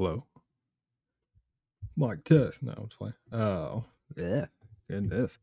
Hello. Mic test. No, I'm playing. Oh, yeah. Goodness.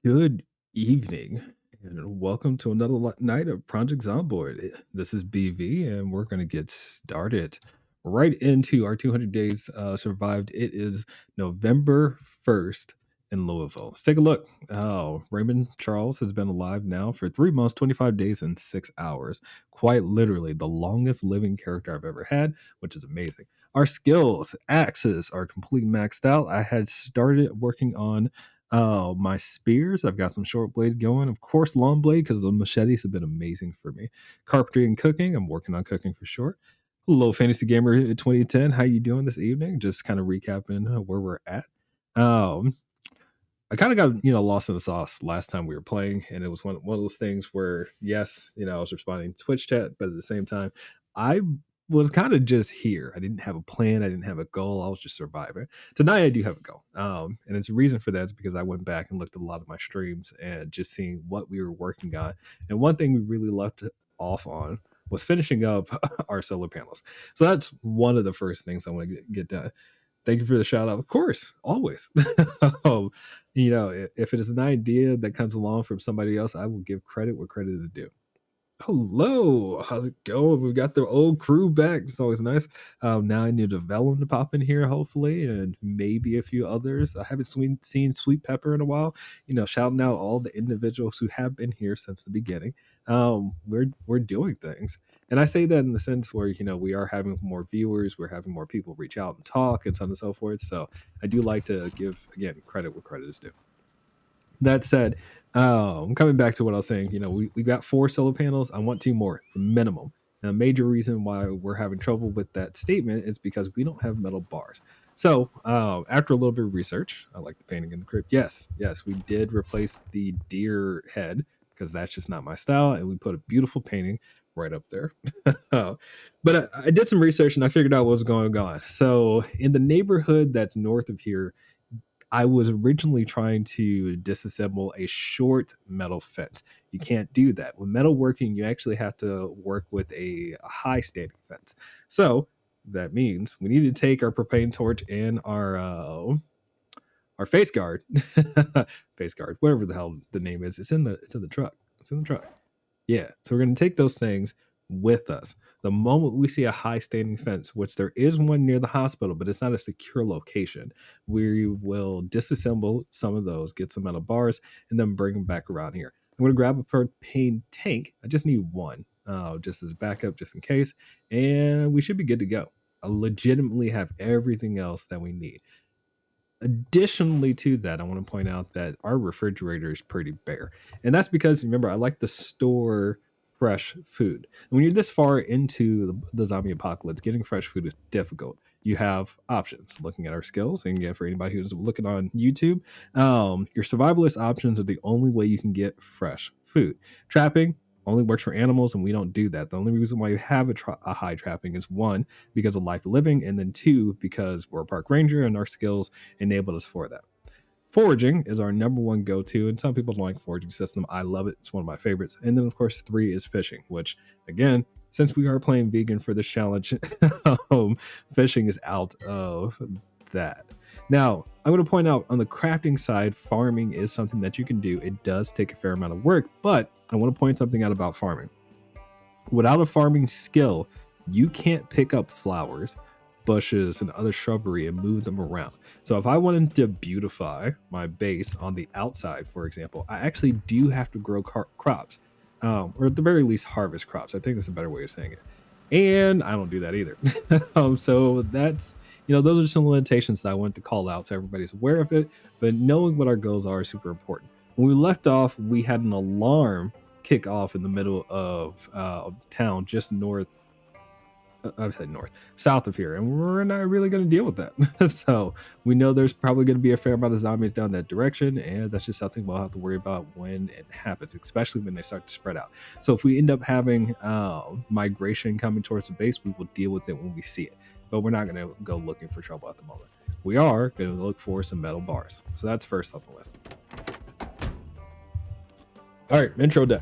Good evening, and welcome to another night of Project Zomboid. This is BV, and we're going to get started right into our 200 days survived. It is November 1st in Louisville. Let's take a look. Oh, Raymond Charles has been alive now for 3 months, 25 days, and 6 hours. Quite literally the longest living character I've ever had, which is amazing. Our skills, axes are completely maxed out. I had started working on my spears. I've got some short blades going. Of course, long blade because the machetes have been amazing for me. Carpentry and cooking. I'm working on cooking for sure. Hello, Fantasy Gamer 2010. How you doing this evening? Just kind of recapping where we're at. Um, I kind of got lost in the sauce last time we were playing, and it was one of those things where yes, I was responding to Twitch chat, but at the same time, I was kind of just here. I didn't have a plan. I didn't have a goal. I was just surviving. Tonight, I do have a goal, and it's a reason for that is because I went back and looked at a lot of my streams and just seeing what we were working on. And one thing we really left off on was finishing up our solar panels. So that's one of the first things I want to get done. Thank you for the shout out. Of course, always. um, if it is an idea that comes along from somebody else, I will give credit where credit is due. Hello, how's it going? We've got the old crew back. It's always nice. Now I need a Vellum to pop in here, hopefully, and maybe a few others. I haven't seen Sweet Pepper in a while. Shouting out all the individuals who have been here since the beginning. We're doing things, and I say that in the sense where we are having more viewers, we're having more people reach out and talk, and so on and so forth. So I do like to give again credit where credit is due. That said, I'm coming back to what I was saying. We got 4 solar panels. I want 2 more, minimum. And a major reason why we're having trouble with that statement is because we don't have metal bars. So after a little bit of research, I like the painting in the crypt. Yes, we did replace the deer head because that's just not my style, and we put a beautiful painting right up there. But I did some research and I figured out what was going on. So in the neighborhood that's north of here, I was originally trying to disassemble a short metal fence. You can't do that. With metalworking, you actually have to work with a high standing fence. So that means we need to take our propane torch and our face guard, face guard, whatever the hell the name is. It's in the truck. It's in the truck. Yeah. So we're gonna take those things with us. The moment we see a high standing fence, which there is one near the hospital, but it's not a secure location, we will disassemble some of those, get some metal bars, and then bring them back around here. I'm going to grab a propane tank. I just need one, just as backup, just in case, and we should be good to go. I legitimately have everything else that we need. Additionally to that, I want to point out that our refrigerator is pretty bare. And that's because, remember, I like to store fresh food. And when you're this far into the zombie apocalypse, getting fresh food is difficult. You have options. Looking at our skills, and yeah, for anybody who's looking on YouTube, your survivalist options are the only way you can get fresh food. Trapping only works for animals, and we don't do that. The only reason why you have a high trapping is 1, because of life living, and then 2, because we're a park ranger and our skills enabled us for that. Foraging is our number 1 go-to, and some people don't like foraging system. I love it. It's one of my favorites. And then, of course, 3 is fishing, which, again, since we are playing vegan for this challenge, fishing is out of that. Now, I'm going to point out on the crafting side, farming is something that you can do. It does take a fair amount of work, but I want to point something out about farming. Without a farming skill, you can't pick up flowers, bushes, and other shrubbery and move them around. So if I wanted to beautify my base on the outside, for example, I actually do have to grow crops, or at the very least harvest crops. I think that's a better way of saying it. And I don't do that either. So that's, those are some limitations that I wanted to call out so everybody's aware of it, but knowing what our goals are is super important. When we left off, we had an alarm kick off in the middle of town, just south of here, and we're not really going to deal with that. So we know there's probably going to be a fair amount of zombies down that direction, and that's just something we'll have to worry about when it happens, especially when they start to spread out. So if we end up having migration coming towards the base, we will deal with it when we see it, but we're not going to go looking for trouble at the moment. We are going to look for some metal bars. So that's first on the list. All right, intro done.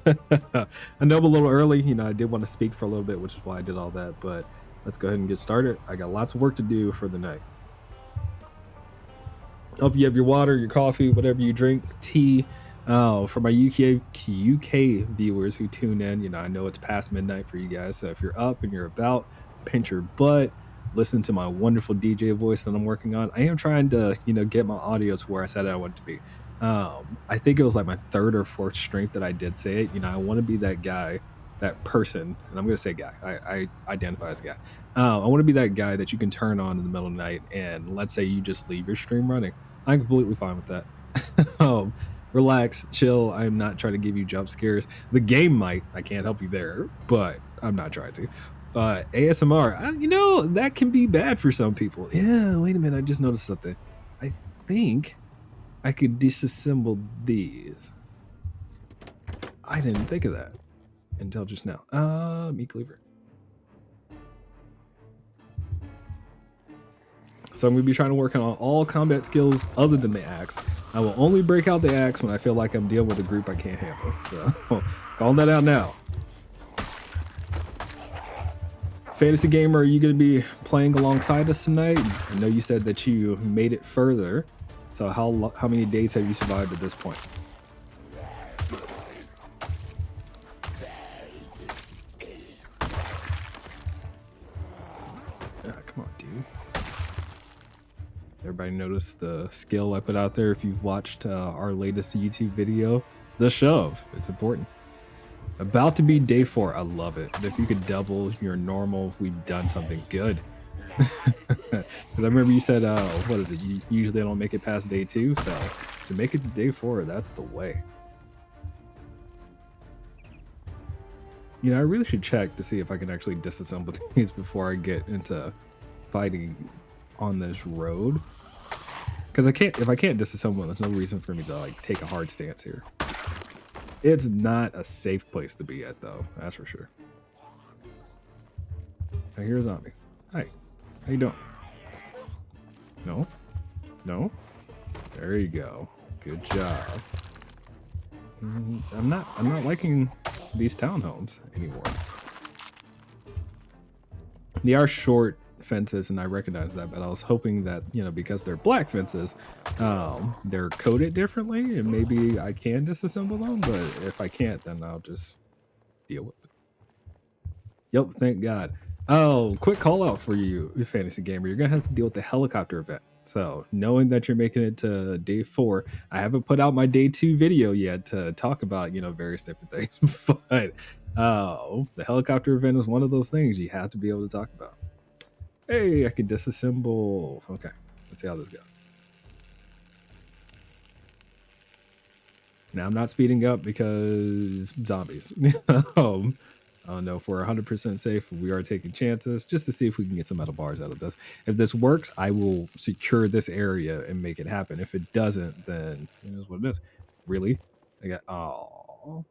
I know I'm a little early. I did want to speak for a little bit, which is why I did all that. But let's go ahead and get started. I got lots of work to do for the night. Hope you have your water, your coffee, whatever you drink, tea. For my UK viewers who tune in, you know, I know it's past midnight for you guys. So if you're up and you're about, pinch your butt, listen to my wonderful DJ voice that I'm working on. I am trying to, you know, get my audio to where I said I want it to be. I think it was like my third or fourth stream that I did say it. You know, I want to be that guy, that person, and I'm going to say guy. I identify as a guy. I want to be that guy that you can turn on in the middle of the night, and let's say you just leave your stream running. I'm completely fine with that. Relax, chill. I'm not trying to give you jump scares. The game might. I can't help you there, but I'm not trying to. ASMR, you know, that can be bad for some people. Yeah, wait a minute. I just noticed something. I think I could disassemble these. I didn't think of that until just now. Meat cleaver. So I'm going to be trying to work on all combat skills other than the axe. I will only break out the axe when I feel like I'm dealing with a group I can't handle. So calling that out now. Fantasy Gamer, are you going to be playing alongside us tonight? I know you said that you made it further. So how many days have you survived at this point? Come on, dude. Everybody noticed the skill I put out there. If you've watched our latest YouTube video, the shove, it's important. About to be day 4. I love it. If you could double your normal, we've done something good. Because I remember you said, what is it? You usually don't make it past day 2. So to make it to day 4, that's the way. You know, I really should check to see if I can actually disassemble these before I get into fighting on this road. Because if I can't disassemble, there's no reason for me to like take a hard stance here. It's not a safe place to be at, though. That's for sure. I hear a zombie. Hi. How you doing? No? No? There you go. Good job. I'm not liking these townhomes anymore. They are short fences, and I recognize that, but I was hoping that, you know, because they're black fences, they're coded differently, and maybe I can disassemble them, but if I can't, then I'll just deal with it. Yep, thank God. Oh, quick call out for you, Fantasy Gamer. You're gonna have to deal with the helicopter event. So knowing that you're making it to day 4, I haven't put out my day 2 video yet to talk about, you know, various different things, but the helicopter event is one of those things you have to be able to talk about. Hey, I can disassemble. Okay, let's see how this goes. Now I'm not speeding up because zombies. I don't know if we're 100% safe. We are taking chances just to see if we can get some metal bars out of this. If this works, I will secure this area and make it happen. If it doesn't, then it is what it is. Really? I got, oh.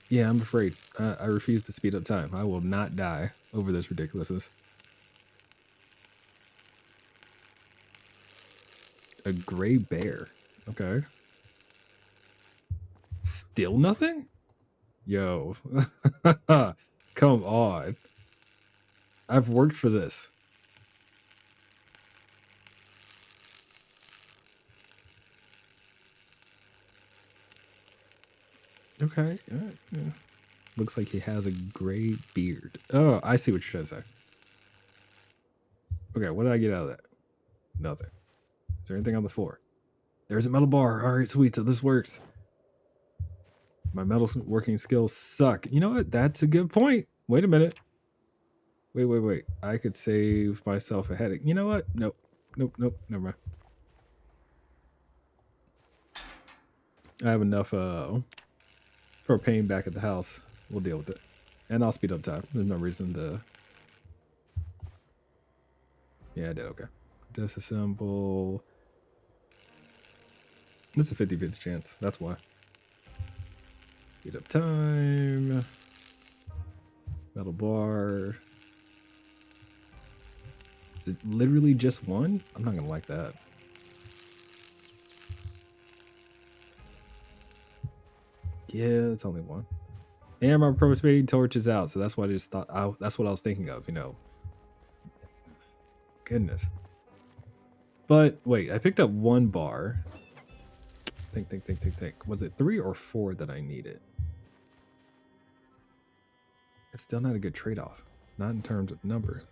Yeah, I'm afraid. I refuse to speed up time. I will not die over this ridiculousness. A gray bear. Okay. Still nothing? Yo. Come on. I've worked for this. Okay. Yeah. Looks like he has a gray beard. Oh, I see what you're trying to say. Okay, what did I get out of that? Nothing. Is there anything on the floor? There's a metal bar. All right, sweet. So this works. My metal working skills suck. You know what? That's a good point. Wait a minute. Wait. I could save myself a headache. You know what? Nope. Never mind. I have enough propane back at the house. We'll deal with it. And I'll speed up time. There's no reason to... Yeah, I did. Okay. Disassemble. It's a 50-50 chance. That's why. Speed up time. Metal bar. Is it literally just one? I'm not gonna like that. Yeah, it's only one. And my propane torch is out, so that's what I just thought. That's what I was thinking of. You know, goodness. But wait, I picked up one bar. Think. Was it 3 or 4 that I needed? It's still not a good trade-off. Not in terms of numbers.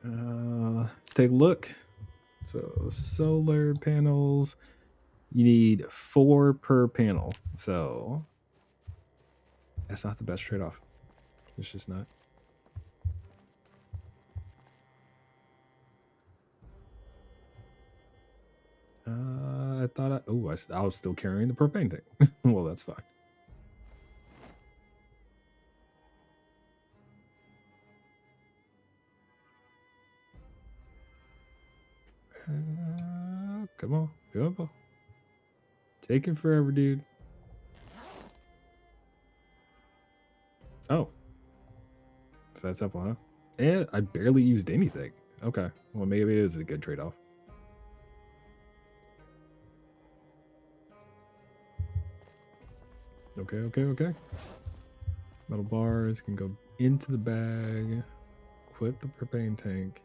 Let's take a look. So solar panels, you need 4 per panel. So that's not the best trade-off. It's just not. I thought I was still carrying the propane tank. Well, that's fine. Come on, come on. Taking forever, dude. Oh, so that's simple, huh? And I barely used anything. Okay, well maybe it is a good trade-off. Okay. Metal bars can go into the bag. Equip the propane tank.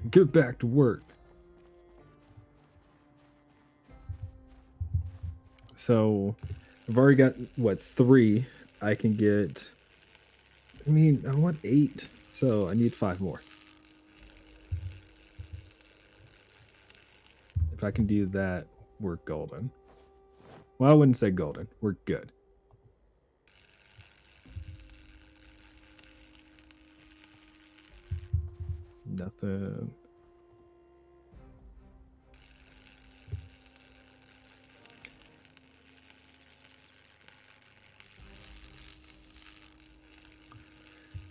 Get back to work. So I've already got what 3. I can get. I mean, I want 8, so I need 5 more. If I can do that, we're golden. Well, I wouldn't say golden. We're good. Nothing.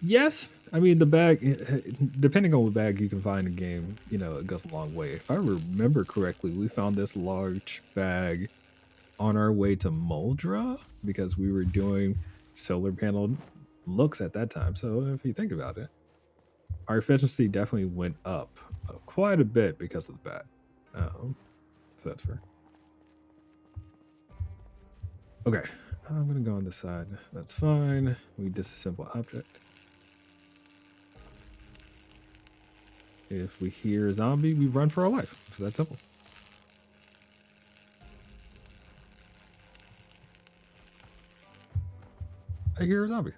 Yes, I mean the bag. Depending on what bag you can find in game, you know, it goes a long way. If I remember correctly, we found this large bag on our way to Moldra because we were doing solar panel looks at that time. So if you think about it, our efficiency definitely went up quite a bit because of the bat. So that's fair. Okay, I'm gonna go on this side. That's fine. We disassemble object. If we hear a zombie, we run for our life. So that's simple. I hear a zombie.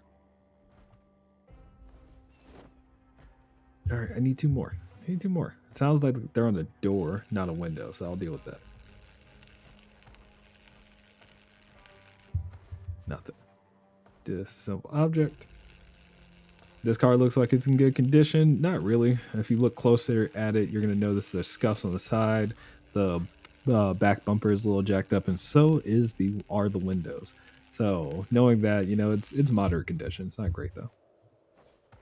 All right, I need 2 more. It sounds like they're on the door, not a window, so I'll deal with that. Nothing. Disassemble object. This car looks like it's in good condition. Not really. If you look closer at it, you're going to notice there's scuffs on the side. The back bumper is a little jacked up, and so are the windows. So knowing that, you know, it's moderate condition. It's not great though.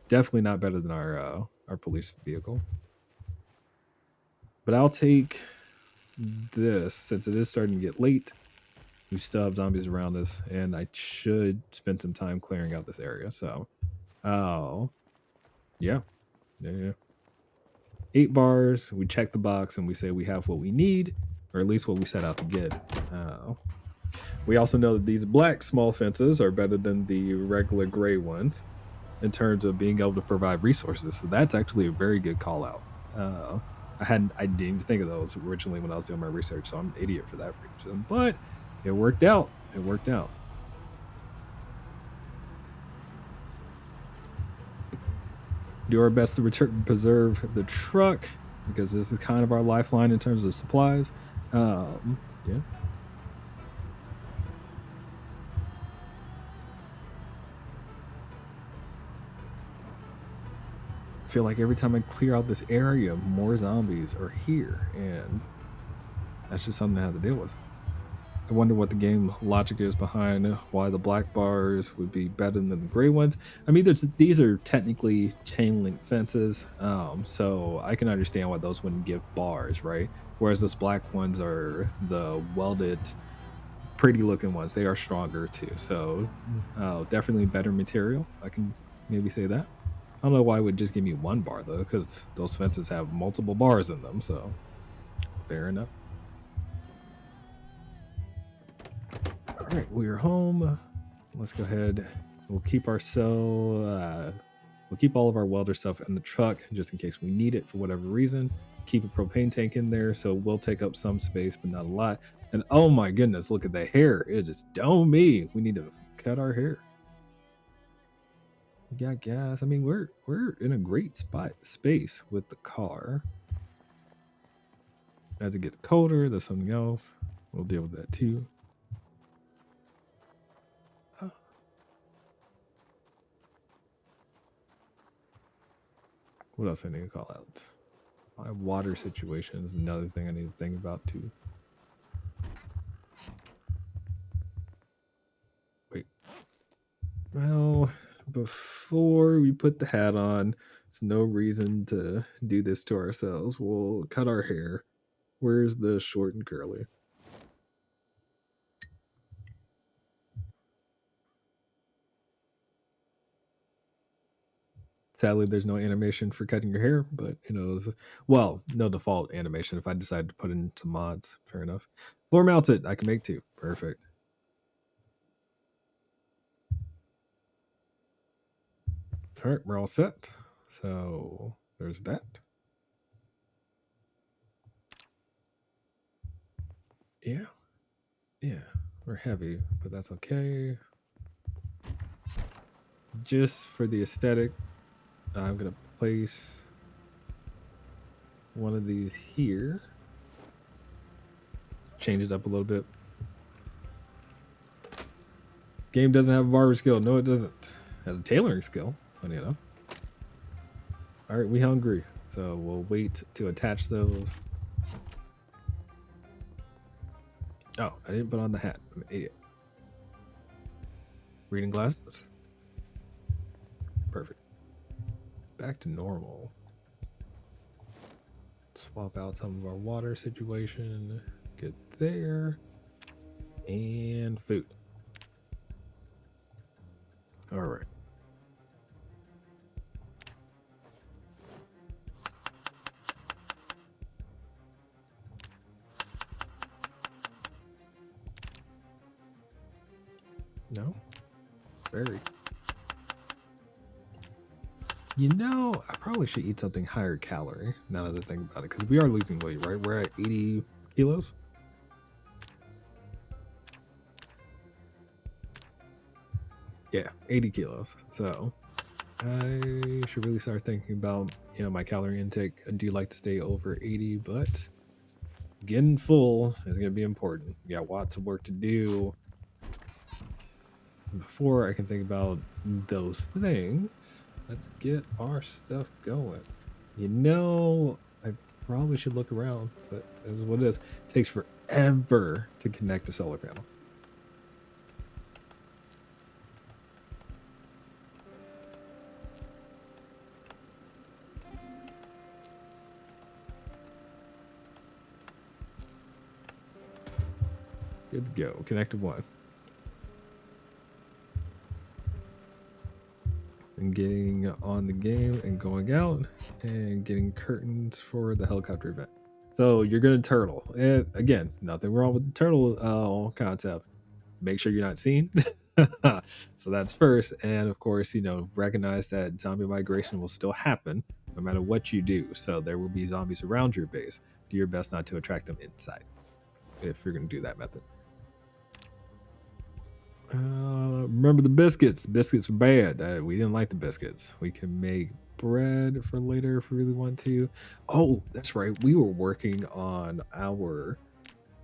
Definitely not better than our police vehicle. But I'll take this since it is starting to get late. We still have zombies around us, and I should spend some time clearing out this area. So, oh, yeah. 8 bars. We check the box and we say we have what we need, or at least what we set out to get. We also know that these black small fences are better than the regular gray ones in terms of being able to provide resources. So that's actually a very good call out. I didn't even think of those originally when I was doing my research, so I'm an idiot for that reason. But it worked out. Do our best to preserve the truck because this is kind of our lifeline in terms of supplies. Yeah. I feel like every time I clear out this area, more zombies are here, and that's just something I have to deal with. I wonder what the game logic is behind why the black bars would be better than the gray ones. I mean, these are technically chain link fences, so I can understand why those wouldn't give bars, right? Whereas those black ones are the welded, pretty looking ones. They are stronger too, so definitely better material. I can maybe say that. I don't know why it would just give me 1 bar though, because those fences have multiple bars in them, so fair enough. All right, we're home. Let's go ahead. We'll keep we'll keep all of our welder stuff in the truck just in case we need it for whatever reason. Keep a propane tank in there, so we'll take up some space, but not a lot. And oh my goodness, look at the hair. It is dome me. We need to cut our hair. We got gas. I mean, we're in a great space with the car. As it gets colder, there's something else. We'll deal with that too. What else I need to call out? My water situation is another thing I need to think about too. Wait. Well, before we put the hat on, there's no reason to do this to ourselves. We'll cut our hair. Where's the short and curly? Sadly, there's no animation for cutting your hair, but you know, well, no default animation. If I decide to put in some mods, fair enough. Floor mounted, I can make two. Perfect. All right, we're all set. So there's that. Yeah, we're heavy, but that's okay. Just for the aesthetic, I'm gonna place one of these here. Change it up a little bit. Game doesn't have a barber skill. No, it doesn't. It has a tailoring skill, funny enough. All right, we hungry, so we'll wait to attach those. Oh, I didn't put on the hat. I'm an idiot. Reading glasses. Perfect. Back to normal. Swap out some of our water situation. Get there. And food. All right. No? Very. You know, I probably should eat something higher calorie now that I think about it, because we are losing weight, right? We're at 80 kilos. Yeah, 80 kilos. So I should really start thinking about, you know, my calorie intake. I do like to stay over 80, but getting full is going to be important. We got lots of work to do before I can think about those things. Let's get our stuff going. You know, I probably should look around, but this is what it is. It takes forever to connect a solar panel. Good to go. Connected one. And getting on the game and going out and getting curtains for the helicopter event. So you're gonna turtle. And again, nothing wrong with the turtle concept. Make sure you're not seen. So that's first. And of course, you know, recognize that zombie migration will still happen no matter what you do. So there will be zombies around your base. Do your best not to attract them inside if you're gonna do that method. Remember the biscuits. Biscuits were bad. We didn't like the biscuits. We can make bread for later if we really want to. Oh, that's right. We were working on our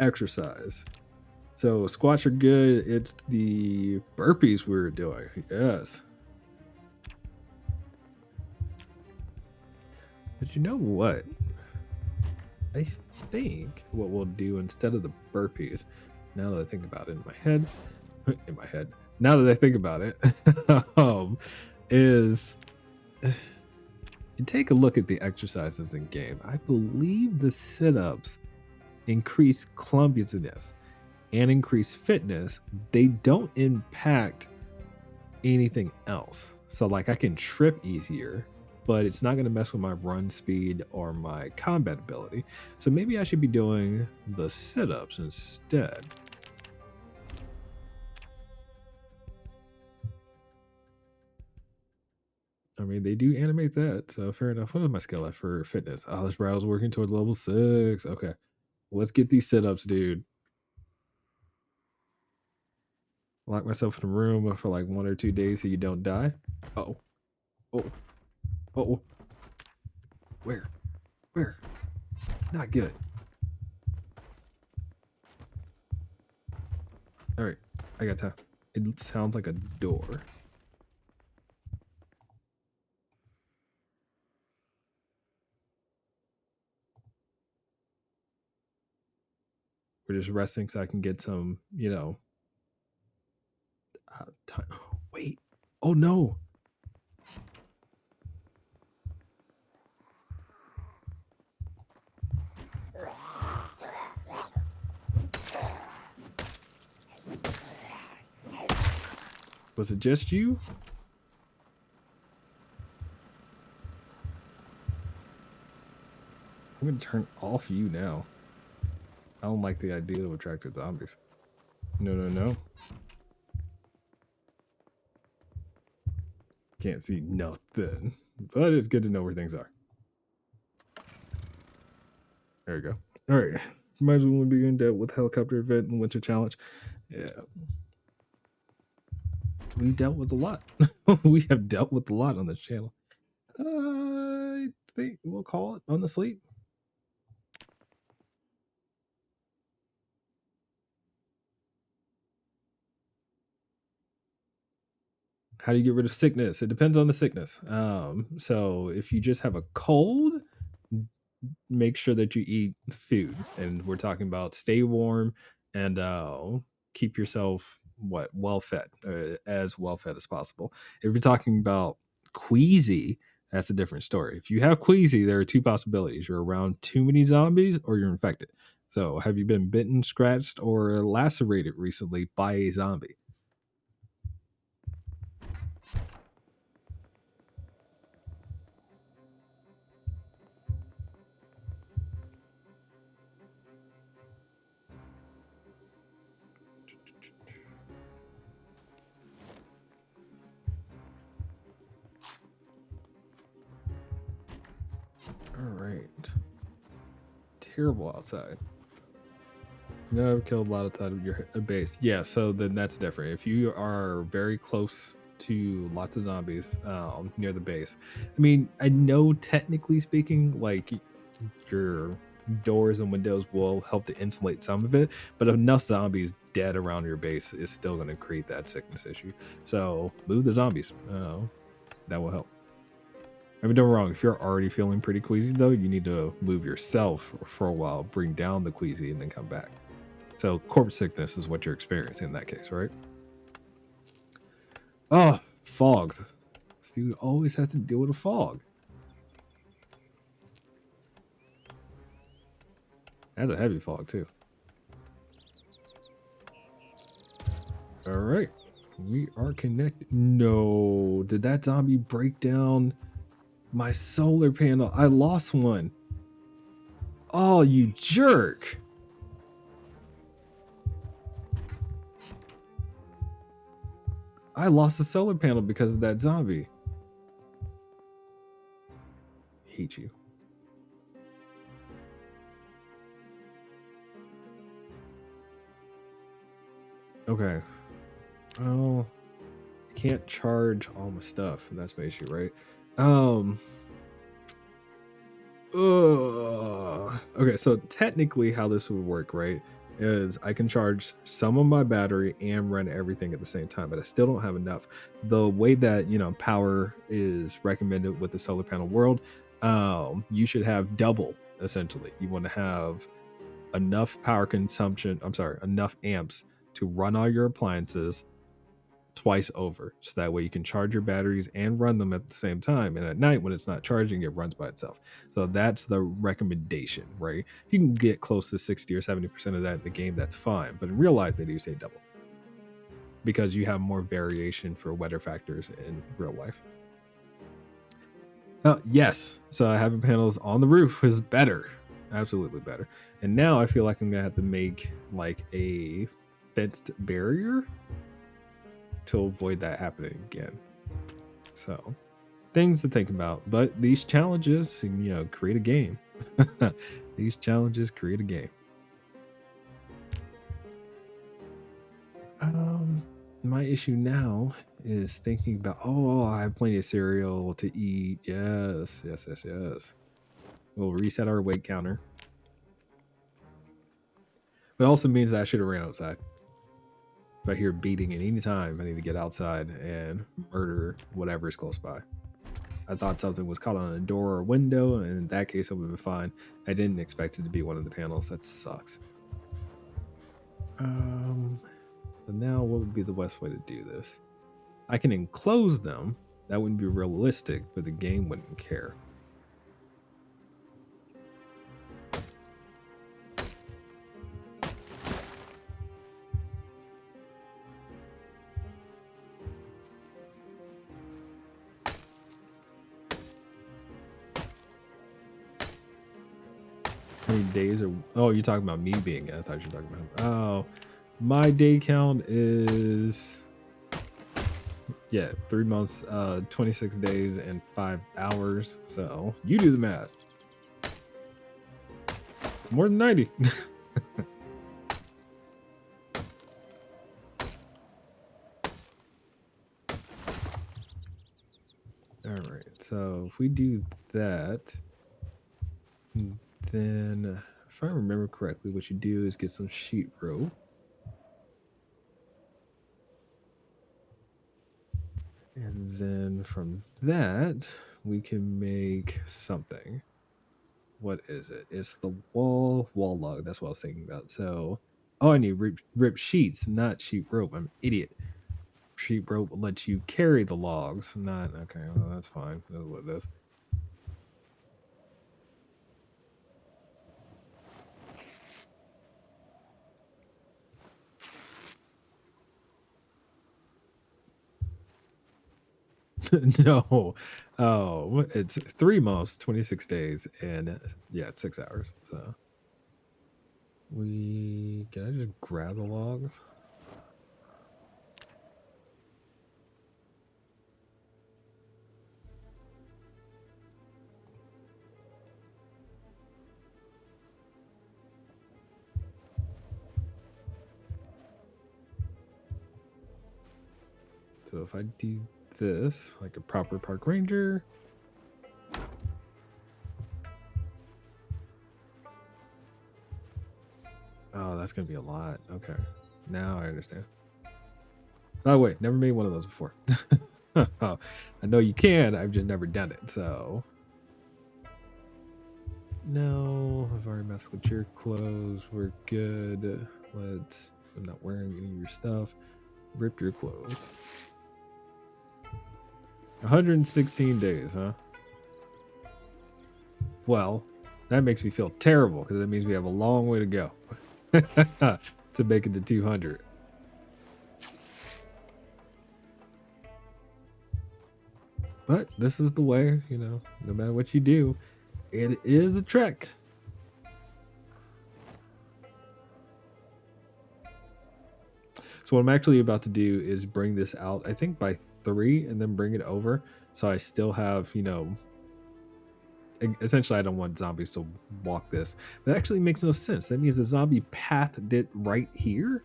exercise. So squats are good. It's the burpees we were doing. Yes. But you know what? I think what we'll do instead of the burpees, now that I think about it in my head, now that I think about it, is you take a look at the exercises in game. I believe the sit-ups increase clumsiness and increase fitness. They don't impact anything else. So like I can trip easier, but it's not going to mess with my run speed or my combat ability. So maybe I should be doing the sit-ups instead. mean, they do animate that, so fair enough. What is my skill at for fitness? Oh, this browse working toward level 6. Okay. Let's get these sit-ups, dude. Lock myself in a room for like 1 or 2 days so you don't die. Uh-oh. Oh. Oh. Where? Where? Not good. Alright. I got time. It sounds like a door. We're just resting so I can get some, you know, time. Wait. Oh no. Was it just you? I'm gonna turn off you now. I don't like the idea of attracted zombies. No, no, no. Can't see nothing. But it's good to know where things are. There we go. Alright. Might as well be in debt with helicopter event and winter challenge. Yeah. We dealt with a lot. We have dealt with a lot on this channel. I think we'll call it on the sleep. How do you get rid of sickness? It depends on the sickness. So if you just have a cold, make sure that you eat food. And we're talking about stay warm and keep yourself well fed, as well fed as possible. If you're talking about queasy, that's a different story. If you have queasy, there are two possibilities: you're around too many zombies or you're infected. So have you been bitten, scratched, or lacerated recently by a zombie? All right. Terrible outside. No, I've killed a lot outside of your base. Yeah, so then that's different. If you are very close to lots of zombies near the base, I mean, I know technically speaking, like your doors and windows will help to insulate some of it, but enough zombies dead around your base is still going to create that sickness issue. So move the zombies. That will help. I mean, don't get me wrong. If you're already feeling pretty queasy, though, you need to move yourself for a while, bring down the queasy, and then come back. So corpse sickness is what you're experiencing in that case, right? Oh, fogs. This dude always has to deal with a fog. That's a heavy fog, too. All right. We are connected. No. Did that zombie break down my solar panel? I lost one. Oh, you jerk. I lost a solar panel because of that zombie. Hate you. Okay. Oh, I can't charge all my stuff. That's my issue, right? Okay, so technically how this would work, right, is I can charge some of my battery and run everything at the same time, but I still don't have enough. The way that, you know, power is recommended with the solar panel world, you should have double, essentially. You want to have enough power consumption, enough amps to run all your appliances twice over, so that way you can charge your batteries and run them at the same time, and at night when it's not charging, it runs by itself. So that's the recommendation, right? If you can get close to 60 or 70% of that in the game, that's fine, but in real life they do say double because you have more variation for weather factors in real life. Yes, so having panels on the roof is better, absolutely better. And now I feel like I'm gonna have to make like a fenced barrier to avoid that happening again. So things to think about. But these challenges, you know, create a game. These challenges create a game. My issue now is thinking about, oh, I have plenty of cereal to eat. Yes, yes, yes, yes. We'll reset our weight counter. But it also means that I should have ran outside. If I hear beating at any time, I need to get outside and murder whatever is close by. I thought something was caught on a door or window, and in that case, it would have been fine. I didn't expect it to be one of the panels. That sucks. But now what would be the best way to do this? I can enclose them. That wouldn't be realistic, but the game wouldn't care. How many days are... Oh, you're talking about me being... I thought you were talking about him. Oh, my day count is... Yeah, 3 months, 26 days, and 5 hours. So, you do the math. It's more than 90. Alright, so if we do that... Then, if I remember correctly, what you do is get some sheet rope. And then from that, we can make something. What is it? It's the wall log. That's what I was thinking about. So, oh, I need rip sheets, not sheet rope. I'm an idiot. Sheet rope lets you carry the logs, not... Okay, well, that's fine. That's what it is. No. Oh, it's 3 months, 26 days, and yeah, 6 hours. So can I just grab the logs? So if I do this like a proper park ranger, oh, that's gonna be a lot. Okay, now I understand. Oh wait, never made one of those before. Oh, I know you can, I've just never done it. So no, I've already messed with your clothes. We're good. I'm not wearing any of your stuff. Rip your clothes. 116 days, huh? Well, that makes me feel terrible because that means we have a long way to go to make it to 200. But this is the way, you know, no matter what you do, it is a trek. So what I'm actually about to do is bring this out, I think by 3, and then bring it over. So I still have, you know, essentially I don't want zombies to walk this. That actually makes no sense. That means the zombie path did right here.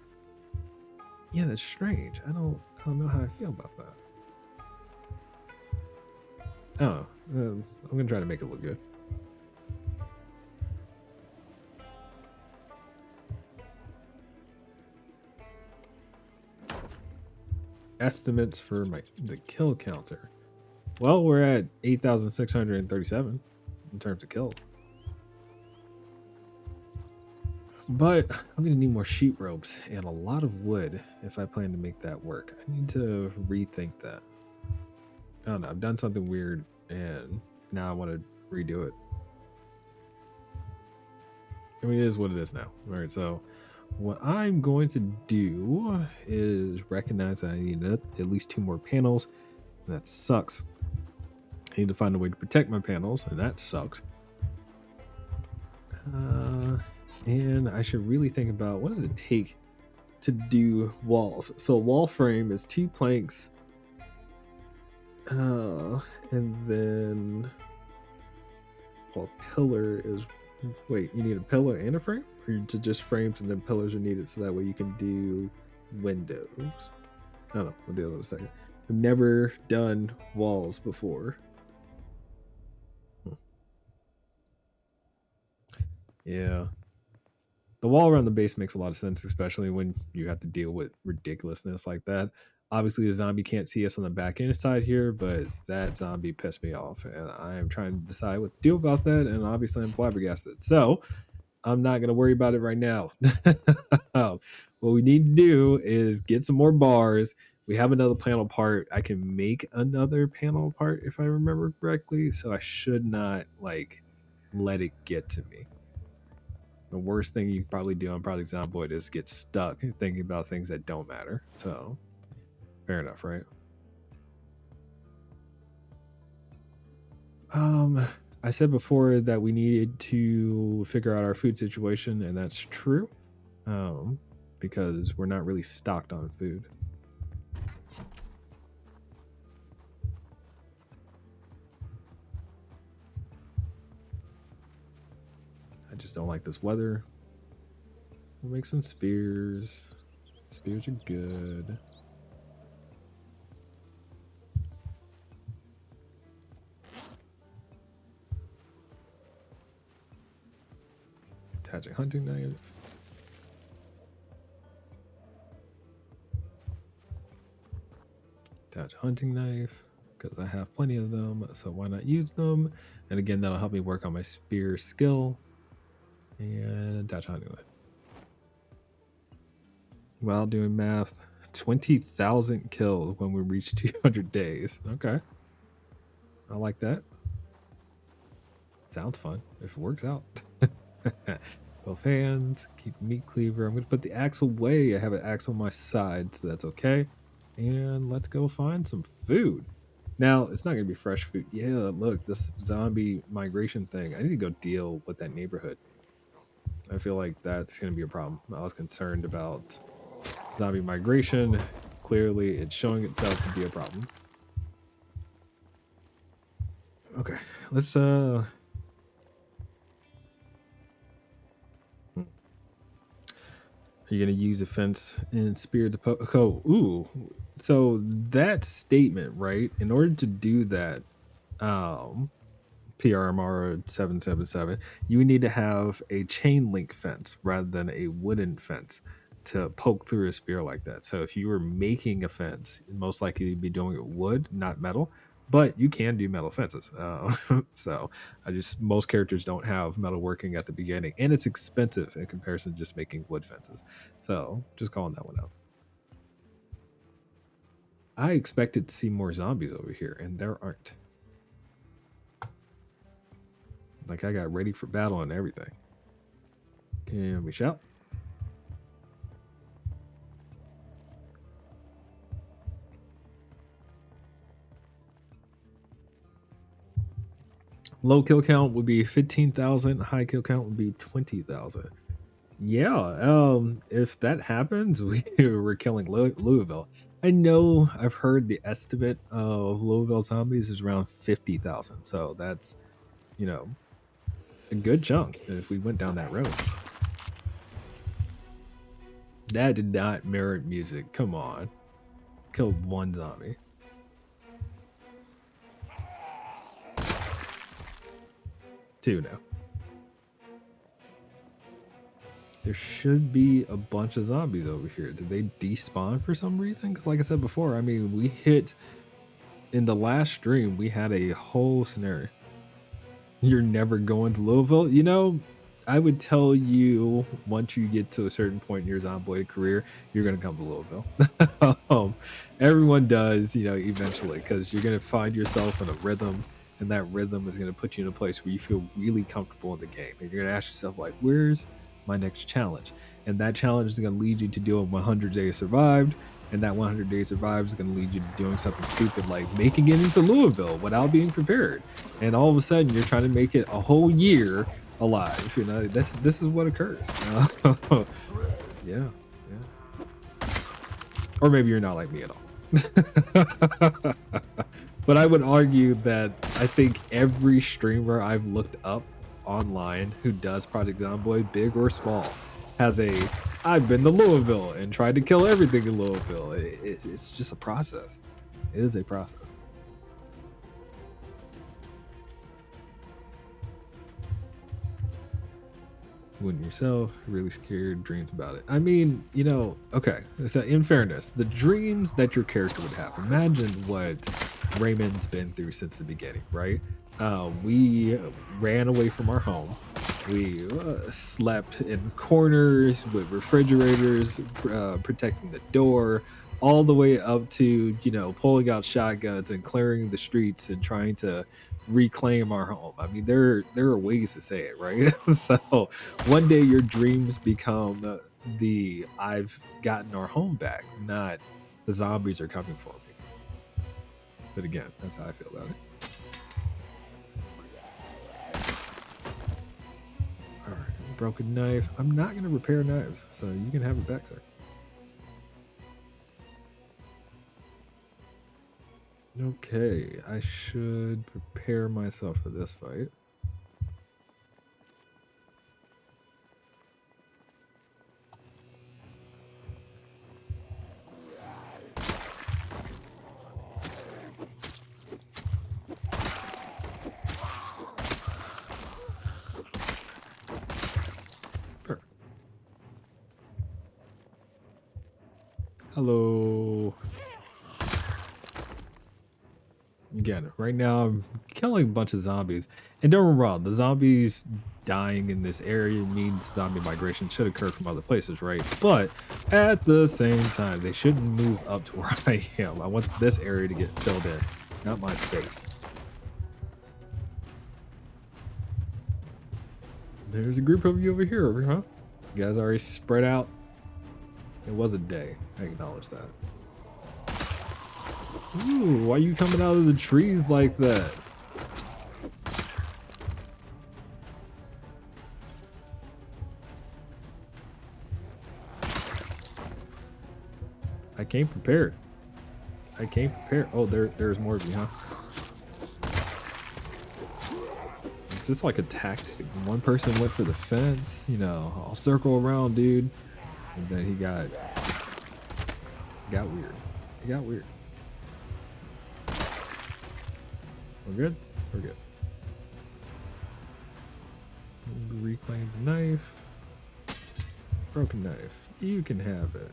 Yeah, that's strange. I don't know how I feel about that. Oh, I'm gonna try to make it look good. Estimates for the kill counter. Well, we're at 8,637 in terms of kill. But I'm gonna need more sheet ropes and a lot of wood if I plan to make that work. I need to rethink that. I don't know, I've done something weird and now I want to redo it. I mean, it is what it is now. All right, so what I'm going to do is recognize that I need at least 2 more panels. And that sucks. I need to find a way to protect my panels, and that sucks. And I should really think about what does it take to do walls. So a wall frame is 2 planks. And then, well, pillar is, wait, you need a pillar and a frame? Or just frames and then pillars are needed so that way you can do windows? I don't know, we'll deal with it in a second. I've never done walls before. Yeah. The wall around the base makes a lot of sense, especially when you have to deal with ridiculousness like that. Obviously, the zombie can't see us on the back end side here, but that zombie pissed me off, and I am trying to decide what to do about that, and obviously I'm flabbergasted. So I'm not going to worry about it right now. What we need to do is get some more bars. We have another panel part. I can make another panel part if I remember correctly, so I should not like let it get to me. The worst thing you can probably do on Project Zomboid is get stuck thinking about things that don't matter. So, fair enough, right? I said before that we needed to figure out our food situation, and that's true. Because we're not really stocked on food. I just don't like this weather. We'll make some spears. Spears are good. Attach a hunting knife. Attach a hunting knife because I have plenty of them, so why not use them? And again, that'll help me work on my spear skill. And attach a hunting knife. While doing math, 20,000 kills when we reach 200 days. Okay. I like that. Sounds fun if it works out. Both hands, keep meat cleaver. I'm going to put the axe away. I have an axe on my side, so that's okay. And let's go find some food. Now, it's not going to be fresh food. Yeah, look, this zombie migration thing. I need to go deal with that neighborhood. I feel like that's going to be a problem. I was concerned about zombie migration. Clearly, it's showing itself to be a problem. Okay, let's You're gonna use a fence and spear the oh, ooh. So that statement, right? In order to do that, PRMR 777, you would need to have a chain link fence rather than a wooden fence to poke through a spear like that. So if you were making a fence, most likely you'd be doing it wood, not metal. But you can do metal fences. So most characters don't have metal working at the beginning, and it's expensive in comparison to just making wood fences. So just calling that one out. I expected to see more zombies over here, and there aren't. Like I got ready for battle and everything. Can we shout? Low kill count would be 15,000. High kill count would be 20,000. Yeah, if that happens, we're killing Louisville. I know I've heard the estimate of Louisville zombies is around 50,000. So that's, you know, a good chunk if we went down that road. That did not merit music. Come on. Killed one zombie. Two now. There should be a bunch of zombies over here. Did they despawn for some reason? Because like I said before, I mean, we hit in the last stream, we had a whole scenario. You're never going to Louisville? You know, I would tell you once you get to a certain point in your Zomboid career, you're going to come to Louisville. Everyone does, you know, eventually, because you're going to find yourself in a rhythm, and that rhythm is going to put you in a place where you feel really comfortable in the game. And you're going to ask yourself, like, where's my next challenge? And that challenge is going to lead you to doing 100 days survived, and that 100 days survived is going to lead you to doing something stupid like making it into Louisville without being prepared. And all of a sudden, you're trying to make it a whole year alive. You know, this is what occurs. Yeah. Or maybe you're not like me at all. But I would argue that I think every streamer I've looked up online who does Project Zomboid, big or small, has a I've been to Louisville and tried to kill everything in Louisville. It's just a process. It is a process. When yourself, really scared, dreams about it. I mean, you know, okay. So in fairness, the dreams that your character would have. Imagine what Raymond's been through since the beginning, right? We ran away from our home. We slept in corners with refrigerators, protecting the door, all the way up to, you know, pulling out shotguns and clearing the streets and trying to reclaim our home. I mean, there are ways to say it, right? So one day your dreams become the I've gotten our home back, not the zombies are coming for me. But again, that's how I feel about it. All right, broken knife. I'm not going to repair knives, so you can have it back, sir. Okay, I should prepare myself for this fight. Perfect. Hello. Again, right now I'm killing a bunch of zombies. And don't get me wrong, the zombies dying in this area means zombie migration should occur from other places, right? But at the same time, they shouldn't move up to where I am. I want this area to get filled in, not my face. There's a group of you over here, huh? You guys already spread out. It was a day. I acknowledge that. Ooh, why are you coming out of the trees like that? I came prepared. I came prepared. Oh, there's more of you, huh? Is this like a tactic? One person went for the fence, you know, I'll circle around, dude. And then he got weird. He got weird. We're good? We're good. Reclaim the knife. Broken knife. You can have it.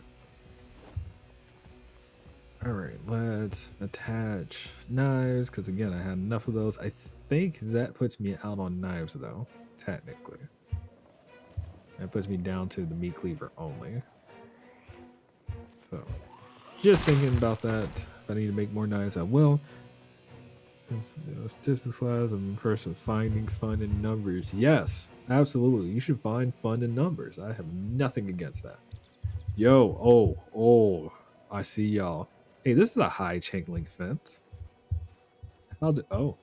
Alright, let's attach knives, because again, I had enough of those. I think that puts me out on knives, though, technically. That puts me down to the meat cleaver only. So, just thinking about that. If I need to make more knives, I will. Since statistics wise, I'm impressed with finding fun in numbers. Yes, absolutely. You should find fun in numbers. I have nothing against that. Yo, oh, I see y'all. Hey, this is a high chain link fence. Oh,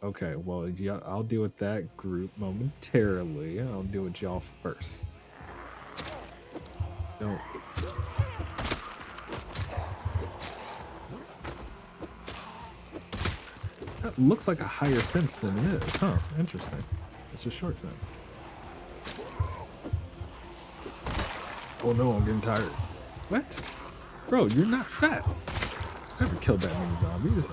okay. Well, yeah, I'll deal with that group momentarily. I'll deal with y'all first. Don't. That looks like a higher fence than it is, huh? Interesting. It's a short fence. Oh no, I'm getting tired. What? Bro, you're not fat. I never killed that many zombies.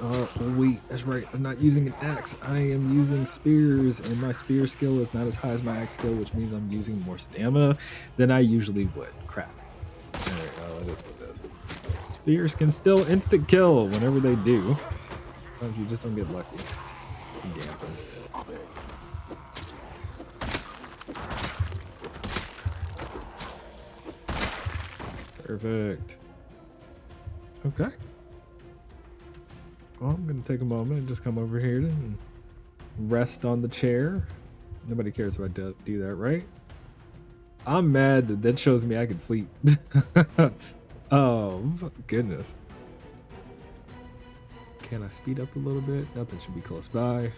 Wait, that's right. I'm not using an axe. I am using spears, and my spear skill is not as high as my axe skill, which means I'm using more stamina than I usually would. Crap. Alright, well, it is what it is. Spears can still instant kill whenever they do. Sometimes you just don't get lucky. Perfect. Okay. Well, I'm gonna take a moment and just come over here and rest on the chair. Nobody cares if I do that, right? I'm mad that shows me I can sleep. Oh, goodness. Can I speed up a little bit? Nothing should be close by.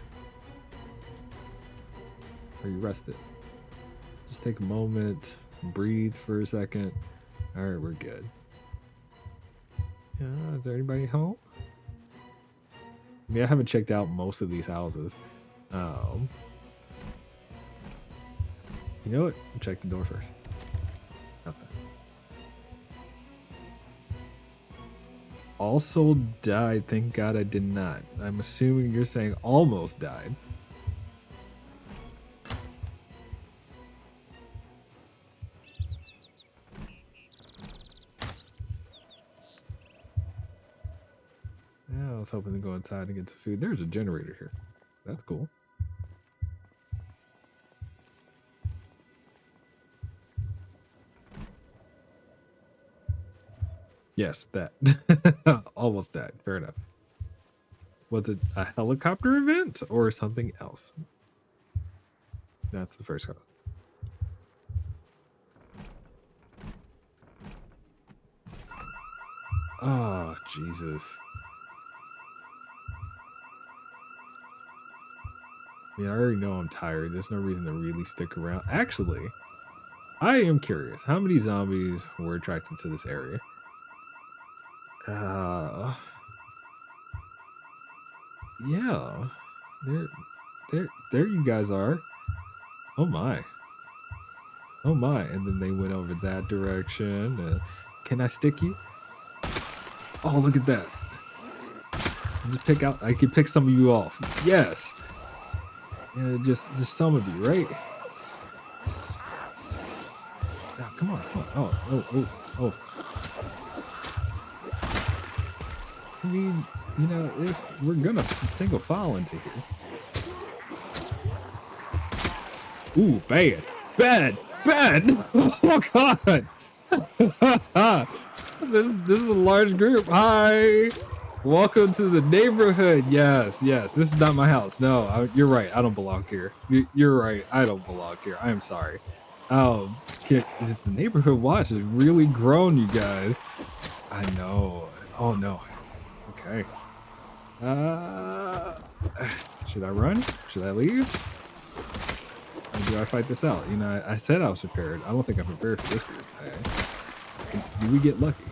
Are you rested? Just take a moment, breathe for a second. All right, we're good. Is there anybody home? mean, I haven't checked out most of these houses. You know what? Check the door first. Nothing. Also died. Thank God I did not. I'm assuming you're saying almost died. Yeah, I was hoping to go inside and get some food. There's a generator here. That's cool. Yes, that. Almost died. Fair enough. Was it a helicopter event or something else? That's the first one. Oh, Jesus. I mean, I already know I'm tired. There's no reason to really stick around. Actually, I am curious. How many zombies were attracted to this area? Yeah. There you guys are. Oh my. Oh my. And then they went over that direction. Can I stick you? Oh, look at that. Just pick out. I can pick some of you off. Yes. Yeah, just some of you, right? Oh, come on. Oh. I mean, you know, if we're gonna single file into here. Ooh, bad. Oh God. This is a large group. Hi. Welcome to the neighborhood. Yes. This is not my house. No, you're right. I don't belong here. You're right. I don't belong here. I am sorry. The neighborhood watch has really grown, you guys. I know. Oh no. Okay. Should I run? Should I leave? Or do I fight this out? You know, I said I was prepared. I don't think I'm prepared for this group. Do we get lucky?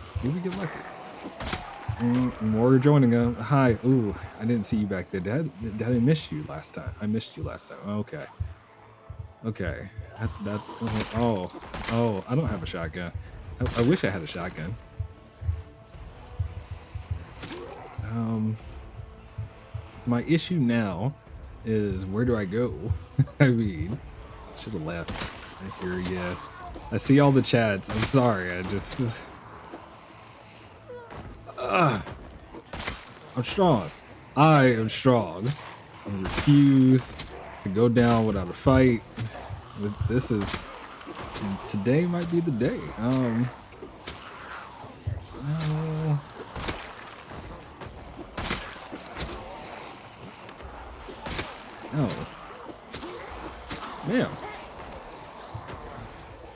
More joining them. Hi. Ooh, I didn't see you back there. Did I miss you last time? I missed you last time. Okay. That's oh, I don't have a shotgun. I wish I had a shotgun. My issue now is where do I go? I mean, should have left. I hear ya. I see all the chats. I'm sorry. I'm strong. I am strong. I refuse to go down without a fight. Today might be the day. No. Oh. Man.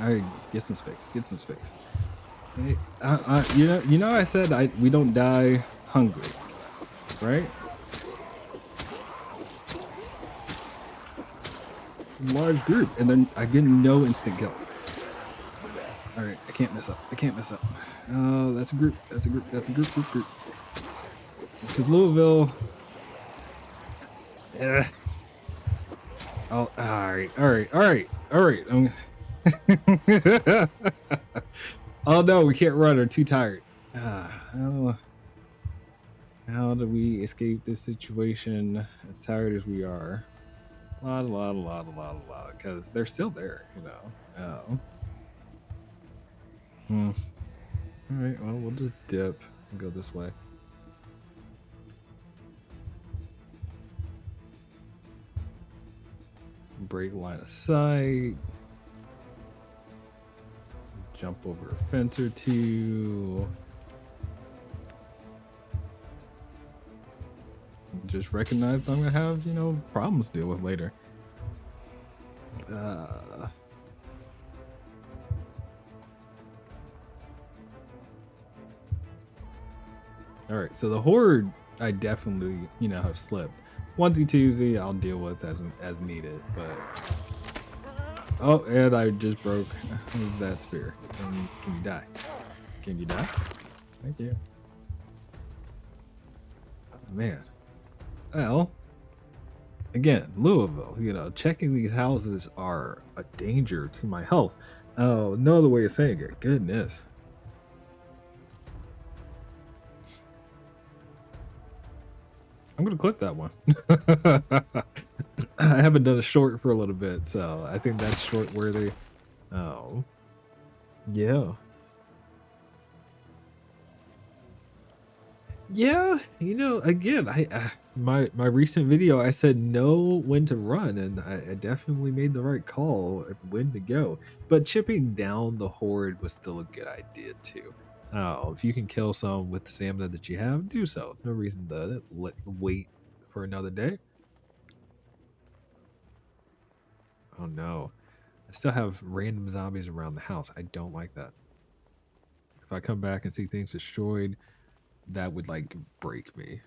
Alright, get some space. Hey, you know I said we don't die hungry, right? It's a large group, and then I get no instant kills. Alright, I can't mess up. Oh, that's a group. This is Louisville. Yeah. Oh, all right. Oh no, we can't run. We're too tired. How do we escape this situation as tired as we are? A lot, because they're still there, you know. All right, well, we'll just dip and go this way. Break line of sight. Jump over a fence or two. Just recognize I'm gonna have, you know, problems to deal with later. All right, so the horde, I definitely, you know, have slipped. Onesie twosie, I'll deal with as needed, but oh, and I just broke that spear. Can you die? Can you die? Thank you. Oh, man. Well, again, Louisville, you know, checking these houses are a danger to my health. Oh, no other way of saying it. Goodness. I'm gonna clip that one. I haven't done a short for a little bit, so I think that's short worthy. Oh, yeah. Yeah, you know, again, my recent video, I said know when to run, and I definitely made the right call of when to go. But chipping down the horde was still a good idea too. If you can kill some with the stamina that you have, do so. No reason to wait for another day. Oh no, I still have random zombies around the house. I don't like that. If I come back and see things destroyed, that would like break me.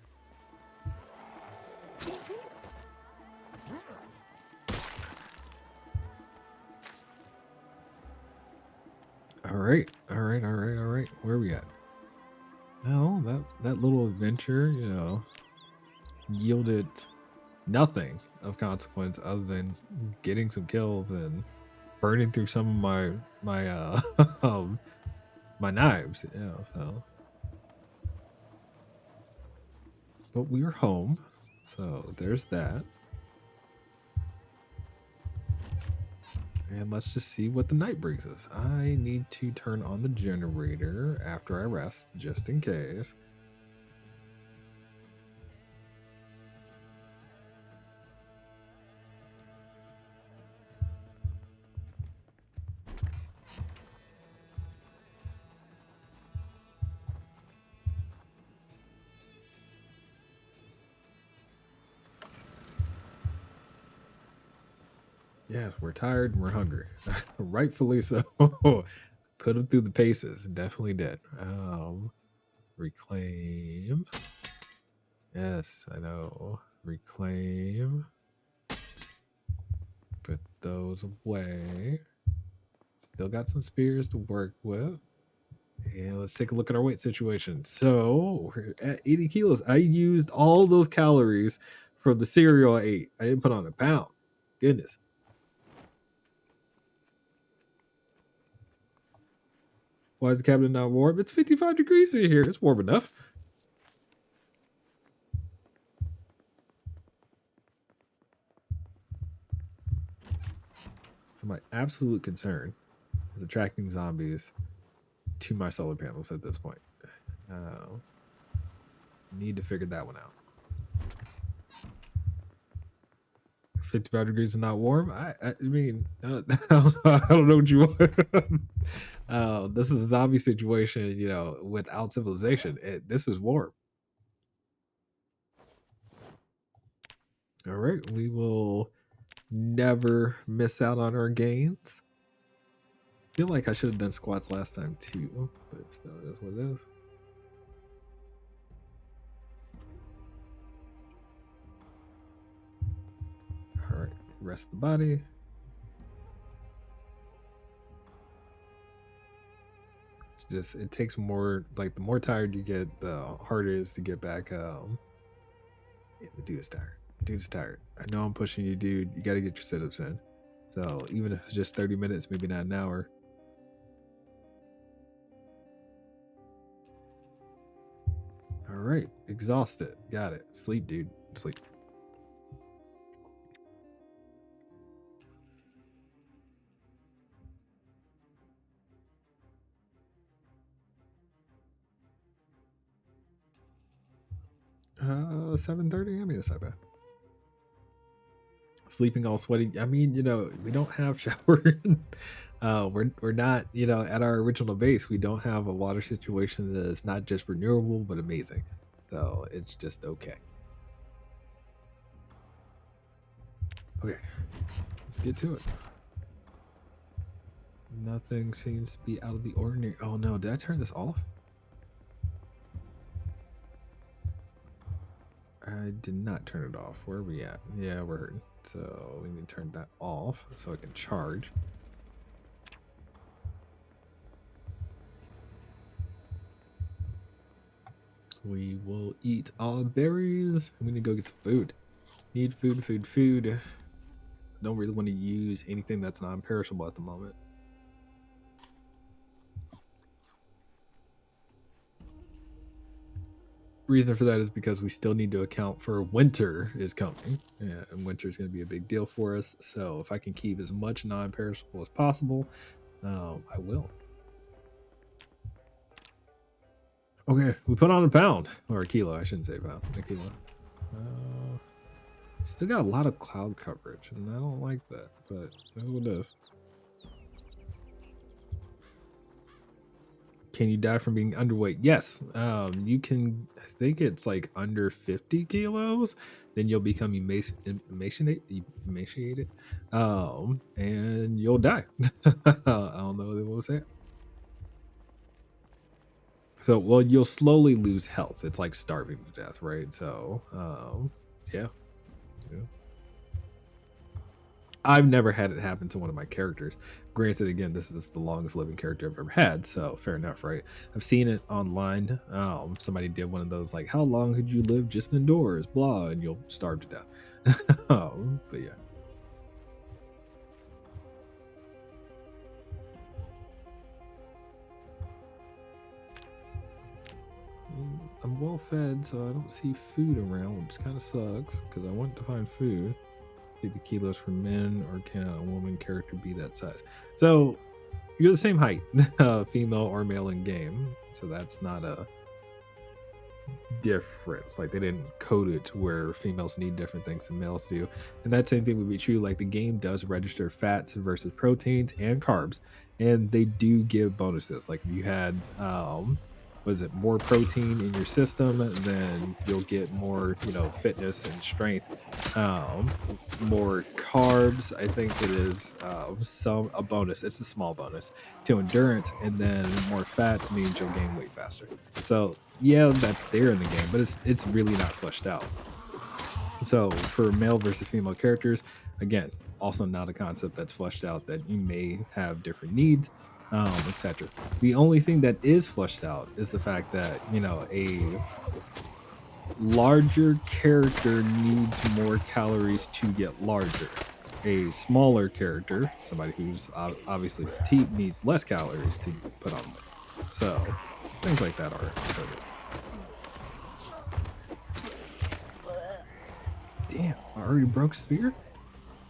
All right, all right, all right, all right. Where are we at? Well, that little adventure, you know, yielded nothing of consequence other than getting some kills and burning through some of my my knives, you know, so but we are home. So there's that. And let's just see what the night brings us. I need to turn on the generator after I rest, just in case. Yeah, we're tired and we're hungry. Rightfully so. Put them through the paces. Definitely did. Reclaim. Yes, I know. Reclaim. Put those away. Still got some spears to work with. And let's take a look at our weight situation. So we're at 80 kilos. I used all those calories from the cereal I ate. I didn't put on a pound. Goodness. Why is the cabinet not warm? It's 55 degrees in here. It's warm enough. So my absolute concern is attracting zombies to my solar panels at this point. Need to figure that one out. 55 degrees is not warm. I mean, I don't know what you want. This is a zombie situation, you know, without civilization. This is warm. All right, we will never miss out on our gains. Feel like I should have done squats last time too, but still, that's what it is. All right, rest the body. Just it takes more, like the more tired you get, the harder it is to get back. Yeah, the dude is tired. Dude is tired. I know I'm pushing you, dude. You got to get your sit-ups in. So even if it's just 30 minutes, maybe not an hour. All right, exhausted. Got it. Sleep, dude. Sleep. Uh, 7:30. I mean, that's not bad. Sleeping all sweaty. I mean, you know, we don't have shower. We're not, you know, at our original base. We don't have a water situation that is not just renewable but amazing. So it's just okay. Okay, let's get to it. Nothing seems to be out of the ordinary. Oh no, did I turn this off? I did not turn it off. Where are we at? Yeah, we're hurting. So we need to turn that off so I can charge. We will eat all berries. I'm gonna go get some food. Need food. Don't really want to use anything that's non-perishable at the moment. Reason for that is because we still need to account for winter is coming. Yeah, and winter is going to be a big deal for us. So if I can keep as much non-perishable as possible, I will. Okay, we put on a pound or a kilo. I shouldn't say pound, a kilo. Still got a lot of cloud coverage, and I don't like that, but that's what it is. Can you die from being underweight? Yes. You can. I think it's like under 50 kilos, then you'll become emaciated, and you'll die. I don't know what was that. So, well, you'll slowly lose health. It's like starving to death, right? So, yeah. I've never had it happen to one of my characters. Granted, again, this is the longest living character I've ever had, so fair enough, right? I've seen it online. Somebody did one of those, like, how long could you live just indoors? Blah, and you'll starve to death. But yeah. I'm well fed, so I don't see food around, which kind of sucks because I want to find food. 50 kilos for men, or can a woman character be that size? So you're the same height, female or male in game, so that's not a difference. Like, they didn't code it to where females need different things than males do, and that same thing would be true. Like, the game does register fats versus proteins and carbs, and they do give bonuses. Like, if you had more protein in your system, then you'll get more, fitness and strength. More carbs, I think it is a bonus. It's a small bonus to endurance, and then more fats means you'll gain weight faster. So yeah, that's there in the game, but it's really not fleshed out. So for male versus female characters, again, also not a concept that's fleshed out, that you may have different needs, etc. The only thing that is fleshed out is the fact that, a larger character needs more calories to get larger. A smaller character, somebody who's obviously petite, needs less calories to put on there. So things like that are covered. Damn, I already broke spear?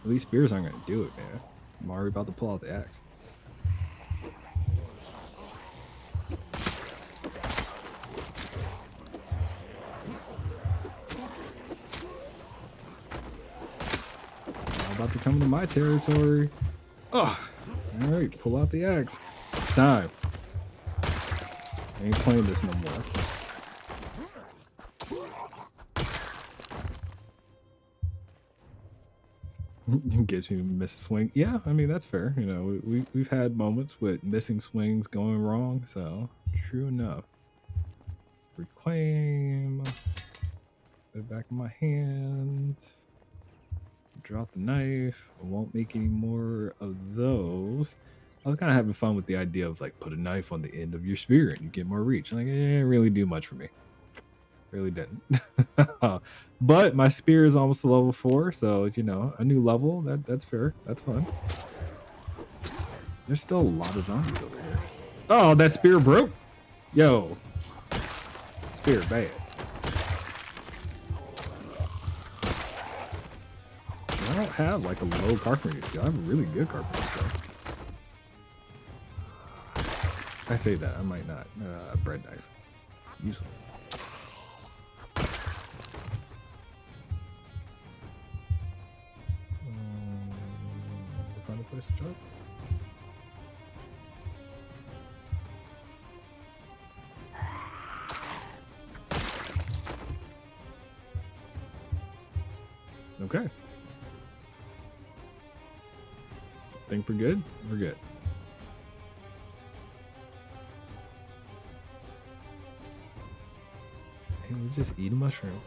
At least spears aren't gonna do it, man. I'm already about to pull out the axe. About to come into my territory. Oh, all right, pull out the axe. It's time. I ain't playing this no more. Gives me to miss a swing. Yeah, I mean, that's fair. We've had moments with missing swings going wrong, so true enough. Reclaim. Put it back in my hands. Drop the knife. I won't make any more of those. I was kind of having fun with the idea of, like, put a knife on the end of your spear and you get more reach. Like, it didn't really do much for me. Really didn't. But my spear is almost a level 4, so a new level. That's fair. That's fun. There's still a lot of zombies over here. Oh, that spear broke. Yo, spear bad. I don't have like a low carpentry skill. I have a really good carpentry skill. I say that, I might not. Bread knife. Useless. Find a place to drop. Okay. Think we're good? We're good. And we just eat a mushroom.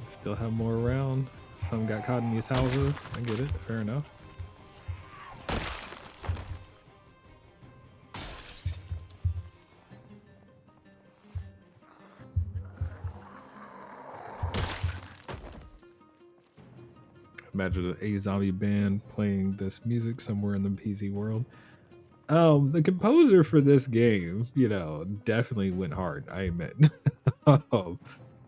Still have more around. Some got caught in these houses. I get it. Fair enough. Imagine a zombie band playing this music somewhere in the PC world. The composer for this game, you know, definitely went hard, I admit.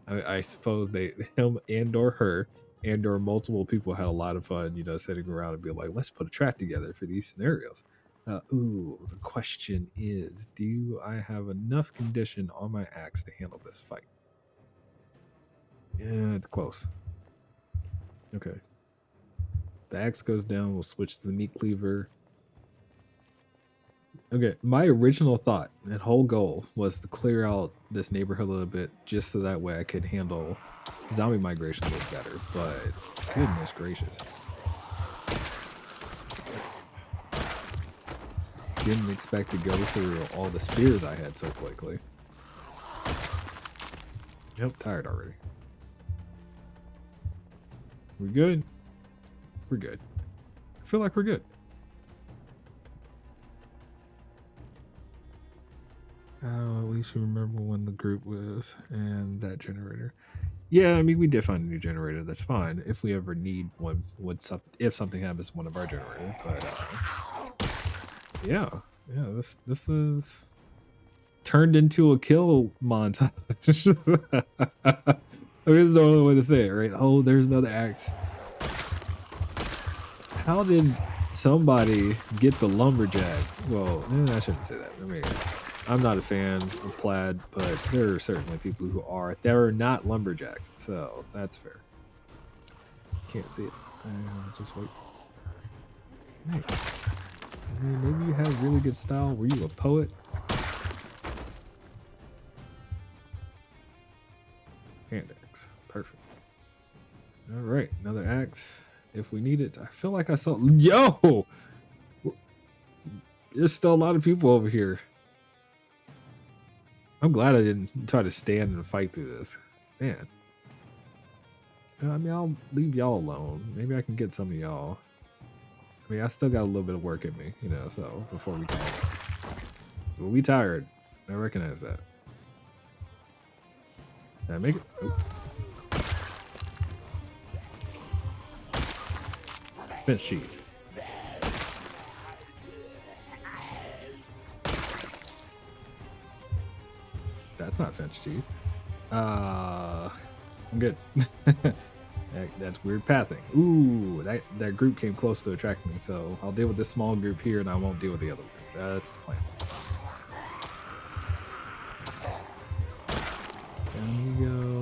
I suppose him and or her and or multiple people had a lot of fun, you know, sitting around and be like, let's put a track together for these scenarios. The question is, do I have enough condition on my axe to handle this fight? Yeah, it's close. Okay. The axe goes down, we'll switch to the meat cleaver. Okay, my original thought and whole goal was to clear out this neighborhood a little bit just so that way I could handle zombie migration a little better, but goodness gracious. Didn't expect to go through all the spears I had so quickly. Yep, tired already. We good? We're good. I feel like we're good. At least you remember when the group was and that generator. Yeah, I mean, we did find a new generator. That's fine if we ever need one. If something happens to one of our generators? But yeah, this is turned into a kill montage. I mean, there's no other way to say it, right? Oh, there's another axe. How did somebody get the lumberjack? Well, I shouldn't say that. I mean, I'm not a fan of plaid, but there are certainly people who are. There are not lumberjacks, so that's fair. Can't see it. Just wait. Hey. I mean, maybe you have really good style. Were you a poet? Hand axe. Perfect. All right, another axe if we need it. I feel like I saw. Yo! There's still a lot of people over here. I'm glad I didn't try to stand and fight through this. Man. I mean, I'll leave y'all alone. Maybe I can get some of y'all. I mean, I still got a little bit of work in me, you know, so before we go. But we tired. I recognize that. Did I make it? Oh. Bench cheese. That's not French cheese. I'm good. That's weird pathing. Ooh, that group came close to attracting me, so I'll deal with this small group here and I won't deal with the other group. That's the plan. Down you go.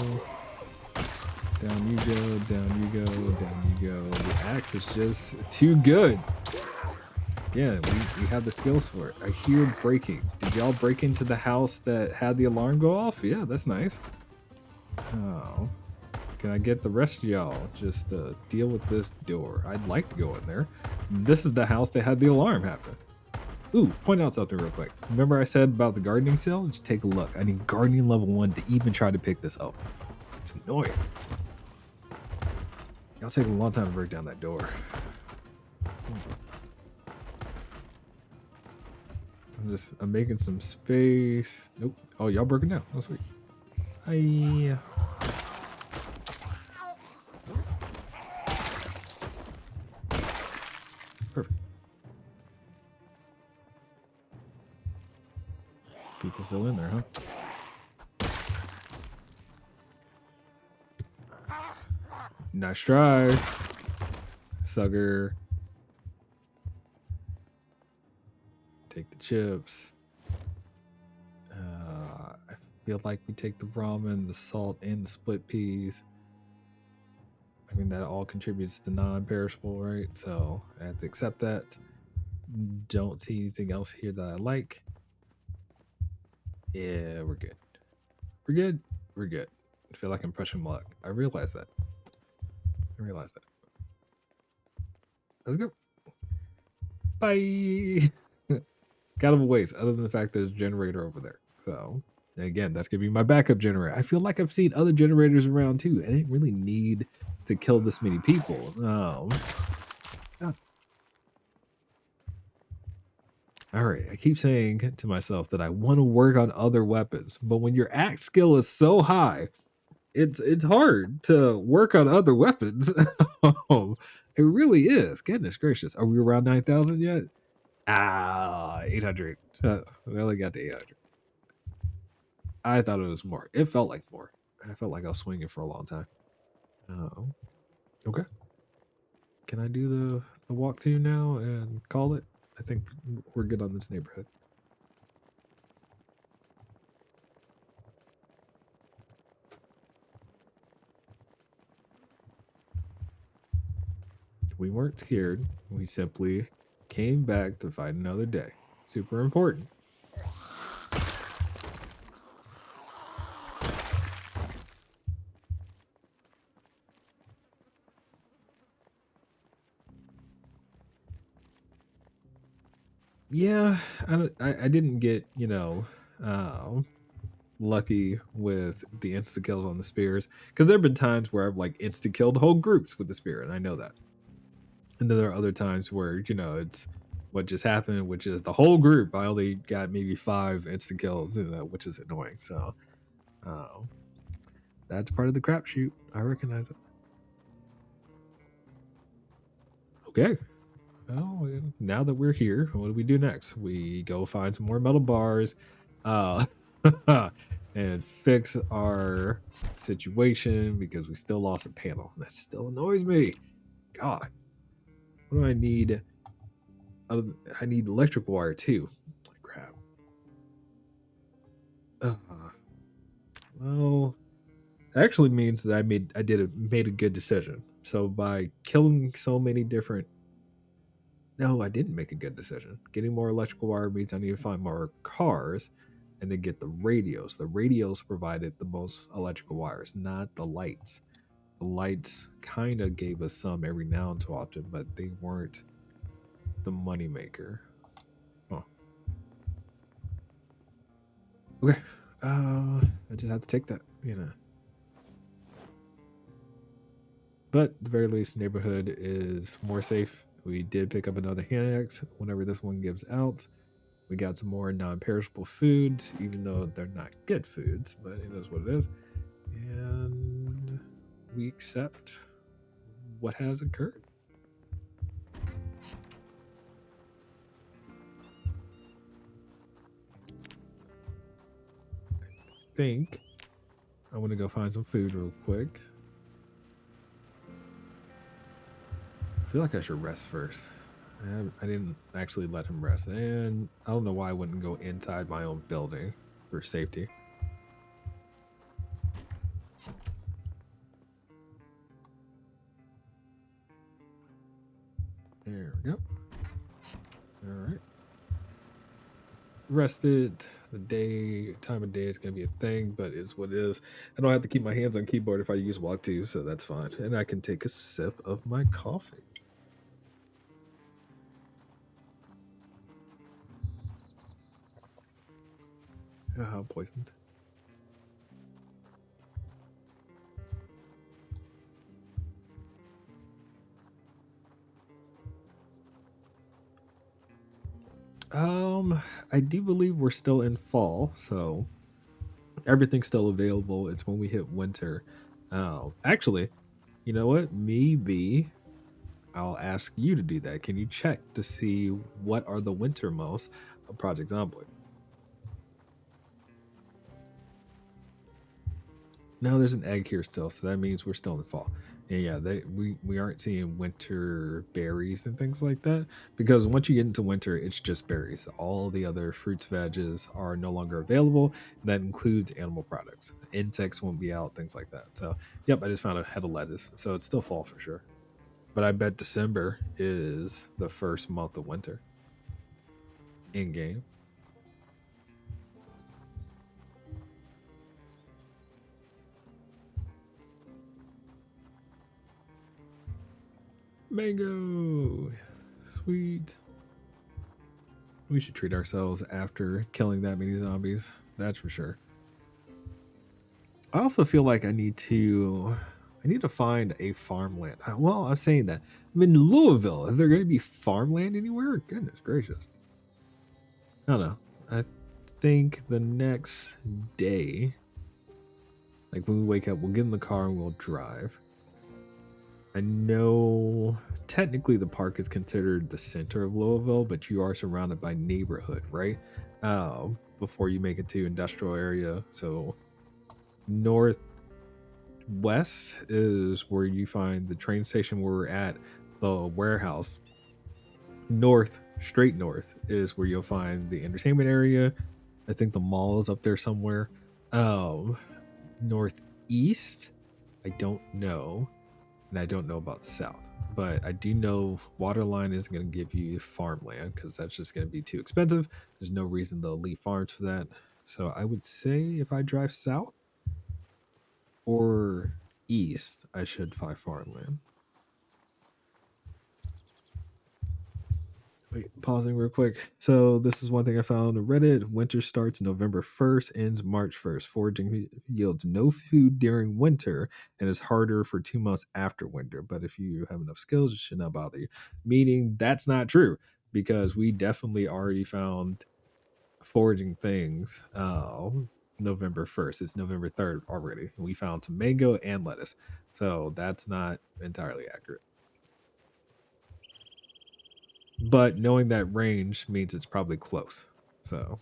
Down you go, down you go, down you go. The axe is just too good. Yeah, we have the skills for it. I hear breaking. Did y'all break into the house that had the alarm go off? Yeah, that's nice. Oh. Can I get the rest of y'all just deal with this door? I'd like to go in there. This is the house that had the alarm happen. Ooh, point out something real quick. Remember I said about the gardening cell? Just take a look. I need gardening level 1 to even try to pick this up. It's annoying. Y'all take a long time to break down that door. I'm making some space. Nope. Oh, y'all broke it down. Oh, sweet. Hi. Perfect. People still in there, huh? Nice try, sucker. Take the chips. I feel like we take the ramen, the salt, and the split peas. I mean, that all contributes to non-perishable, right? So I have to accept that. Don't see anything else here that I like. Yeah, we're good. We're good. We're good. I feel like I'm pushing my luck. I realize that. Let's go. Bye. It's kind of a waste, other than the fact there's a generator over there. So, again, that's going to be my backup generator. I feel like I've seen other generators around too. I didn't really need to kill this many people. Oh. All right, I keep saying to myself that I want to work on other weapons, but when your axe skill is so high, it's hard to work on other weapons. It really is. Goodness gracious. Are we around 9,000 yet? 800. We only got to 800. I thought it was more. It felt like more. I felt like I was swinging for a long time. Oh, okay. Can I do the walk to now and call it? I think we're good on this neighborhood. We weren't scared. We simply came back to fight another day. Super important. Yeah, I didn't get, lucky with the insta kills on the spears because there have been times where I've like insta killed whole groups with the spear, and I know that. And then there are other times where it's what just happened, which is the whole group. I only got maybe 5 instant kills, which is annoying. So uh, that's part of the crapshoot. I recognize it. Okay. Well, now that we're here, what do we do next? We go find some more metal bars, uh, and fix our situation because we still lost a panel. That still annoys me. God, what do I need? I need electrical wire too. Crap. Uh, well, actually means that made a good decision. So by killing so many different, no, I didn't make a good decision. Getting more electrical wire means I need to find more cars and then get the radios. The radios provided the most electrical wires, not the lights. The lights kind of gave us some every now and too often, but they weren't the moneymaker. Huh. Okay. I just have to take that. But at the very least, neighborhood is more safe. We did pick up another hand axe whenever this one gives out. We got some more non-perishable foods, even though they're not good foods, but it is what it is. And we accept what has occurred. I think I want to go find some food real quick. I feel like I should rest first. I didn't actually let him rest, and I don't know why I wouldn't go inside my own building for safety. There we go. All right. Rested. The time of day is gonna be a thing, but it's what it is. I don't have to keep my hands on keyboard if I use walk to, so that's fine. And I can take a sip of my coffee. How poisoned. I do believe we're still in fall, so everything's still available. It's when we hit winter. Actually, you know what? Maybe I'll ask you to do that. Can you check to see what are the winter modes of Project Zomboid? No, there's an egg here still, so that means we're still in the fall. And yeah, we aren't seeing winter berries and things like that because once you get into winter, it's just berries. All the other fruits, veggies are no longer available. And that includes animal products. Insects won't be out, things like that. So, yep, I just found a head of lettuce, so it's still fall for sure. But I bet December is the first month of winter in game. Mango, sweet. We should treat ourselves after killing that many zombies. That's for sure. I also feel like I need to find a farmland. Well, I'm saying that I'm in Louisville. Is there going to be farmland anywhere? Goodness gracious. I don't know. I think the next day. Like when we wake up, we'll get in the car and we'll drive. I know technically the park is considered the center of Louisville, but you are surrounded by neighborhood, right? Before you make it to industrial area. So northwest is where you find the train station where we're at, the warehouse. North, straight north, is where you'll find the entertainment area. I think the mall is up there somewhere. Um, Northeast, I don't know, and I don't know about south, but I do know Waterline isn't going to give you farmland because that's just going to be too expensive. There's no reason to leave farms for that. So I would say if I drive south or east, I should find farmland. Wait, pausing real quick. So this is one thing I found on Reddit. Winter starts November 1st, ends March 1st. Foraging yields no food during winter and is harder for 2 months after winter. But if you have enough skills, it should not bother you. Meaning that's not true because we definitely already found foraging things November 1st. It's November 3rd already. We found some mango and lettuce. So that's not entirely accurate. But knowing that range means it's probably close. So,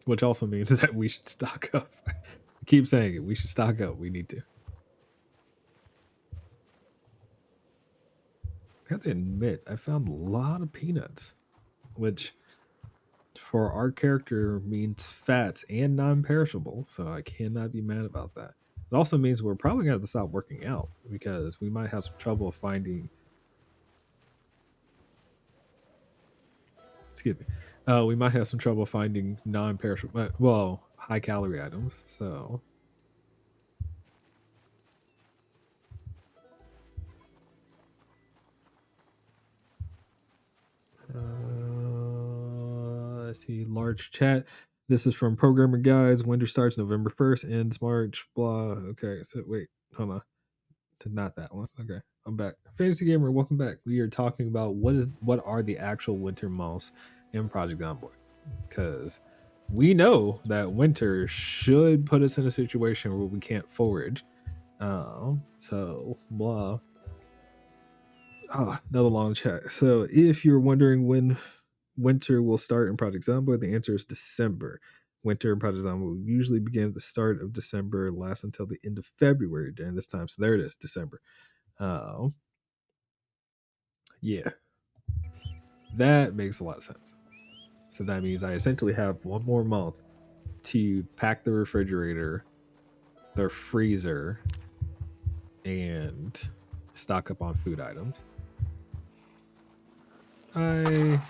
which also means that we should stock up. I keep saying it. We should stock up. We need to. I have to admit, I found a lot of peanuts, which for our character means fats and non-perishable. So I cannot be mad about that. It also means we're probably going to have to stop working out because we might have some trouble finding. Excuse me. We might have some trouble finding non-perishable, well, high-calorie items. So let's see, large chat. This is from Programmer Guides. Winter starts November 1st, ends March, blah. Okay, so wait, hold on. Not that one. Okay, I'm back. Fantasy Gamer, welcome back. We are talking about what are the actual winter months in Project Zomboid. Because we know that winter should put us in a situation where we can't forage. So blah. Another long chat. So if you're wondering when winter will start in Project Zomboid, the answer is December. Winter in Project Zomboid will usually begin at the start of December and last until the end of February during this time. So there it is, December. Yeah, that makes a lot of sense. So that means I essentially have one more month to pack the refrigerator, the freezer, and stock up on food items. Bye.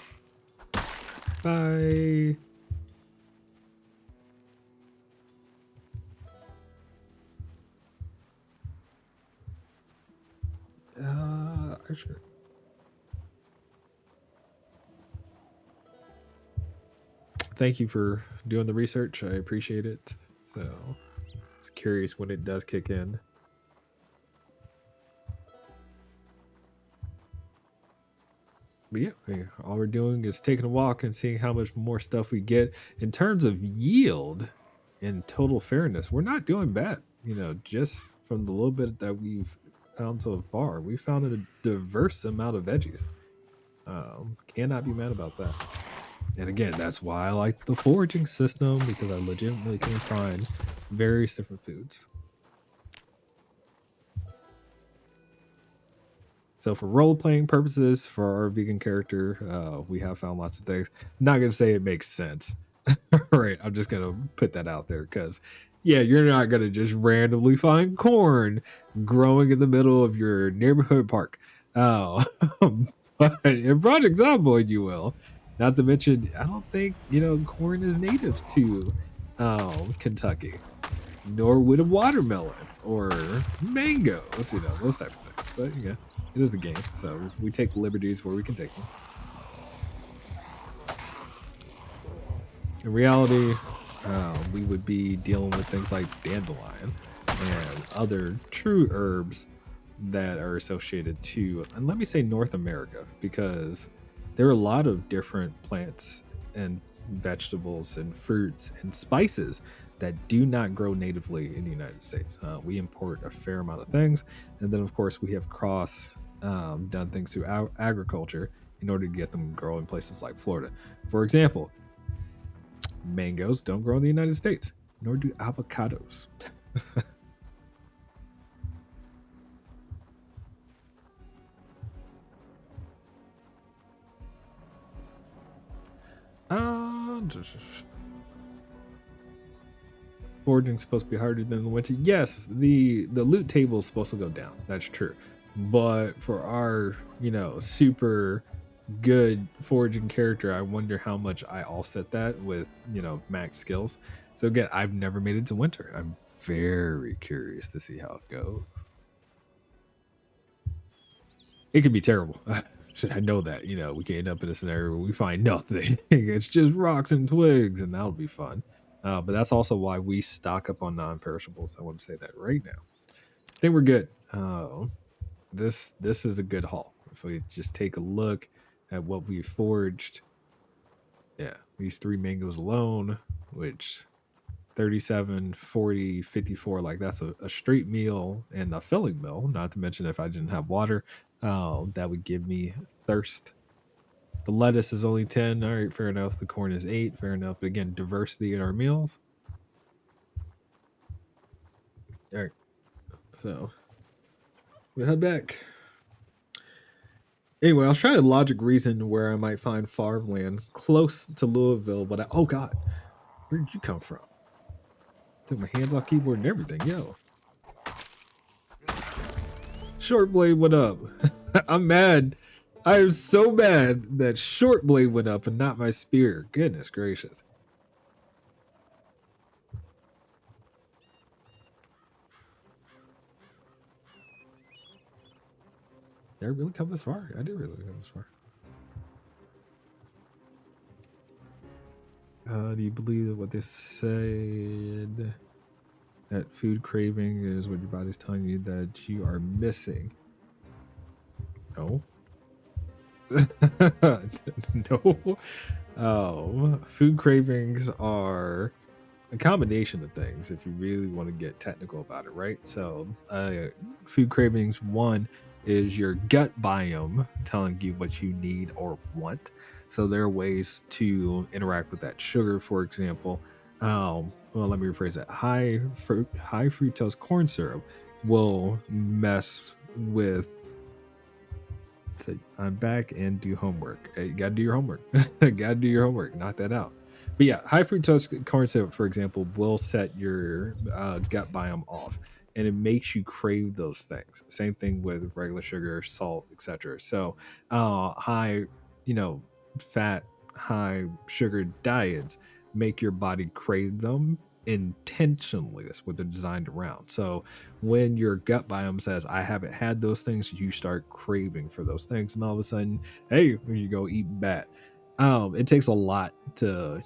Bye. Sure. Thank you for doing the research. I appreciate it. So, I was curious when it does kick in. But yeah, all we're doing is taking a walk and seeing how much more stuff we get. In terms of yield and total fairness, we're not doing bad. Just from the little bit that we've found so far, we found a diverse amount of veggies. Cannot be mad about that. And again, that's why I like the foraging system, because I legitimately can find various different foods. So for role-playing purposes, for our vegan character, we have found lots of things. Not going to say it makes sense. Right, I'm just going to put that out there because, yeah, you're not going to just randomly find corn growing in the middle of your neighborhood park. Oh, but in Project Zomboid, you will. Not to mention, I don't think, corn is native to Kentucky, nor would a watermelon or mangoes, those type of things. But, it is a game, so we take liberties where we can take them. In reality, we would be dealing with things like dandelion and other true herbs that are associated to, and let me say North America, because there are a lot of different plants and vegetables and fruits and spices that do not grow natively in the United States. We import a fair amount of things, and then of course we have done things through agriculture in order to get them to grow in places like Florida. For example, mangoes don't grow in the United States, nor do avocados. Foraging's supposed to be harder than the winter. Yes, the loot table is supposed to go down. That's true. But for our, super good foraging character, I wonder how much I offset that with, max skills. So again, I've never made it to winter. I'm very curious to see how it goes. It could be terrible. I know that, we can end up in a scenario where we find nothing. It's just rocks and twigs, and that'll be fun. But that's also why we stock up on non-perishables. I want to say that right now. I think we're good. This is a good haul. If we just take a look at what we forged, yeah, these 3 mangoes alone, which 37, 40, 54, like that's a straight meal and a filling meal. Not to mention if I didn't have water, that would give me thirst. The lettuce is only 10. All right, fair enough. The corn is 8. Fair enough. But again, diversity in our meals. All right. So we head back. Anyway, I was trying to logic reason where I might find farmland close to Louisville, but oh god, where did you come from? Took my hands off keyboard and everything, yo. Short blade went up. I'm mad. I am so mad that short blade went up and not my spear. Goodness gracious. Did I really come this far? I did really come this far. Do you believe what they said? That food craving is what your body's telling you that you are missing. No. No. Food cravings are a combination of things if you really want to get technical about it, right? So, food cravings, one is your gut biome telling you what you need or want. So there are ways to interact with that sugar, for example. Well, let me rephrase that. High fructose corn syrup will mess with. Say, I'm back and do homework. Hey, you gotta do your homework. Gotta do your homework. Knock that out. But yeah, high fructose corn syrup, for example, will set your gut biome off, and it makes you crave those things. Same thing with regular sugar, salt, etc. So, high, fat, high sugar diets make your body crave them intentionally. That's what they're designed around. So when your gut biome says I haven't had those things, you start craving for those things, and all of a sudden, hey, you go eat bat. It takes a lot to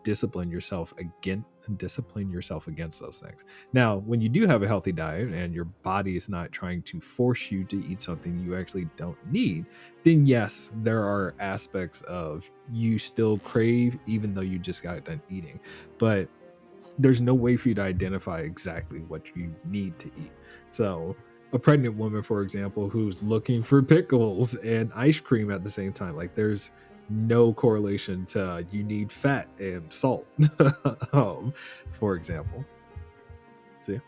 discipline yourself against those things. Now when you do have a healthy diet and your body is not trying to force you to eat something you actually don't need, then yes, there are aspects of you still crave even though you just got done eating, but there's no way for you to identify exactly what you need to eat. So a pregnant woman, for example, who's looking for pickles and ice cream at the same time, like there's no correlation to you need fat and salt, for example. See?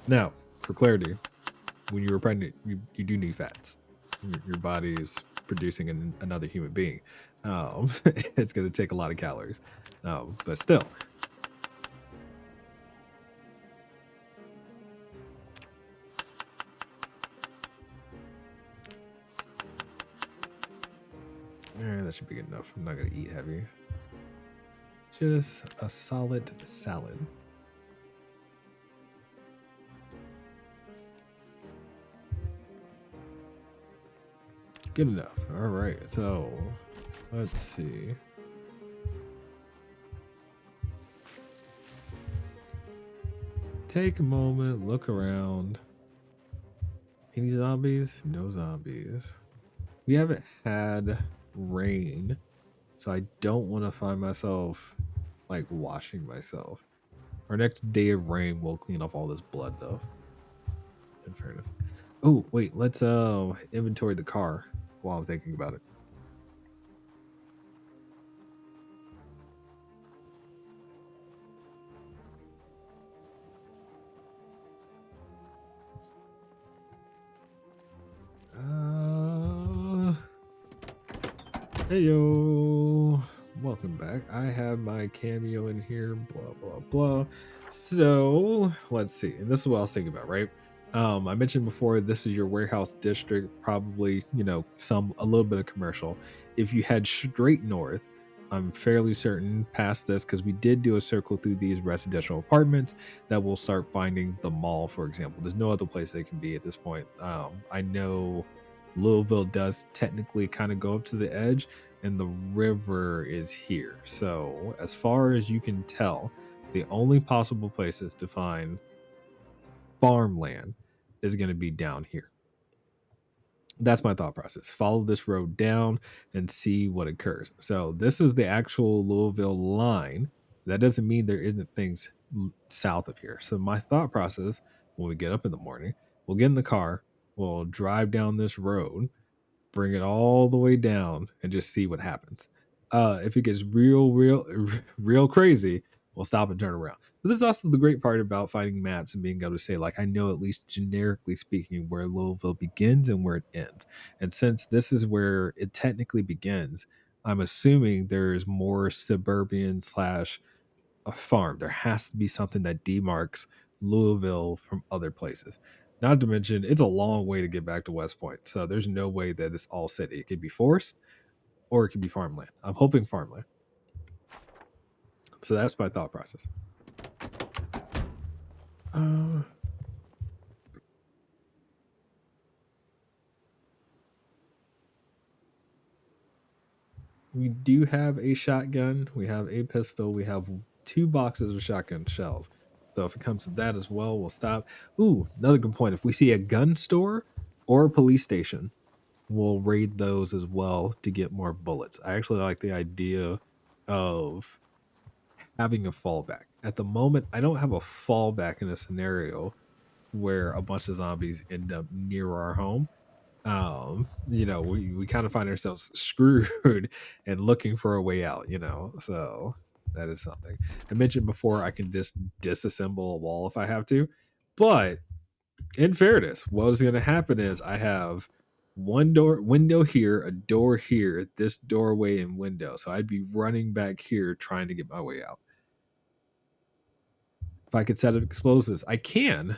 Now, for clarity, when you were pregnant, you do need fats. Your body is producing another human being. It's going to take a lot of calories, but still. That should be good enough. I'm not going to eat heavy. Just a solid salad. Good enough. All right. So let's see. Take a moment, look around. Any zombies? No zombies. We haven't had rain, so I don't want to find myself like washing myself. Our next day of rain will clean off all this blood, though. In fairness. Oh wait, let's inventory the car while I'm thinking about it. Hey yo, welcome back. I have my cameo in here, blah blah blah. So let's see, and this is what I was thinking about, right? I mentioned before this is your warehouse district, probably some a little bit of commercial. If you head straight north, I'm fairly certain past this because we did do a circle through these residential apartments that we'll start finding the mall, for example. There's no other place they can be at this point. I know Louisville does technically kind of go up to the edge, and the river is here. So, as far as you can tell, the only possible places to find farmland is going to be down here. That's my thought process. Follow this road down and see what occurs. So, this is the actual Louisville line. That doesn't mean there isn't things south of here. So, my thought process when we get up in the morning, we'll get in the car, we'll drive down this road, bring it all the way down and just see what happens. If it gets real crazy, we'll stop and turn around. But this is also the great part about finding maps and being able to say, like, I know at least generically speaking where Louisville begins and where it ends. And since this is where it technically begins, I'm assuming there's more suburban slash a farm. There has to be something that demarks Louisville from other places. Not to mention, it's a long way to get back to West Point. So there's no way that it's all city. It could be forest or it could be farmland. I'm hoping farmland. So that's my thought process. Uh, we do have a shotgun. We have a pistol. We have 2 boxes of shotgun shells. So if it comes to that as well, we'll stop. Ooh, another good point. If we see a gun store or a police station, we'll raid those as well to get more bullets. I actually like the idea of having a fallback. At the moment, I don't have a fallback in a scenario where a bunch of zombies end up near our home. We kind of find ourselves screwed and looking for a way out, So that is something. I mentioned before I can just disassemble a wall if I have to, but in fairness, what is going to happen is I have one window here, a door here, this doorway and window. So I'd be running back here trying to get my way out. If I could set up explosives, I can.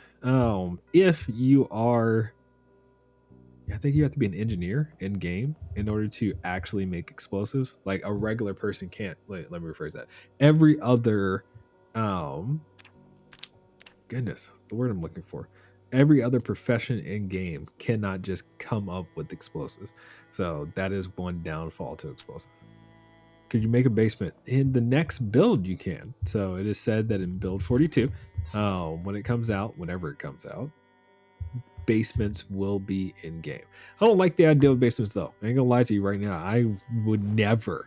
If you are, I think you have to be an engineer in game in order to actually make explosives. Like a regular person can't. Let me rephrase that. Every other, um, goodness, the word I'm looking for. Every other profession in game cannot just come up with explosives. So that is one downfall to explosives. Could you make a basement? In the next build, you can. So it is said that in build 42, when it comes out, whenever it comes out, basements will be in game. I don't like the idea of basements though. I ain't gonna lie to you right now. I would never,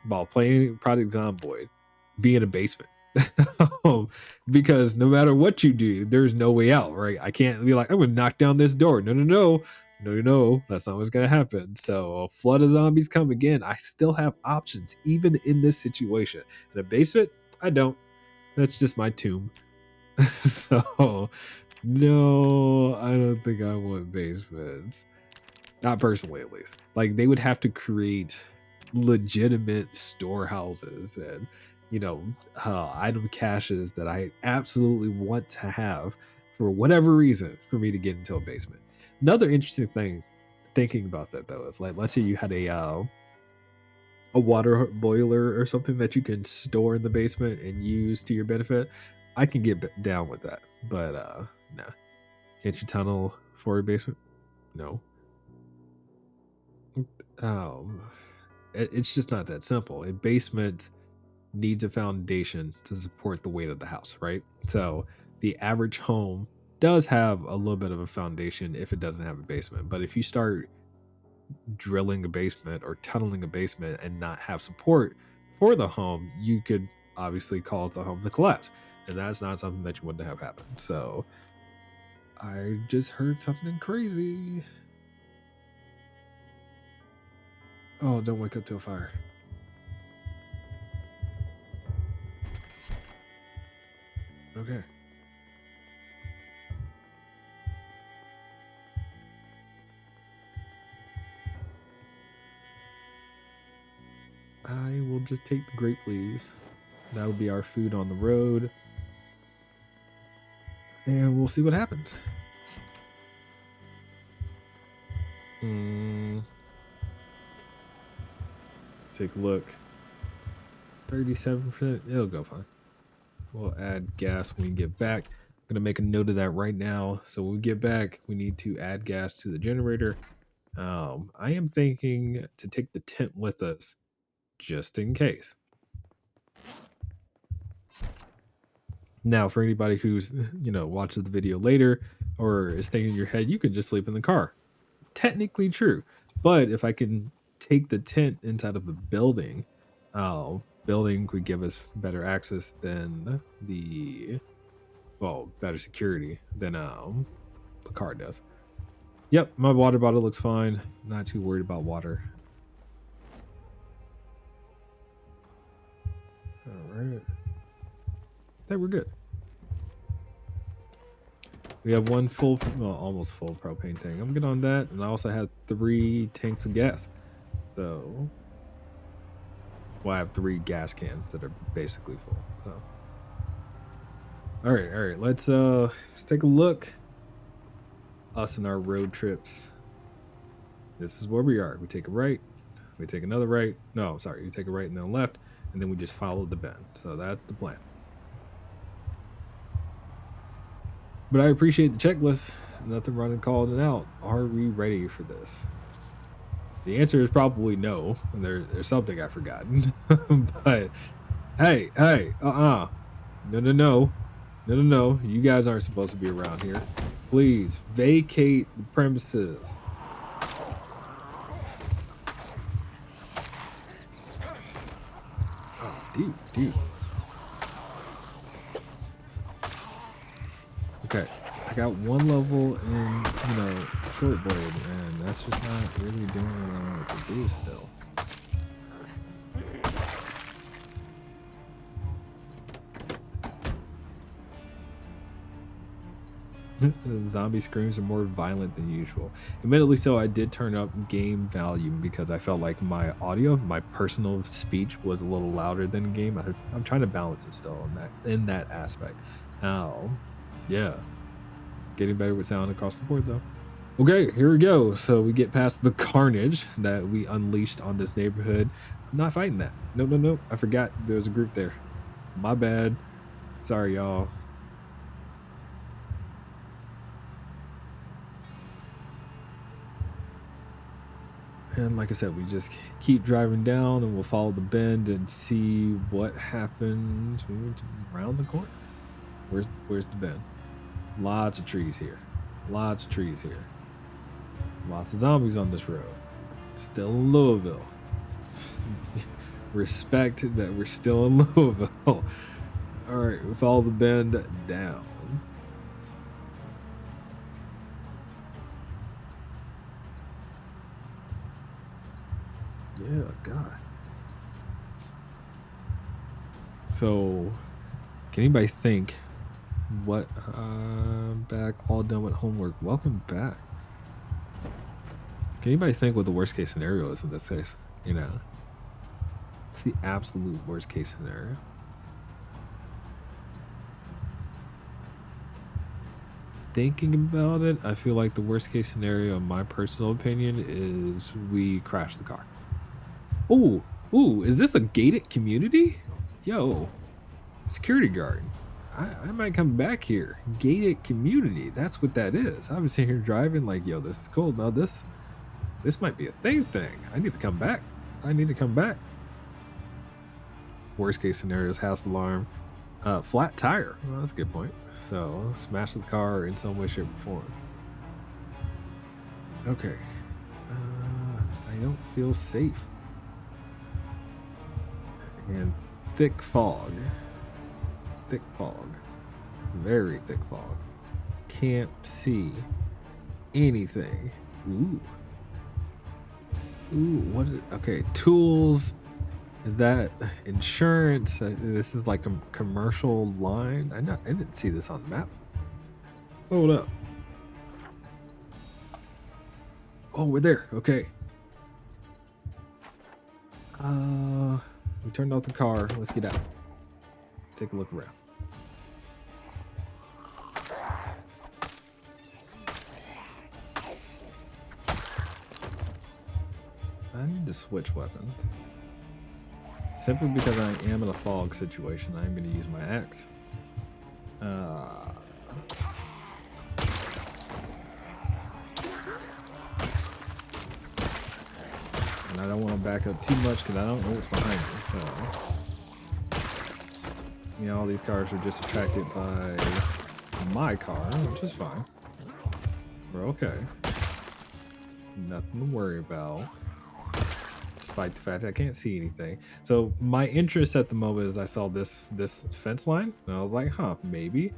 while playing Project Zomboid, be in a basement. Because no matter what you do, there's no way out, right? I can't be like, I'm gonna knock down this door. No, that's not what's gonna happen. So a flood of zombies come again. I still have options, even in this situation. In a basement, I don't. That's just my tomb. So no, I don't think I want basements. Not personally, at least. Like they would have to create legitimate storehouses and item caches that I absolutely want to have for whatever reason for me to get into a basement. Another interesting thing thinking about that though is like let's say you had a water boiler or something that you can store in the basement and use to your benefit. I can get down with that, but nah. Can't you tunnel for a basement? No. Um, it's just not that simple. A basement needs a foundation to support the weight of the house, right? So the average home does have a little bit of a foundation if it doesn't have a basement. But if you start drilling a basement or tunneling a basement and not have support for the home, you could obviously cause the home to collapse. And that's not something that you want to have happen. So I just heard something crazy. Oh, don't wake up to a fire. Okay. I will just take the grape leaves. That will be our food on the road. And we'll see what happens. Let's take a look. 37%. It'll go fine. We'll add gas when we get back. I'm going to make a note of that right now. So when we get back, we need to add gas to the generator. I am thinking to take the tent with us just in case. Now, for anybody who's, watches the video later or is thinking in your head, you could just sleep in the car. Technically true. But if I can take the tent inside of a building, building would give us better access than better security than the car does. Yep, my water bottle looks fine. Not too worried about water. All right. I think we're good. We have one full, almost full propane tank. I'm good on that. And I also have 3 tanks of gas. So, I have 3 gas cans that are basically full. So, all right. Let's take a look. Us and our road trips. This is where we are. We take a right. We take another right. No, sorry. We take a right and then a left. And then we just follow the bend. So that's the plan. But I appreciate the checklist. Nothing running calling it out. Are we ready for this? The answer is probably no. There's something I've forgotten. But hey, no. You guys aren't supposed to be around here. Please vacate the premises. Oh, dude. Okay, I got 1 level in, short blade, and that's just not really doing what I want it to do still. The zombie screams are more violent than usual. Admittedly so, I did turn up game volume because I felt like my audio, my personal speech was a little louder than game. I'm trying to balance it still in that aspect. Yeah. Getting better with sound across the board though. Okay, here we go. So we get past the carnage that we unleashed on this neighborhood. I'm not fighting that. No. I forgot there was a group there. My bad. Sorry, y'all. And like I said, we just keep driving down and we'll follow the bend and see what happens when we went around the corner. Where's the bend? Lots of trees here. Lots of zombies on this road. Still in Louisville. Respect that we're still in Louisville. Alright, we follow the bend down. Yeah, God. So, can anybody think what? Back, all done with homework. Welcome back. Can anybody think what the worst case scenario is in this case? It's the absolute worst case scenario. Thinking about it, I feel like the worst case scenario, in my personal opinion, is we crash the car. Ooh, is this a gated community? Yo, security guard. I might come back here. Gated community. That's what that is. I was sitting here driving like, yo, this is cool. Now this might be a thing. I need to come back. Worst case scenario is house alarm. Flat tire. Well, that's a good point. So smash the car in some way, shape, or form. Okay. I don't feel safe. And thick fog. Thick fog. Very thick fog. Can't see anything. Ooh. Ooh, what is, okay, tools. Is that insurance? This is like a commercial line. I didn't see this on the map. Hold up. Oh, we're there. Okay. We turned off the car. Let's get out. Take a look around. I need to switch weapons. Simply because I am in a fog situation, I'm going to use my axe. And I don't want to back up too much because I don't know what's behind me. So, you know, all these cars are just attracted by my car, which is fine. We're okay. Nothing to worry about. Despite the fact that I can't see anything. So my interest at the moment is I saw this fence line and I was like, huh, maybe.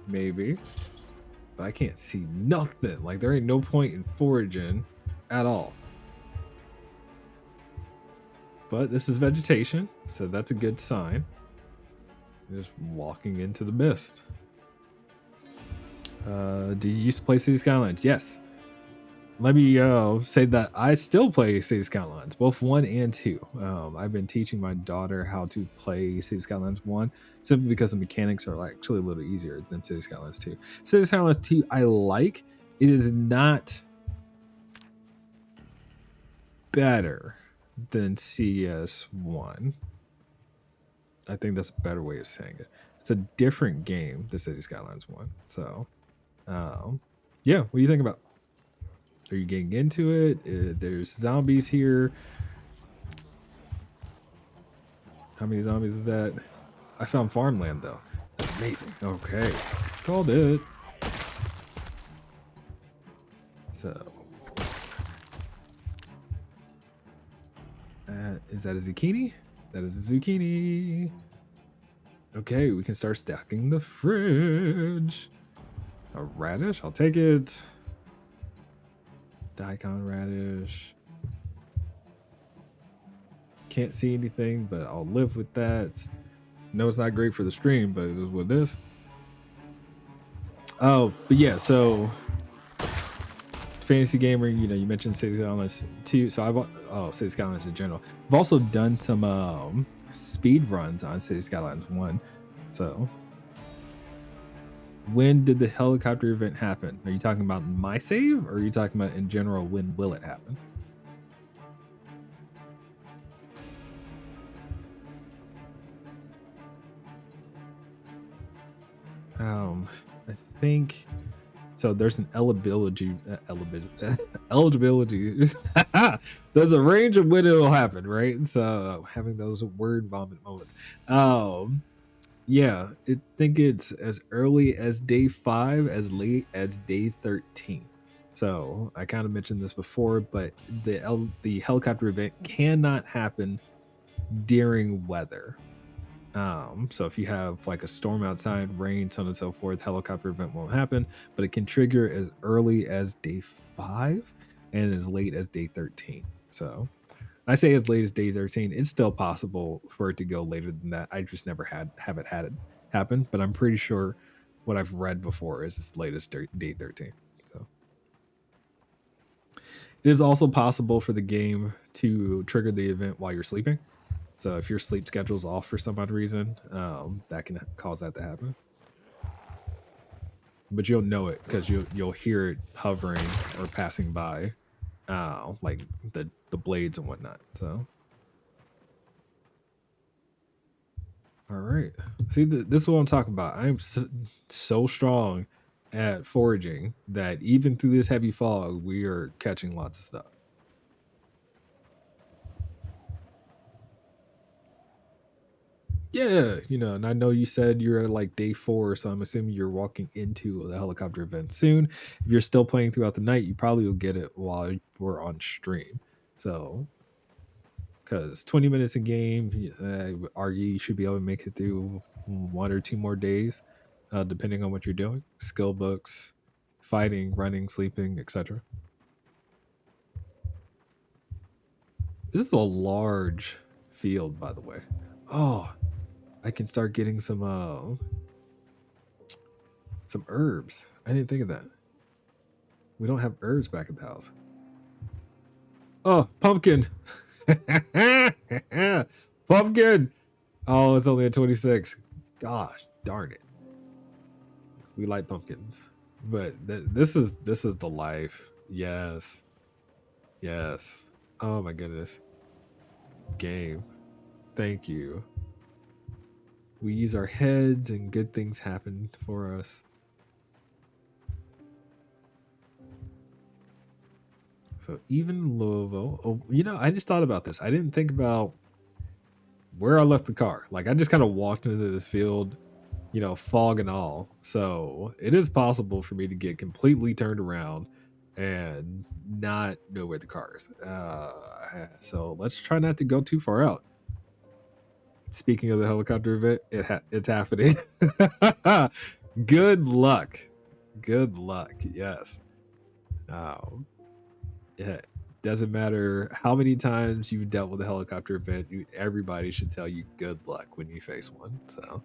But I can't see nothing. Like there ain't no point in foraging at all. But this is vegetation, so that's a good sign. Just walking into the mist. Do you used to play City Skylines? Yes. Let me say that I still play City Skylines, both 1 and 2. I've been teaching my daughter how to play City Skylines 1 simply because the mechanics are actually a little easier than City Skylines 2. City Skylines 2 I like. It is not better than CS1. I think that's a better way of saying it. It's a different game than City Skylines 1. So, yeah, what do you think about? Are you getting into it? There's zombies here. How many zombies is that? I found farmland though. That's amazing. Okay, called it. So, is that a zucchini? That is a zucchini. Okay, we can start stacking the fridge. A radish, I'll take it. Daikon radish. Can't see anything, but I'll live with that. No, it's not great for the stream, but it is what it is. Oh, but yeah, so fantasy gamer, you know, you mentioned City Skylines 2, so City Skylines in general. I've also done some speed runs on City Skylines 1. So when did the helicopter event happen? Are you talking about my save, or are you talking about in general, when will it happen? I think so. There's an eligibility. There's a range of when it'll happen, right? So having those word vomit moments. Yeah, I think it's as early as day 5, as late as day 13. So I kind of mentioned this before, but the helicopter event cannot happen during weather. So if you have like a storm outside, rain, so on and so forth, helicopter event won't happen, but it can trigger as early as day 5 and as late as day 13. So I say as late as day 13. It's still possible for it to go later than that. I just never haven't had it happen, but I'm pretty sure what I've read before is as late as day 13. So it is also possible for the game to trigger the event while you're sleeping. So if your sleep schedule's off for some odd reason, that can cause that to happen. But you'll know it because you'll hear it hovering or passing by, like the blades and whatnot. So, all right. See, this is what I'm talking about. I am so strong at foraging that even through this heavy fog, we are catching lots of stuff. Yeah, and I know you said you're at like day 4, so I'm assuming you're walking into the helicopter event soon. If you're still playing throughout the night, you probably will get it while we're on stream. So, because 20 minutes a game, argue you should be able to make it through 1 or 2 more days, depending on what you're doing. Skill books, fighting, running, sleeping, etc. This is a large field, by the way. Oh, I can start getting some herbs. I didn't think of that. We don't have herbs back at the house. Oh, pumpkin. Pumpkin. Oh, it's only at 26. Gosh, darn it. We like pumpkins. But this is the life. Yes. Yes. Oh my goodness. Game. Thank you. We use our heads and good things happen for us. So even Louisville. Oh, I just thought about this. I didn't think about where I left the car. Like I just kind of walked into this field, fog and all. So it is possible for me to get completely turned around and not know where the car is. So let's try not to go too far out. Speaking of the helicopter event, it's happening. Good luck. Good luck. Yes. Um, yeah. Doesn't matter how many times you've dealt with a helicopter event, everybody should tell you good luck when you face one. So,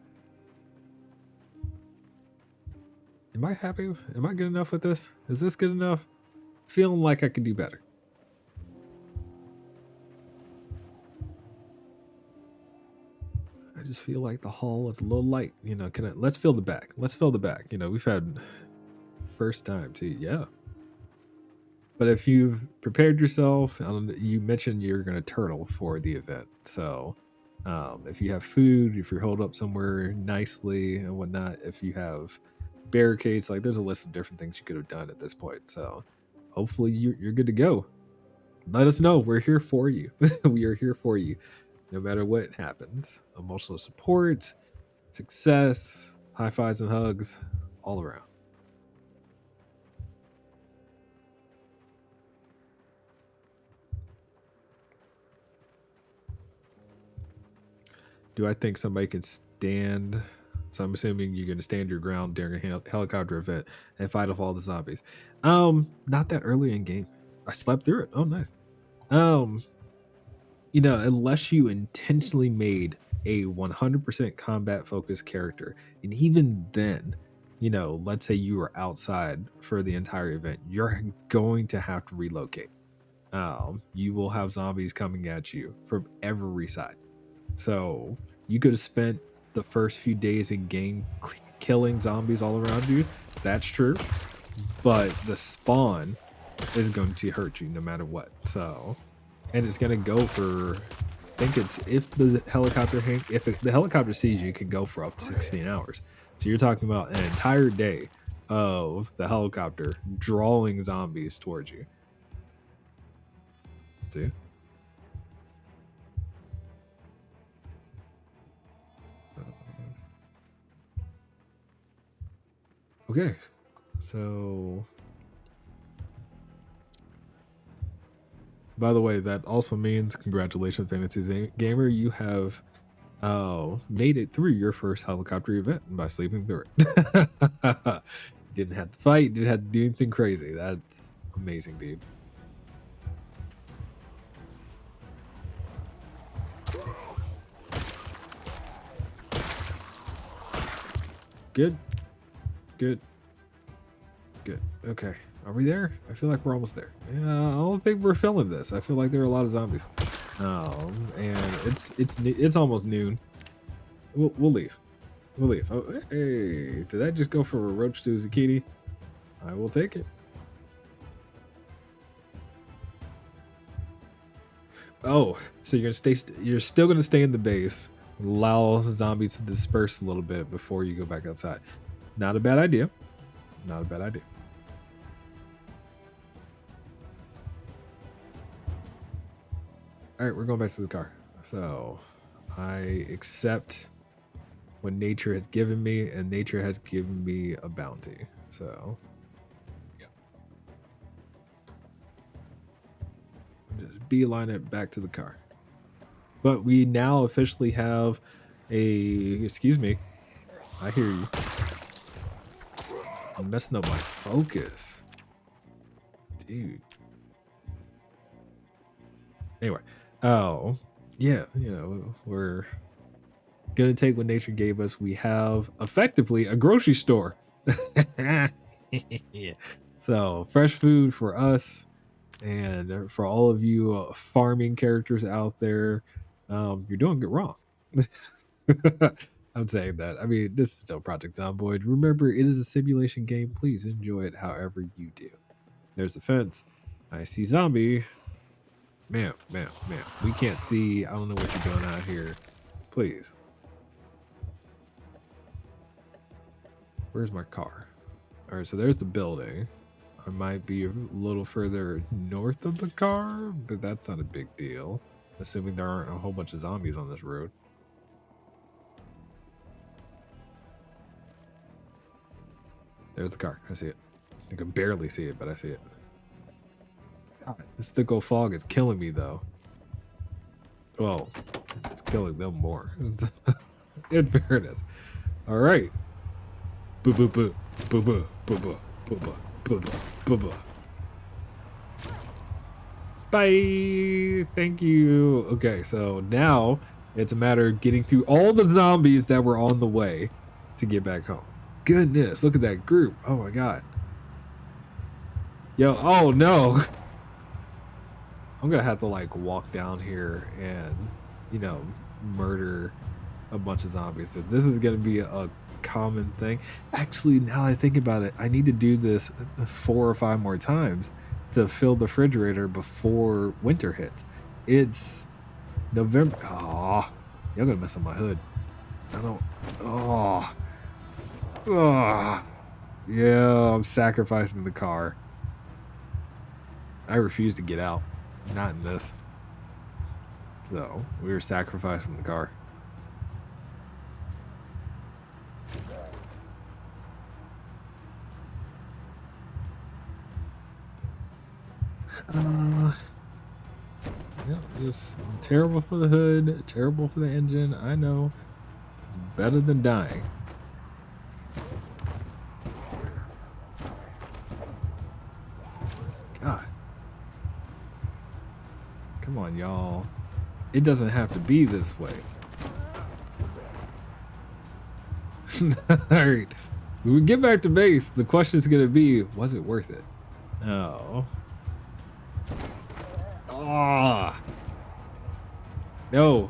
am I happy? Am I good enough with this? Is this good enough? Feeling like I could do better. I just feel like the hall is a little light. Let's fill the back. Let's fill the back. We've had first time too. Yeah. But if you've prepared yourself, you mentioned you're going to turtle for the event. So if you have food, if you're holed up somewhere nicely and whatnot, if you have barricades, like there's a list of different things you could have done at this point. So hopefully you're good to go. Let us know. We're here for you. We are here for you no matter what happens. Emotional support, success, high fives and hugs all around. Do I think somebody could stand? So I'm assuming you're going to stand your ground during a helicopter event and fight off all the zombies. Not that early in game. I slept through it. Oh, nice. Um, unless you intentionally made a 100% combat focused character, and even then, let's say you were outside for the entire event, you're going to have to relocate. You will have zombies coming at you from every side. So you could have spent the first few days in game killing zombies all around you. That's true. But the spawn is going to hurt you no matter what. So, and it's going to go for, I think it's, if the helicopter sees you, it can go for up to 16 hours. So you're talking about an entire day of the helicopter drawing zombies towards you. See? Okay, so by the way, that also means congratulations, Fantasy Gamer. You have made it through your first helicopter event by sleeping through it. Didn't have to fight, didn't have to do anything crazy. That's amazing, dude. Good, good, good. Okay, are we there? I feel like we're almost there. Yeah, I don't think we're filming this. I feel like there are a lot of zombies. And it's almost noon. We'll leave. We'll leave. Oh, hey, did that just go for a roach to a zucchini? I will take it. Oh, so you're gonna stay? You're still gonna stay in the base, allow zombies to disperse a little bit before you go back outside. Not a bad idea. Not a bad idea. All right, we're going back to the car. So I accept what nature has given me, and nature has given me a bounty. So, yeah. Just beeline it back to the car. But we now officially have a... Excuse me. I hear you. I'm messing up my focus. Dude. Anyway. Oh. Yeah, you know, we're gonna take what nature gave us. We have effectively a grocery store. Yeah. So fresh food for us, and for all of you farming characters out there, you're doing it wrong. I'm saying that. I mean, this is still Project Zomboid. Remember, it is a simulation game. Please enjoy it however you do. There's the fence. I see zombie. Man. We can't see. I don't know what you're doing out here. Please. Where's my car? All right, so there's the building. I might be a little further north of the car, but that's not a big deal. Assuming there aren't a whole bunch of zombies on this road. There's the car. I see it. I can barely see it, but I see it. God, this thick old fog is killing me, though. Well, it's killing them more. In fairness. All right. Boo boo boo. Boo boo. Boo boo. Boo boo. Boo boo. Boo boo. Bye. Thank you. Okay, so now it's a matter of getting through all the zombies that were on the way to get back home. Goodness, look at that group. Oh my god. Yo, oh no. I'm gonna have to like walk down here and, you know, murder a bunch of zombies. So this is gonna be a common thing. Actually, now I think about it, I need to do this 4 or 5 more times to fill the refrigerator before winter hits. It's November. Oh, y'all gonna mess up my hood. I don't. Oh. Oh. Yeah, I'm sacrificing the car. I refuse to get out. Not in this. So, we were sacrificing the car. Yeah, just terrible for the hood, terrible for the engine. I know. Better than dying. God. Come on, y'all. It doesn't have to be this way. Alright. When we get back to base, the question is going to be, was it worth it? Oh. Ah. No.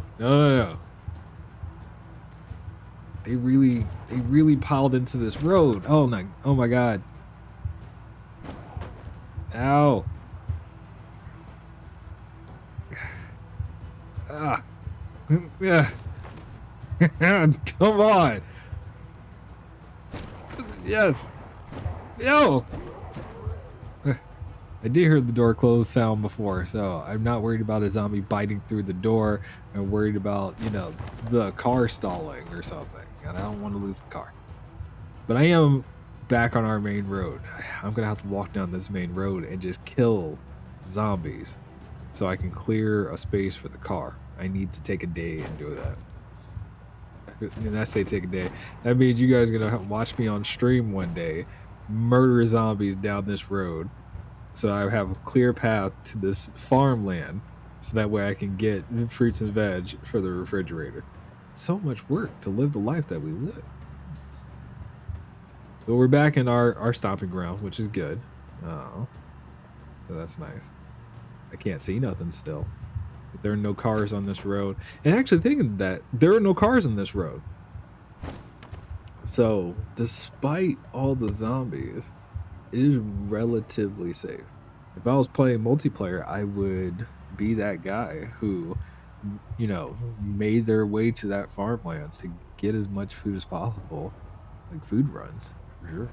They really piled into this road. Oh my god. Ow. Ah. Yeah. Come on. Yes. Yo. I did hear the door close sound before, so I'm not worried about a zombie biting through the door. I'm worried about, you know, the car stalling or something, and I don't want to lose the car. But I am back on our main road. I'm gonna have to walk down this main road and just kill zombies so I can clear a space for the car. I need to take a day and do that. And I say take a day, that means you guys are gonna watch me on stream one day murder zombies down this road. So I have a clear path to this farmland, so that way I can get fruits and veg for the refrigerator. It's so much work to live the life that we live. But we're back in our stomping ground, which is good. Oh, so that's nice. I can't see nothing still. But there are no cars on this road. And actually thinking that, there are no cars on this road. So despite all the zombies, it is relatively safe. If I was playing multiplayer, I would be that guy who, you know, made their way to that farmland to get as much food as possible. Like food runs, for sure.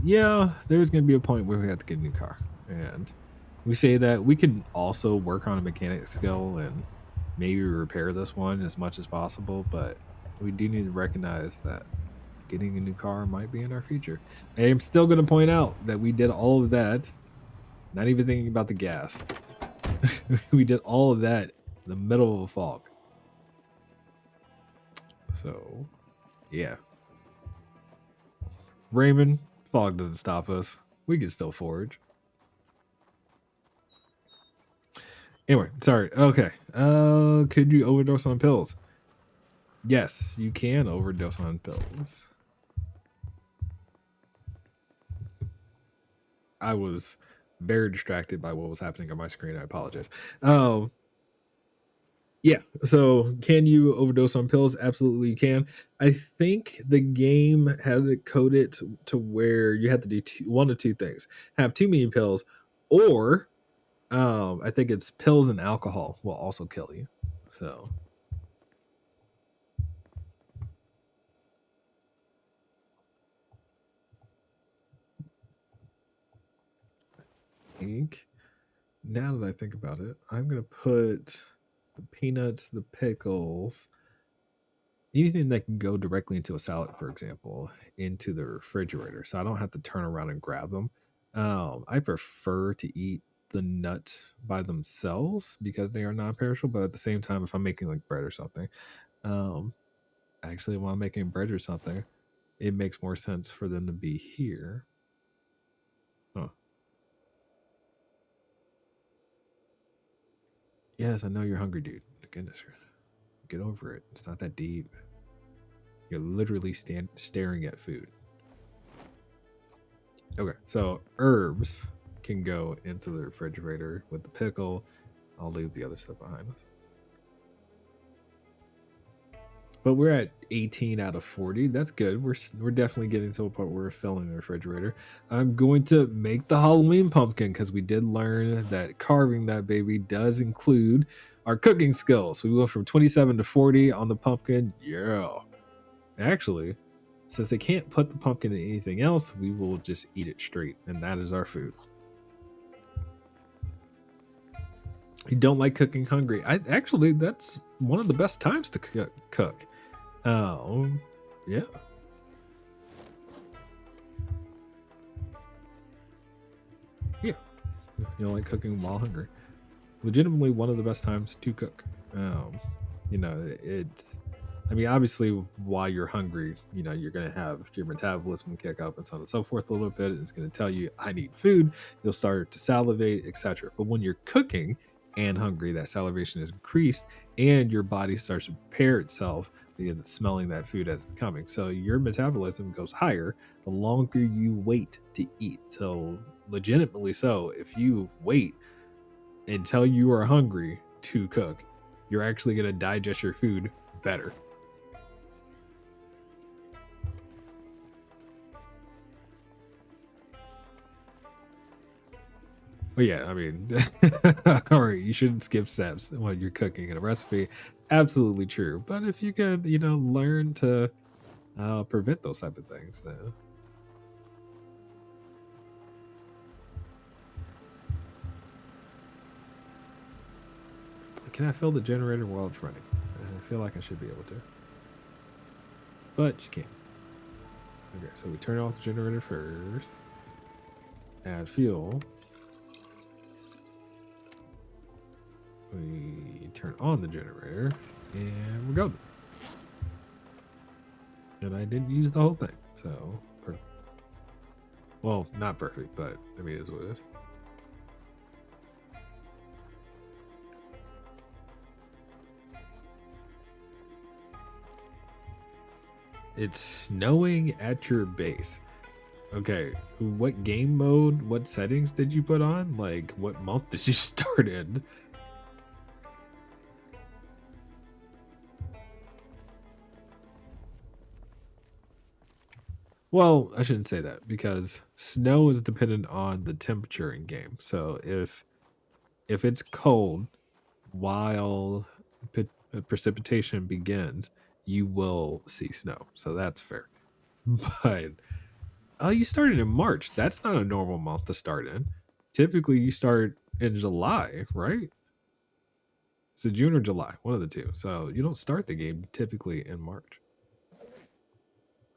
Yeah, there's gonna be a point where we have to get a new car. And we say that we can also work on a mechanic skill and maybe repair this one as much as possible, but we do need to recognize that getting a new car might be in our future. I am still going to point out that we did all of that, not even thinking about the gas. We did all of that in the middle of a fog. So, yeah. Raymond, fog doesn't stop us. We can still forage. Anyway, sorry. Okay. Could you overdose on pills? Yes, you can overdose on pills. I was very distracted by what was happening on my screen. I apologize. Yeah. So, can you overdose on pills? Absolutely, you can. I think the game has it coded to where you have to do one of two things: have too many pills, or I think it's pills and alcohol will also kill you. So, I think now that I think about it, I'm gonna put the peanuts, the pickles, anything that can go directly into a salad, for example, into the refrigerator, so I don't have to turn around and grab them. I prefer to eat the nuts by themselves because they are non-perishable. But at the same time, if I'm making like bread or something, um, actually, while I'm making bread or something, it makes more sense for them to be here. Huh. Yes, I know you're hungry, dude. Goodness, get over it. It's not that deep. You're literally staring at food. Okay, so herbs can go into the refrigerator with the pickle. I'll leave the other stuff behind us. But we're at 18 out of 40. That's good. We're definitely getting to a point where we're filling the refrigerator. I'm going to make the Halloween pumpkin because we did learn that carving that baby does include our cooking skills. We went from 27 to 40 on the pumpkin. Yeah. Actually, since they can't put the pumpkin in anything else, we will just eat it straight, and that is our food. You don't like cooking hungry? I actually that's one of the best times to cook. Yeah. Yeah. You don't like cooking while hungry. Legitimately one of the best times to cook. You know, it's I mean, obviously, while you're hungry, you know, you're going to have your metabolism kick up and so on and so forth a little bit. It's going to tell you, I need food. You'll start to salivate, etc. But when you're cooking and hungry, that salivation is increased and your body starts to prepare itself because it's smelling that food as it's coming. So your metabolism goes higher the longer you wait to eat. So, legitimately, so if you wait until you are hungry to cook, you're actually going to digest your food better. Well, yeah, I mean, all right, you shouldn't skip steps when you're cooking in a recipe. Absolutely true. But if you could, you know, learn to prevent those type of things, then can I fill the generator while it's running? I feel like I should be able to, but you can't. Okay, so we turn off the generator first. Add fuel. We turn on the generator, and we're golden. And I didn't use the whole thing, so perfect. Well, not perfect, but I mean, it is what it is. It's snowing at your base. Okay, what game mode, what settings did you put on? Like, what month did you start in? Well, I shouldn't say that because snow is dependent on the temperature in game. So if it's cold while precipitation begins, you will see snow. So that's fair. But oh, you started in March. That's not a normal month to start in. Typically, you start in July, right? So June or July, one of the two. So you don't start the game typically in March.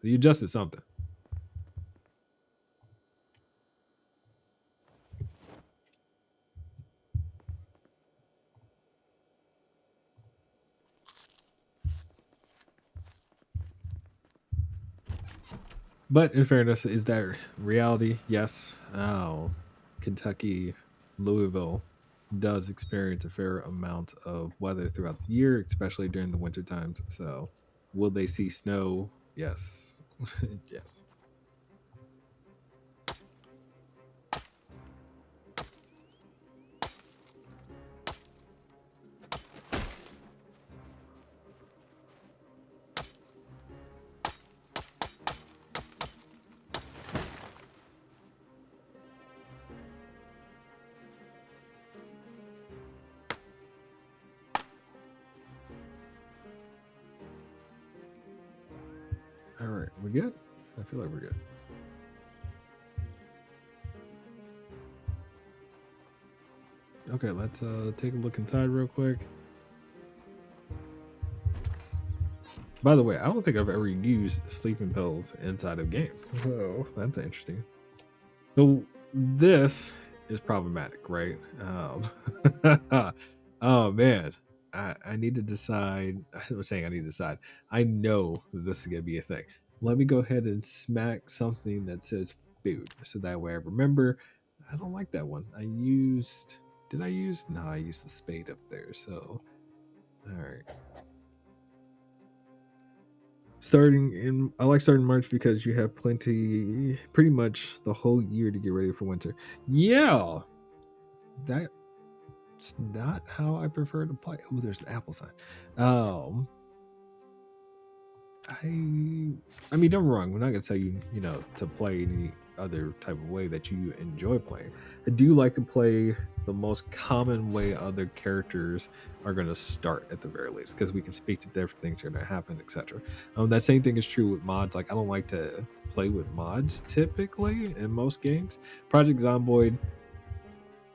So you adjusted something. But in fairness, is that reality? Yes. Oh, Kentucky, Louisville does experience a fair amount of weather throughout the year, especially during the winter times. So, will they see snow? Yes. Yes. All right, we good? I feel like we're good. Okay, let's take a look inside real quick. By the way, I don't think I've ever used sleeping pills inside of game, so that's interesting. So this is problematic, right? Oh man, I need to decide. I was saying I need to decide. I know that this is gonna be a thing. Let me go ahead and smack something that says food, so that way I remember. I don't like that one. I used. Did I use? No, I used the spade up there. So all right. Starting in, I like starting March because you have plenty, pretty much the whole year to get ready for winter. Yeah, that's not how I prefer to play. Oh, there's an apple sign. Um, I, I mean, don't get me wrong. We're not gonna tell you, to play any other type of way that you enjoy playing. I do like to play the most common way other characters are gonna start at the very least, because we can speak to different things that are gonna happen, etc. That same thing is true with mods. Like, I don't like to play with mods typically in most games. Project Zomboid,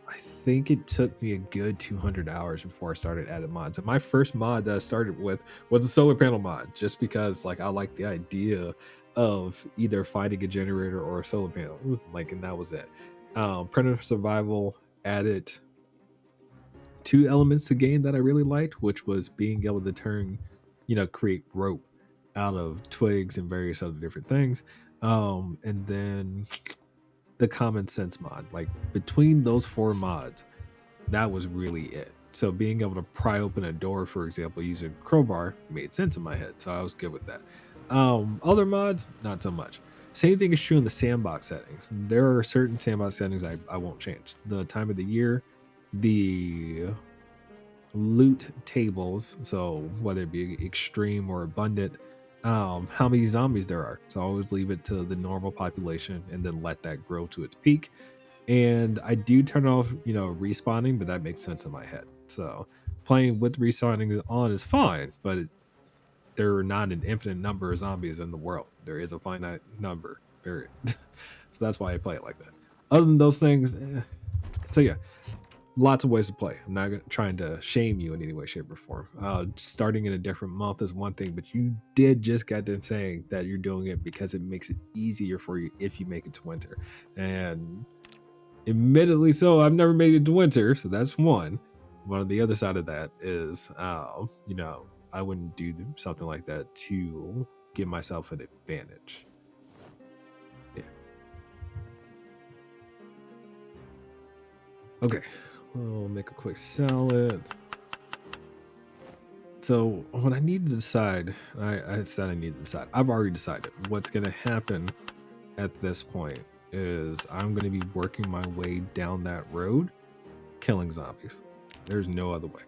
I think it took me a good 200 hours before I started adding mods. And my first mod that I started with was a solar panel mod, just because like I like the idea of either fighting a generator or a solar panel. Like, and that was it. Predator Survival added two elements to game that I really liked, which was being able to create rope out of twigs and various other different things. And then the common sense mod. Like, between those four mods, that was really it. So being able to pry open a door, for example, using a crowbar made sense in my head. So I was good with that. Other mods, not so much. Same thing is true in the sandbox settings. There are certain sandbox settings I won't change. The time of the year, the loot tables, so whether it be extreme or abundant, how many zombies there are. So I always leave it to the normal population and then let that grow to its peak. And I do turn off, respawning, but that makes sense in my head. So playing with respawning on is fine, but there are not an infinite number of zombies in the world. There is a finite number, period. So that's why I play it like that. Other than those things, so yeah, lots of ways to play. I'm not trying to shame you in any way, shape, or form. Starting in a different month is one thing, but you did just get done saying that you're doing it because it makes it easier for you if you make it to winter. And admittedly so, I've never made it to winter, so that's one. But on the other side of that is, I wouldn't do something like that to give myself an advantage. Yeah. Okay. We'll make a quick salad. So what I need to decide, I said I need to decide. I've already decided what's going to happen at this point is I'm going to be working my way down that road, killing zombies. There's no other way.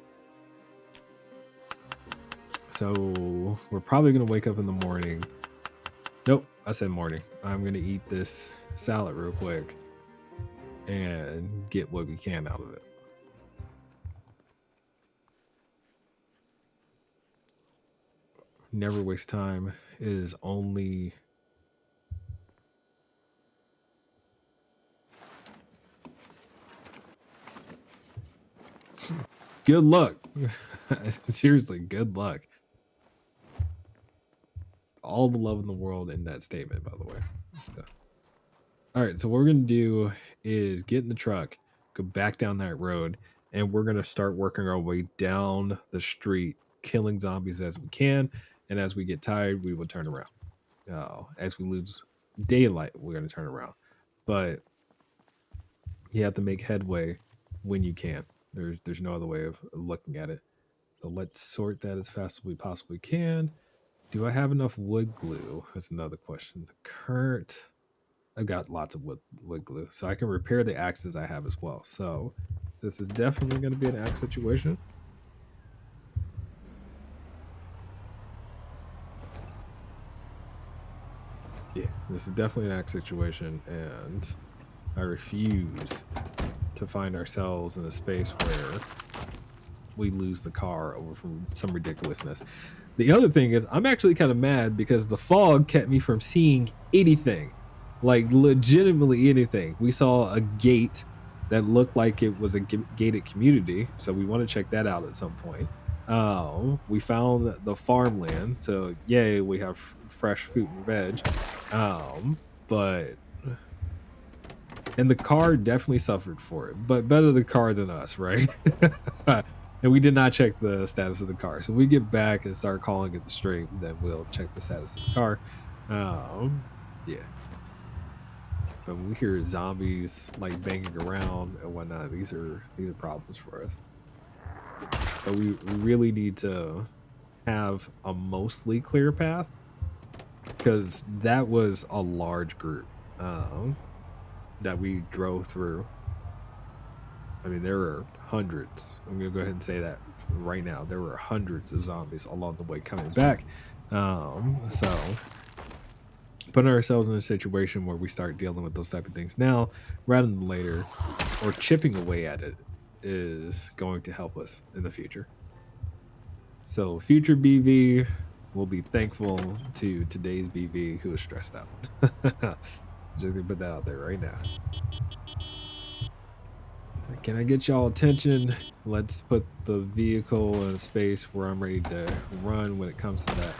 So we're probably going to wake up in the morning. Nope, I said morning. I'm going to eat this salad real quick and get what we can out of it. Never waste time. It is only... good luck. Seriously, good luck. All the love in the world in that statement, by the way. So, all right, so what we're gonna do is get in the truck, go back down that road, and we're gonna start working our way down the street, killing zombies as we can. And as we get tired, we will turn around. As we lose daylight, we're gonna turn around. But you have to make headway when you can. There's no other way of looking at it. So let's sort that as fast as we possibly can. Do I have enough wood glue? That's another question. The current, I've got lots of wood glue, so I can repair the axes I have as well. So this is definitely going to be an axe situation. Yeah, this is definitely an axe situation, and I refuse to find ourselves in a space where we lose the car over from some ridiculousness. The other thing is I'm actually kind of mad because the fog kept me from seeing anything, like legitimately anything. We saw a gate that looked like it was a gated community, so we want to check that out at some point. We found the farmland, so yay, we have fresh fruit and veg. But and the car definitely suffered for it, but better the car than us, right? And we did not check the status of the car. So we get back and start calling it the stream, then we'll check the status of the car. Yeah. But when we hear zombies like banging around and whatnot, these are problems for us. But we really need to have a mostly clear path, because that was a large group that we drove through. I mean, there were hundreds. I'm gonna go ahead and say that right now. There were hundreds of zombies along the way coming back. So putting ourselves in a situation where we start dealing with those type of things now rather than later, or chipping away at it, is going to help us in the future. So future BV will be thankful to today's BV who is stressed out. Just gonna put that out there right now. Can I get y'all attention? Let's put the vehicle in a space where I'm ready to run when it comes to that.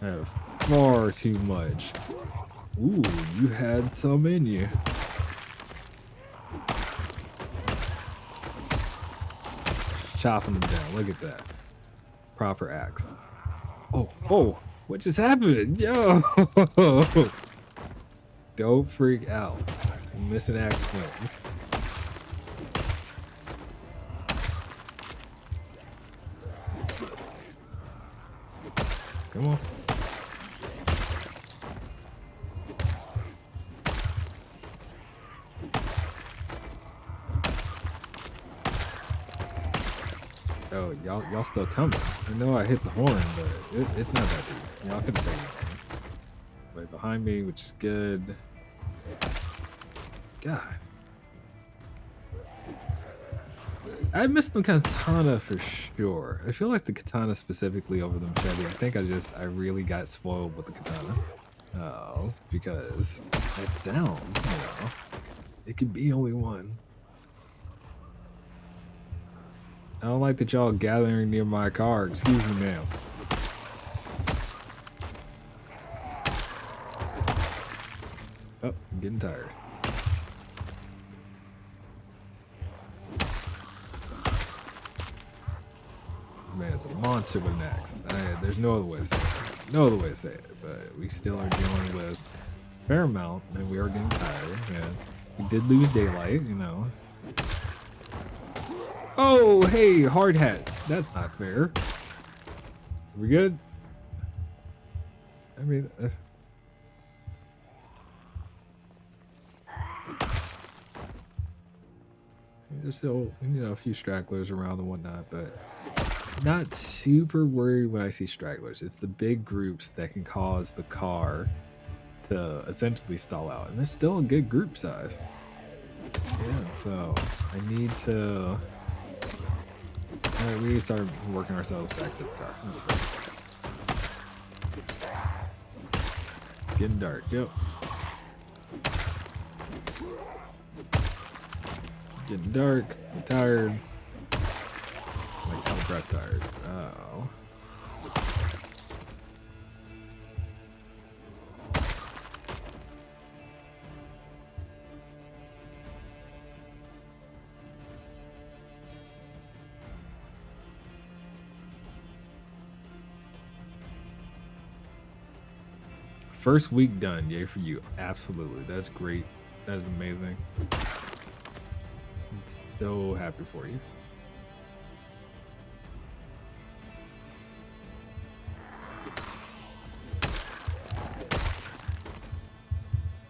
I have far too much. Ooh, you had some in you. Chopping them down. Look at that. Proper axe. Oh. What just happened? Yo! Don't freak out. I'm missing axe wins. Come on. Oh, y'all still coming. I know I hit the horn, but it's not that deep. Y'all can take it. Right behind me, which is good. God. I missed the katana for sure. I feel like the katana specifically over the machete. I think I really got spoiled with the katana. Oh, because that sound, it could be only one. I don't like that y'all gathering near my car. Excuse me, ma'am. Oh, I'm getting tired. Man, it's a monster with an axe. There's no other way to say it. No other way to say it. But we still are dealing with a fair amount, and we are getting tired. And we did lose daylight, Oh, hey, hard hat. That's not fair. We good? I mean, there's still, a few stragglers around and whatnot, but not super worried when I see stragglers. It's the big groups that can cause the car to essentially stall out, and there's still a good group size. Yeah, so I need to. We need to start working ourselves back to the car. That's right. Getting dark. Yep. Getting dark. I'm tired. Like, hell crap tired. Oh. First week done. Yay for you. Absolutely. That's great. That is amazing. I'm so happy for you.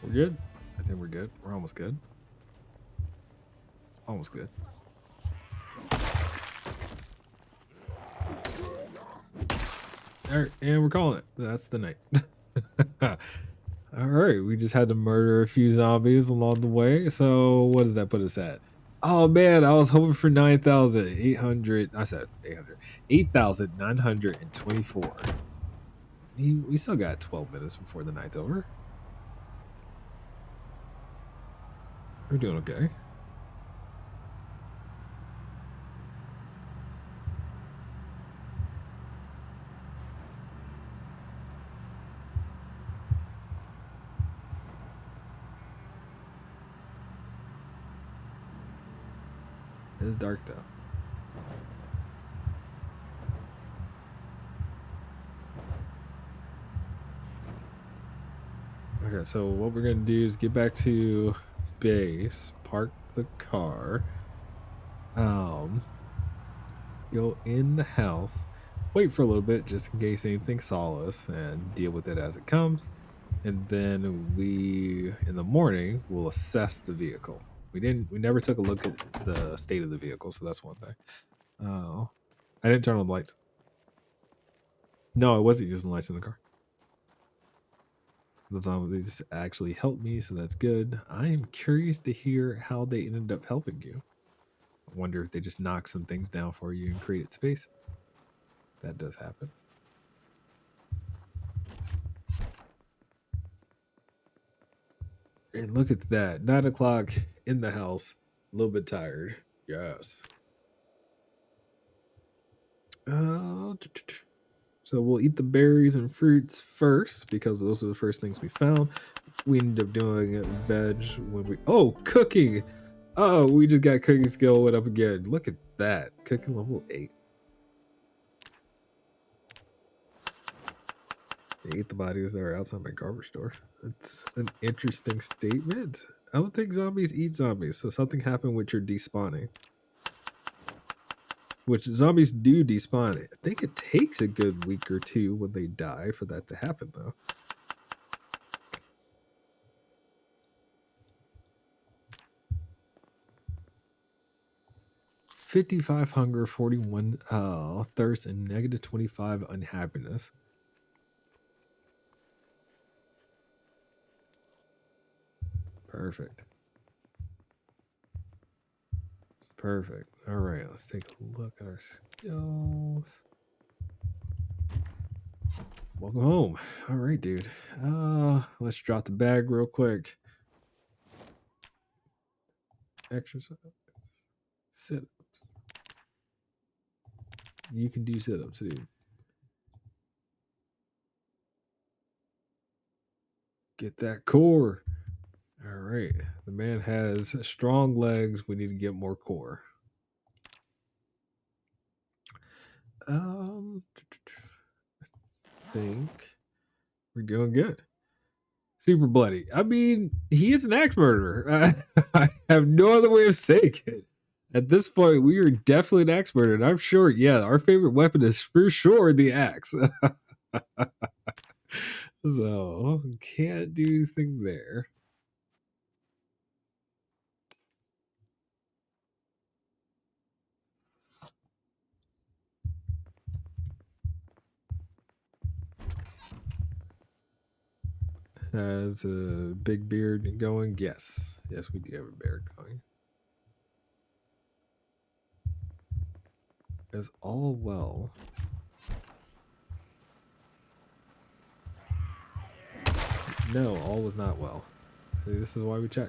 We're good? I think we're good. We're almost good. Almost good. Alright, and we're calling it. That's the night. Alright, we just had to murder a few zombies along the way. So what does that put us at? Oh man, I was hoping for 9,800. I said 800. 8,924. We still got 12 minutes before the night's over. We're doing okay. It's dark though. Okay, so what we're gonna do is get back to base, park the car, go in the house, wait for a little bit just in case anything saw us, and deal with it as it comes. And then we, in the morning, will assess the vehicle. We never took a look at the state of the vehicle, so that's one thing. Oh, I didn't turn on the lights. No, I wasn't using lights in the car. The zombies actually helped me, so that's good. I am curious to hear how they ended up helping you. I wonder if they just knocked some things down for you and created space. That does happen. And look at that. 9 o'clock in the house. A little bit tired. Yes. So we'll eat the berries and fruits first because those are the first things we found. We ended up doing veg when we... Oh, cooking! Oh, we just got cooking skill went up again. Look at that. Cooking level 8. They ate the bodies that are outside my garbage store. That's an interesting statement. I don't think zombies eat zombies, so something happened with your despawning. Which zombies do despawn. I think it takes a good week or two when they die for that to happen, though. 55 hunger, 41 thirst, and negative 25 unhappiness. Perfect. Perfect. All right, let's take a look at our skills. Welcome home. All right, dude. Let's drop the bag real quick. Exercise. Sit-ups. You can do sit-ups, dude. Get that core. All right. The man has strong legs. We need to get more core. I think we're doing good. Super bloody. I mean, he is an axe murderer. I have no other way of saying it. At this point, we are definitely an axe murderer. And I'm sure, yeah, our favorite weapon is for sure the axe. So, can't do anything there. Has a big beard going? Yes. Yes, we do have a beard going. Is all well. No, all was not well. See, this is why we check.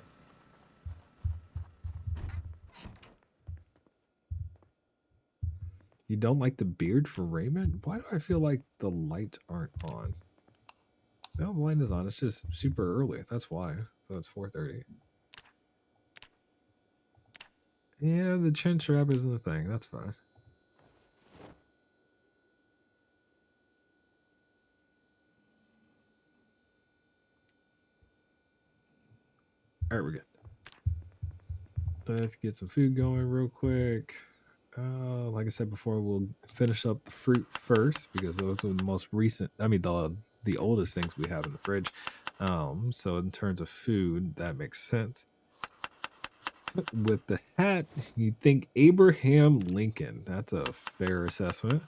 You don't like the beard for Raymond? Why do I feel like the lights aren't on? No, the light is on. It's just super early. That's why. So it's 4:30. Yeah, the chin strap isn't the thing. That's fine. All right, we're good. Let's get some food going real quick. Like I said before, we'll finish up the fruit first because those are the most recent. I mean, the oldest things we have in the fridge. So in terms of food, that makes sense. With the hat, you'd think Abraham Lincoln. That's a fair assessment.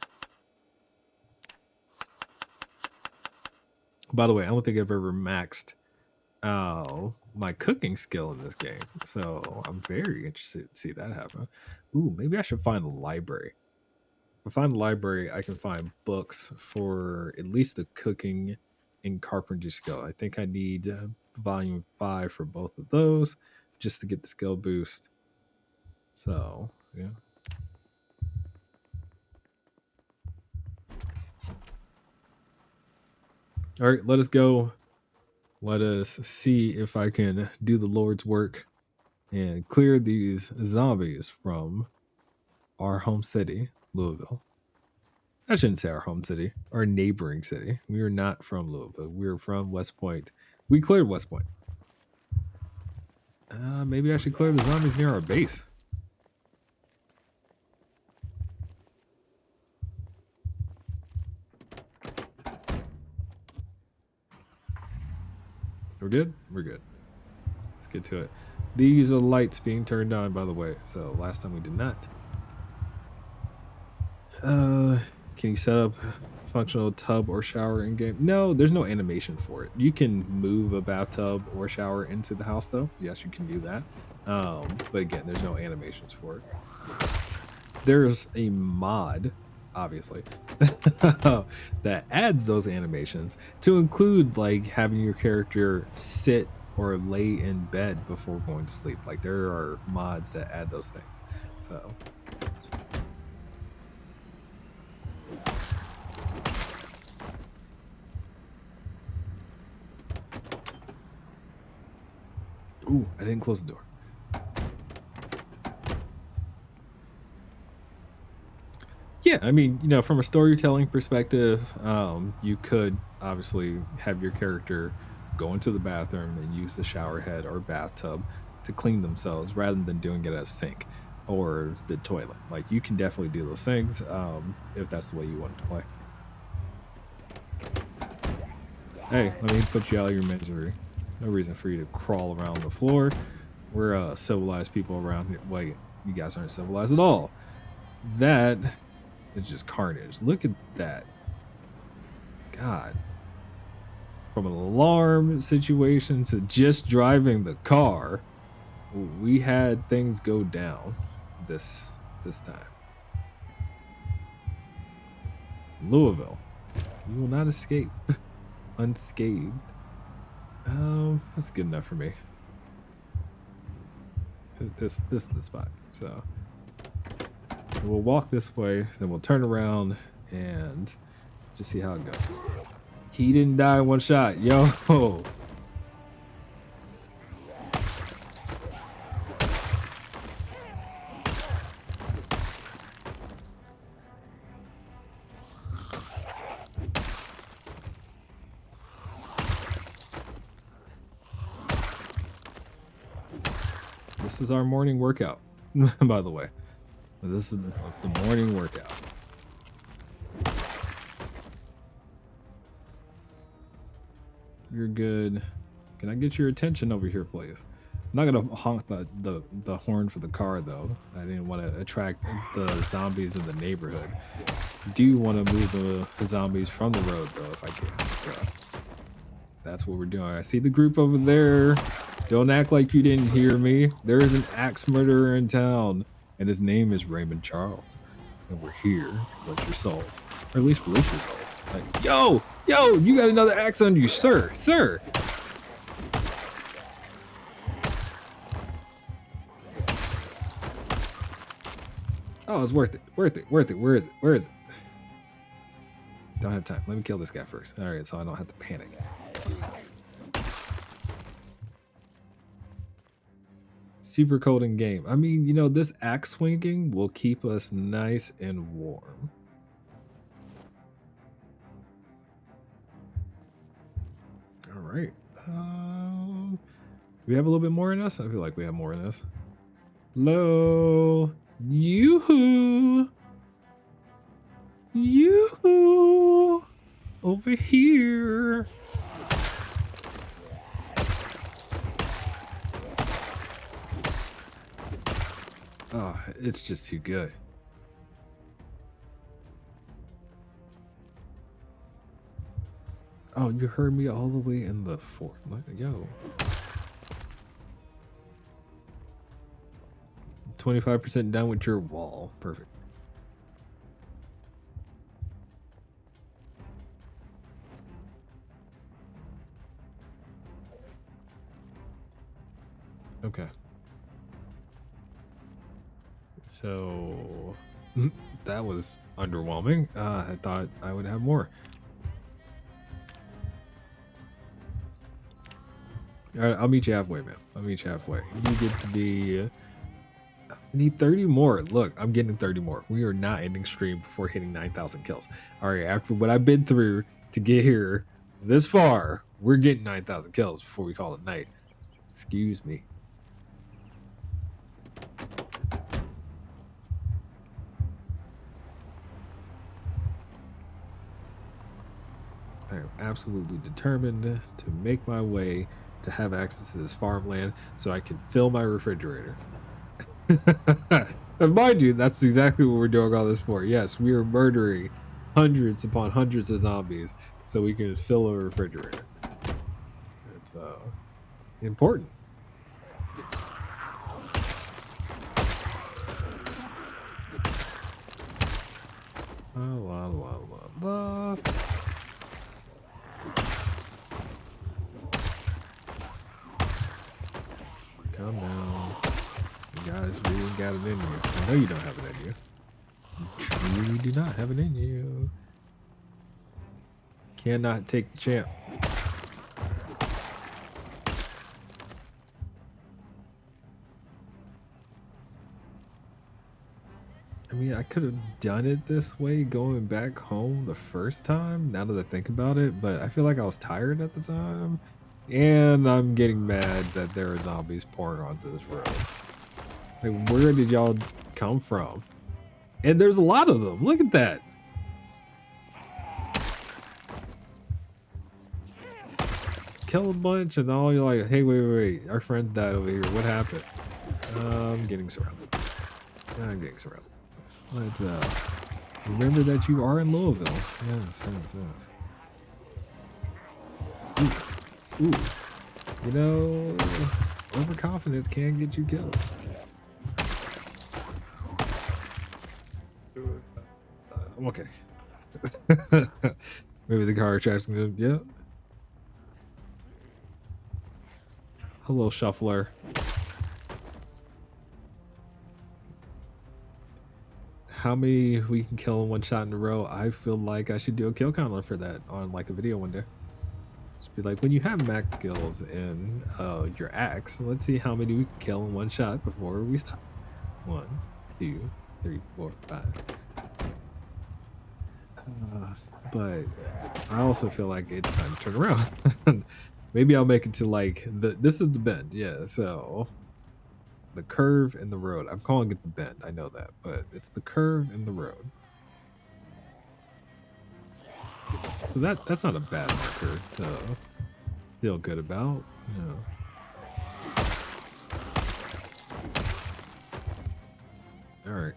By the way, I don't think I've ever maxed my cooking skill in this game, so I'm very interested to see that happen. Ooh, maybe I should find the library. If I find the library, I can find books for at least the cooking and carpentry skill. I think I need volume 5 for both of those just to get the skill boost. So, yeah. All right, let us go. Let us see if I can do the Lord's work and clear these zombies from our home city, Louisville. I shouldn't say our home city, our neighboring city. We are not from Louisville. We're from West Point. We cleared West Point. Maybe I should clear the zombies near our base. We're good? We're good. Let's get to it. These are lights being turned on, by the way. So last time we did not. Can you set up functional tub or shower in game? No, there's no animation for it. You can move a bathtub or shower into the house though. Yes, you can do that. But again, there's no animations for it. There's a mod, obviously, that adds those animations to include like having your character sit or lay in bed before going to sleep. Like there are mods that add those things. So ooh, I didn't close the door. Yeah, I mean, you know, from a storytelling perspective, you could obviously have your character go into the bathroom and use the shower head or bathtub to clean themselves rather than doing it at a sink or the toilet. Like, you can definitely do those things if that's the way you want to play. Hey, let me put you out of your misery. No reason for you to crawl around the floor. We're civilized people around here. Wait, you guys aren't civilized at all. That is just carnage. Look at that. God. From an alarm situation to just driving the car, we had things go down this time. Louisville, you will not escape unscathed. That's good enough for me. This is the spot. So we'll walk this way, then we'll turn around and just see how it goes. He didn't die in one shot, yo. This is our morning workout, by the way. This is the morning workout. You're good. Can I get your attention over here, please? I'm not gonna honk the horn for the car though. I didn't want to attract the zombies in the neighborhood. Do want to move the zombies from the road though, if I can. So that's what we're doing. I see the group over there. Don't act like you didn't hear me. There is an axe murderer in town, and his name is Raymond Charles. And we're here to collect your souls, or at least release your souls. Like, yo, you got another axe on you, sir. Oh, it's worth it. Worth it. Worth it. Where is it? Where is it? Don't have time. Let me kill this guy first. All right, so I don't have to panic. Super cold in game. I mean, you know, this axe swinging will keep us nice and warm. All right. We have a little bit more in us? I feel like we have more in us. Hello. Yoo-hoo. Yoo-hoo. Over here. Oh, it's just too good. Oh, you heard me all the way in the fort. Yo. 25% down with your wall. Perfect. Okay. So that was underwhelming. I thought I would have more. All right, I'll meet you halfway, man. I'll meet you halfway. You get to be... I need 30 more. Look, I'm getting 30 more. We are not ending stream before hitting 9,000 kills. All right, after what I've been through to get here this far, we're getting 9,000 kills before we call it night. Excuse me. I am absolutely determined to make my way to have access to this farmland so I can fill my refrigerator. And mind you, that's exactly what we're doing all this for. Yes, we are murdering hundreds upon hundreds of zombies so we can fill a refrigerator. It's important. La, la, la, la. Calm down. You guys really got it in you. I know you don't have it in you. You truly do not have it in you. Cannot take the champ. I mean, I could have done it this way going back home the first time, now that I think about it, but I feel like I was tired at the time. And I'm getting mad that there are zombies pouring onto this road. Like, where did y'all come from? And there's a lot of them. Look at that. Kill a bunch and all you're like, hey, wait. Our friend died over here. What happened? I'm getting surrounded. I'm getting surrounded. But remember that you are in Louisville. Yes. Ooh. You know, overconfidence can get you killed. I'm okay. Maybe the car attracting them. Yeah. Hello, shuffler. How many we can kill in one shot in a row? I feel like I should do a kill counter for that on like a video one day. Just be like, when you have max kills in your axe, let's see how many we can kill in one shot before we stop. 1, 2, 3, 4, 5. But I also feel like it's time to turn around. Maybe I'll make it to like this is the bend, yeah. So the curve and the road. I'm calling it the bend. I know that, but it's the curve and the road. So that's not a bad marker to feel good about. No. All right.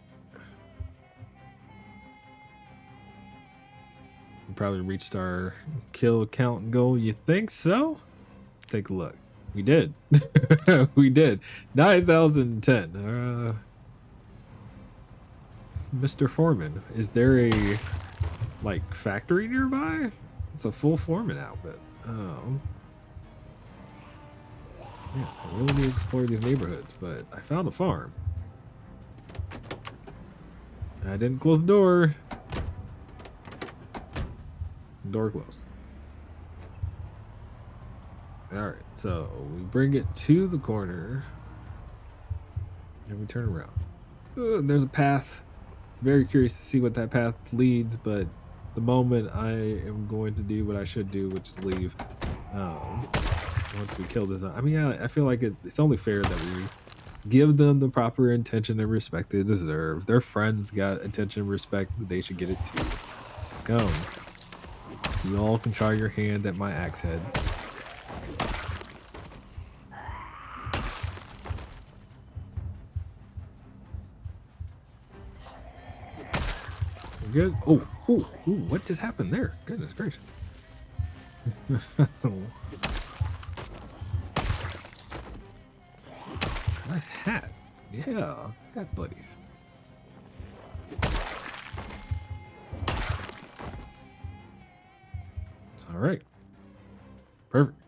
We probably reached our kill count goal. You think so? Let's take a look. We did. We did. 9,010. Mr. Foreman, is there a like factory nearby? It's a full foreman outfit. Oh. Yeah, I really need to explore these neighborhoods, but I found a farm. I didn't close the door. Door closed. Alright, so we bring it to the corner. And we turn around. There's a path. Very curious to see what that path leads, but the moment I am going to do what I should do, which is leave. Once we kill this, I mean, I feel like it's only fair that we give them the proper attention and respect they deserve. Their friends got attention and respect, they should get it too. Come. You all can try your hand at my axe head. We're good. Oh, what just happened there? Goodness gracious. My hat. Yeah, hat buddies. All right. Perfect.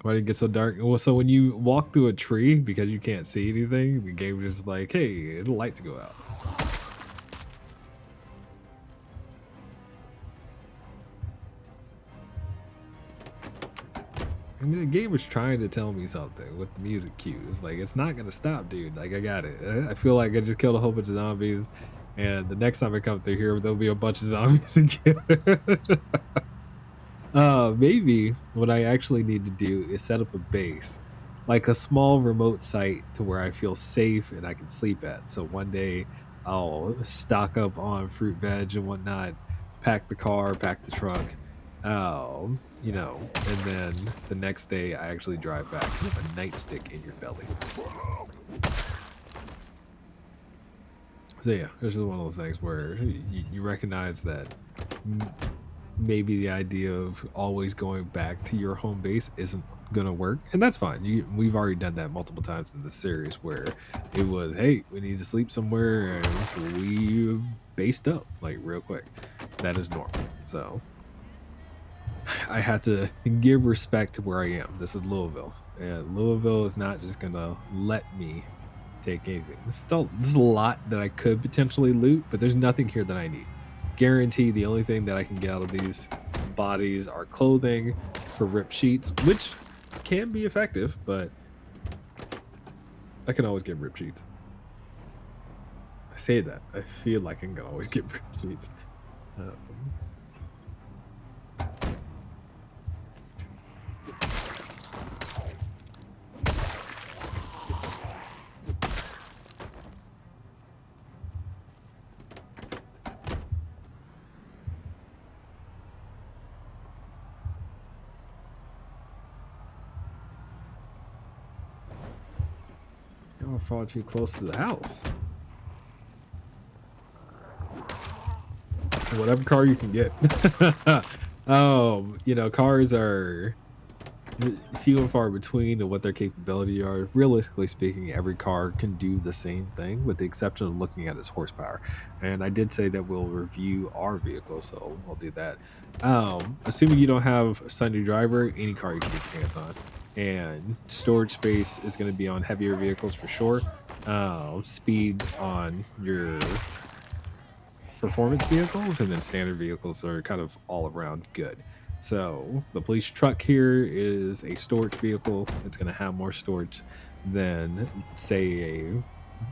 Why did it get so dark? Well, so when you walk through a tree because you can't see anything, the game is like, hey, the lights go out. I mean, the game was trying to tell me something with the music cues. Like, it's not gonna stop, dude. Like, I got it. I feel like I just killed a whole bunch of zombies, and the next time I come through here, there'll be a bunch of zombies again. Maybe what I actually need to do is set up a base, like a small remote site to where I feel safe and I can sleep at. So one day I'll stock up on fruit, veg, and whatnot, pack the car, pack the trunk, you know, and then the next day I actually drive back with a nightstick in your belly. So yeah, this is one of those things where you recognize that maybe the idea of always going back to your home base isn't gonna work, and that's fine. We've already done that multiple times in the series where it was, hey, we need to sleep somewhere, and we based up like real quick. That is normal. So I had to give respect to where I am. This is Louisville, and Louisville is not just gonna let me take anything. There's a lot that I could potentially loot, but there's nothing here that I need. Guarantee the only thing that I can get out of these bodies are clothing for ripped sheets, which can be effective, but I can always get ripped sheets. I say that. I feel like I can always get ripped sheets. Don't fall too close to the house. Whatever car you can get. You know, cars are few and far between of what their capability are. Realistically speaking, every car can do the same thing with the exception of looking at its horsepower. And I did say that we'll review our vehicle, so we'll do that. Assuming you don't have a Sunday driver, any car you can get your hands on. And storage space is going to be on heavier vehicles for sure. Speed on your performance vehicles, and then standard vehicles are kind of all around good. So the police truck here is a storage vehicle. It's going to have more storage than, say, a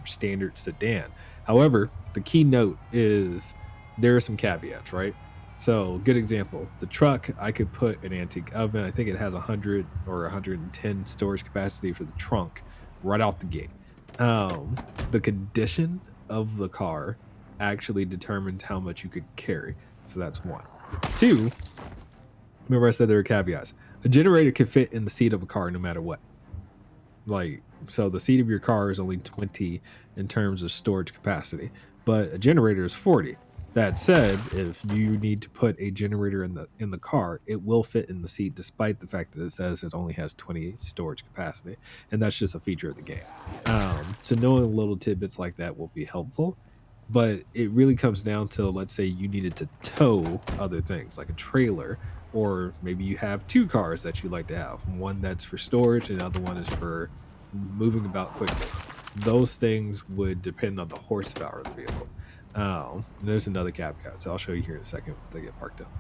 standard sedan. However, the key note is there are some caveats, right? So good example, the truck, I could put an antique oven. I think it has 100 or 110 storage capacity for the trunk right out the gate. The condition of the car actually determines how much you could carry. So that's one. Two, remember I said there are caveats. A generator can fit in the seat of a car no matter what. Like, so the seat of your car is only 20 in terms of storage capacity, but a generator is 40. That said, if you need to put a generator in the car, it will fit in the seat despite the fact that it says it only has 20 storage capacity, and that's just a feature of the game. So knowing little tidbits like that will be helpful, but it really comes down to, let's say you needed to tow other things like a trailer, or maybe you have two cars that you like to have, one that's for storage and the other one is for moving about quickly. Those things would depend on the horsepower of the vehicle. There's another caveat, so I'll show you here in a second once I get parked up.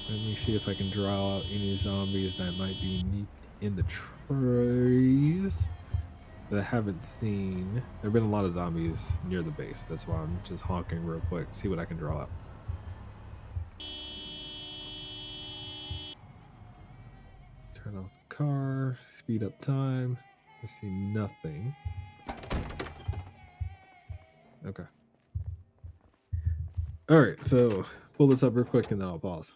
Let me see if I can draw out any zombies that might be in the trees that I haven't seen. There have been a lot of zombies near the base. That's why I'm just honking real quick, see what I can draw out. Turn off the car, speed up time. I see nothing. Okay. All right, so pull this up real quick and then I'll pause.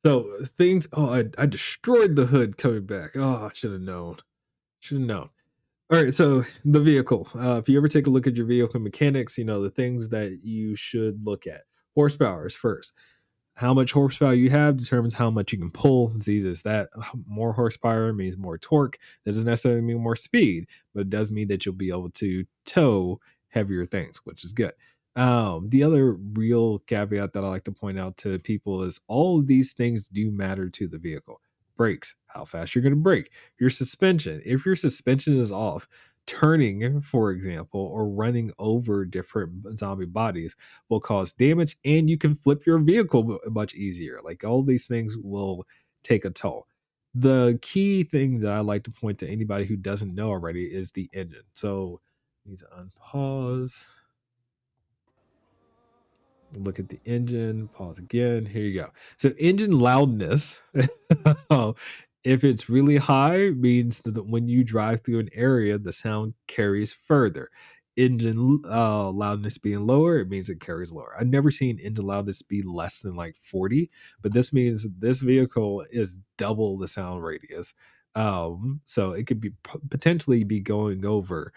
So things. Oh, I destroyed the hood coming back. Oh, I should have known. Should have known. All right, so the vehicle. If you ever take a look at your vehicle mechanics, you know the things that you should look at. Horsepower is first. How much horsepower you have determines how much you can pull. It's easy as that. More horsepower means more torque. That doesn't necessarily mean more speed, but it does mean that you'll be able to tow heavier things, which is good. The other real caveat that I like to point out to people is all of these things do matter to the vehicle. Brakes, how fast you're going to brake. Your suspension, if your suspension is off, turning, for example, or running over different zombie bodies will cause damage, and you can flip your vehicle much easier. Like all these things will take a toll. The key thing that I like to point to anybody who doesn't know already is the engine. So I need to unpause. Look at the engine, pause again. Here you go. So engine loudness, if it's really high, means that when you drive through an area, the sound carries further. Engine loudness being lower, it means it carries lower. I've never seen engine loudness be less than like 40, but this means this vehicle is double the sound radius. So it could be potentially be going over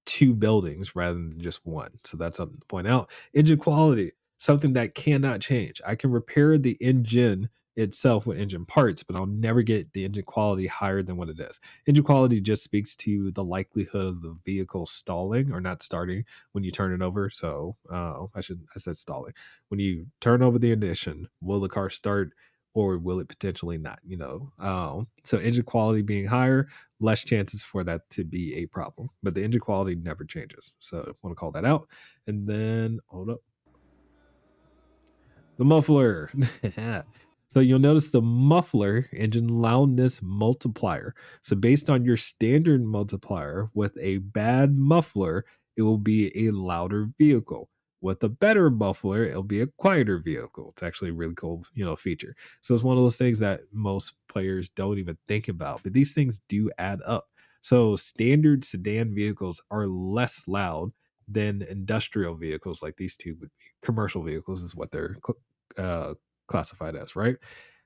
two buildings rather than just one. So that's something to point out. Engine quality, something that cannot change. I can repair the engine itself with engine parts, but I'll never get the engine quality higher than what it is. Engine quality just speaks to the likelihood of the vehicle stalling or not starting when you turn it over. So I said stalling. When you turn over the ignition, will the car start or will it potentially not? So engine quality being higher, less chances for that to be a problem. But the engine quality never changes. So I want to call that out. And then hold up. The muffler. So you'll notice the muffler engine loudness multiplier. So based on your standard multiplier with a bad muffler, it will be a louder vehicle. With a better muffler, it'll be a quieter vehicle. It's actually a really cool, feature. So it's one of those things that most players don't even think about, but these things do add up. So standard sedan vehicles are less loud than industrial vehicles like these two would be. Commercial vehicles is what they're uh, classified as, right?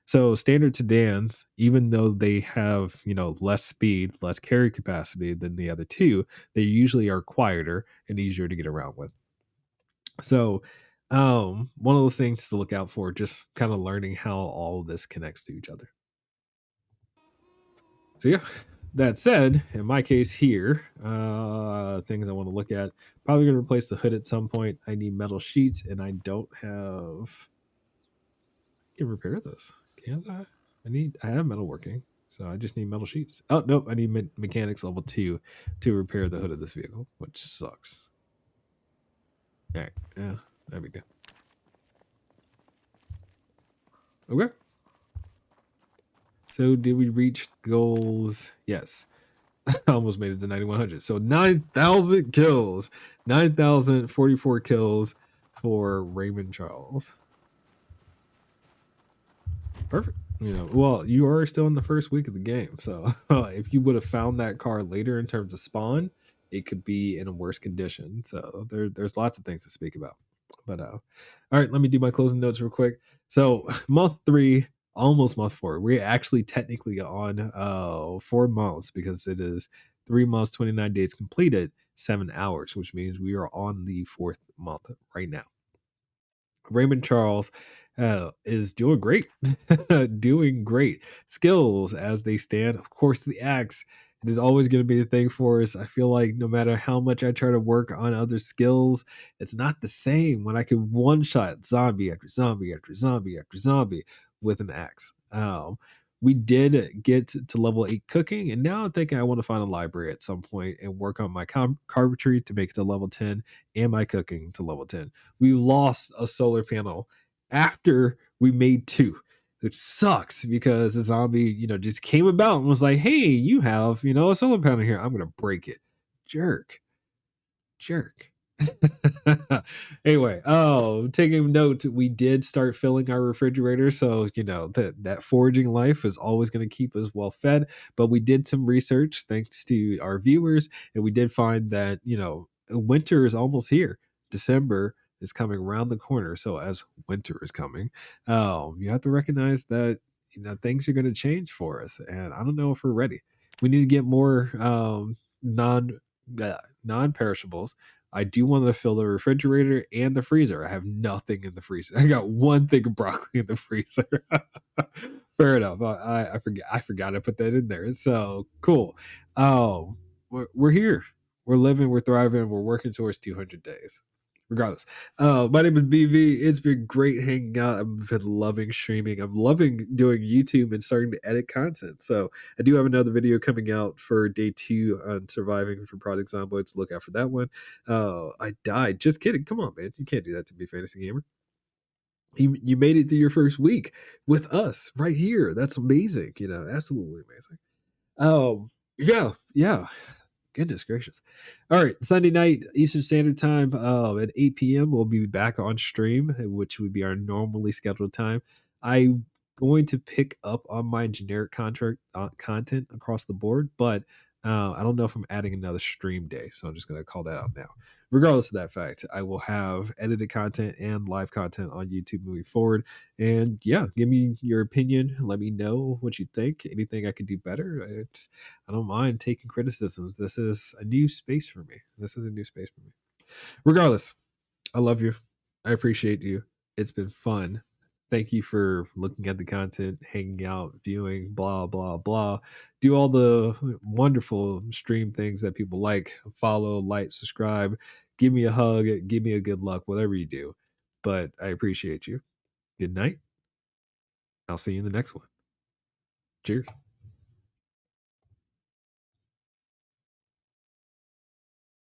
So standard sedans, even though they have, less speed, less carry capacity than the other two, they usually are quieter and easier to get around with. So one of those things to look out for, just kind of learning how all of this connects to each other. So yeah, that said, in my case here, things I want to look at, probably going to replace the hood at some point. I need metal sheets and I don't have, I can repair this. Can't I? I have metalworking, so I just need metal sheets. Oh nope, I need mechanics level 2 to repair the hood of this vehicle, which sucks. All right, yeah, there we go. Okay. So did we reach goals? Yes. I almost made it to 9100. So 9,000 kills, 9,044 kills for Raymond Charles. Perfect. Well, you are still in the first week of the game, so if you would have found that car later in terms of spawn, it could be in a worse condition. So there's lots of things to speak about. But all right, let me do my closing notes real quick. So month 3, almost month 4. We're actually technically on 4 months because it is 3 months, 29 days completed, 7 hours, which means we are on the 4th month right now. Raymond Charles is doing great, doing great. Skills as they stand. Of course, the axe. It is always going to be a thing for us. I feel like no matter how much I try to work on other skills, it's not the same when I can one shot zombie after zombie after zombie after zombie with an axe. we did get to level 8 cooking, and now I'm thinking I want to find a library at some point and work on my carpentry to make it to level 10 and my cooking to level 10. We lost a solar panel after we made two, which sucks because the zombie, just came about and was like, hey, you have, a solar panel here. I'm going to break it. Jerk. Jerk. Anyway, taking note, we did start filling our refrigerator, so that foraging life is always going to keep us well fed. But we did some research thanks to our viewers, and we did find that winter is almost here. December is coming around the corner, so as winter is coming, you have to recognize that things are going to change for us, and I don't know if we're ready. We need to get more non-perishables. I do want to fill the refrigerator and the freezer. I have nothing in the freezer. I got one thing of broccoli in the freezer. Fair enough. I forgot to put that in there. So cool. Oh, we're here. We're living. We're thriving. We're working towards 200 days. Regardless, my name is BV. It's been great hanging out. I've been loving streaming. I'm loving doing YouTube and starting to edit content. So I do have another video coming out for day 2 on surviving for Project Zomboid. So look out for that one. I died. Just kidding. Come on, man. You can't do that to me, Fantasy Gamer. You made it through your first week with us right here. That's amazing. Absolutely amazing. Yeah. Goodness gracious. All right. Sunday night, Eastern Standard Time at 8 p.m. We'll be back on stream, which would be our normally scheduled time. I'm going to pick up on my generic contract content across the board, but I don't know if I'm adding another stream day. So I'm just going to call that out now. Regardless of that fact, I will have edited content and live content on YouTube moving forward. And yeah, give me your opinion. Let me know what you think. Anything I could do better. I don't mind taking criticisms. This is a new space for me. Regardless, I love you. I appreciate you. It's been fun. Thank you for looking at the content, hanging out, viewing, blah, blah, blah. Do all the wonderful stream things that people like. Follow, like, subscribe, give me a hug, give me a good luck, whatever you do. But I appreciate you. Good night. I'll see you in the next one. Cheers.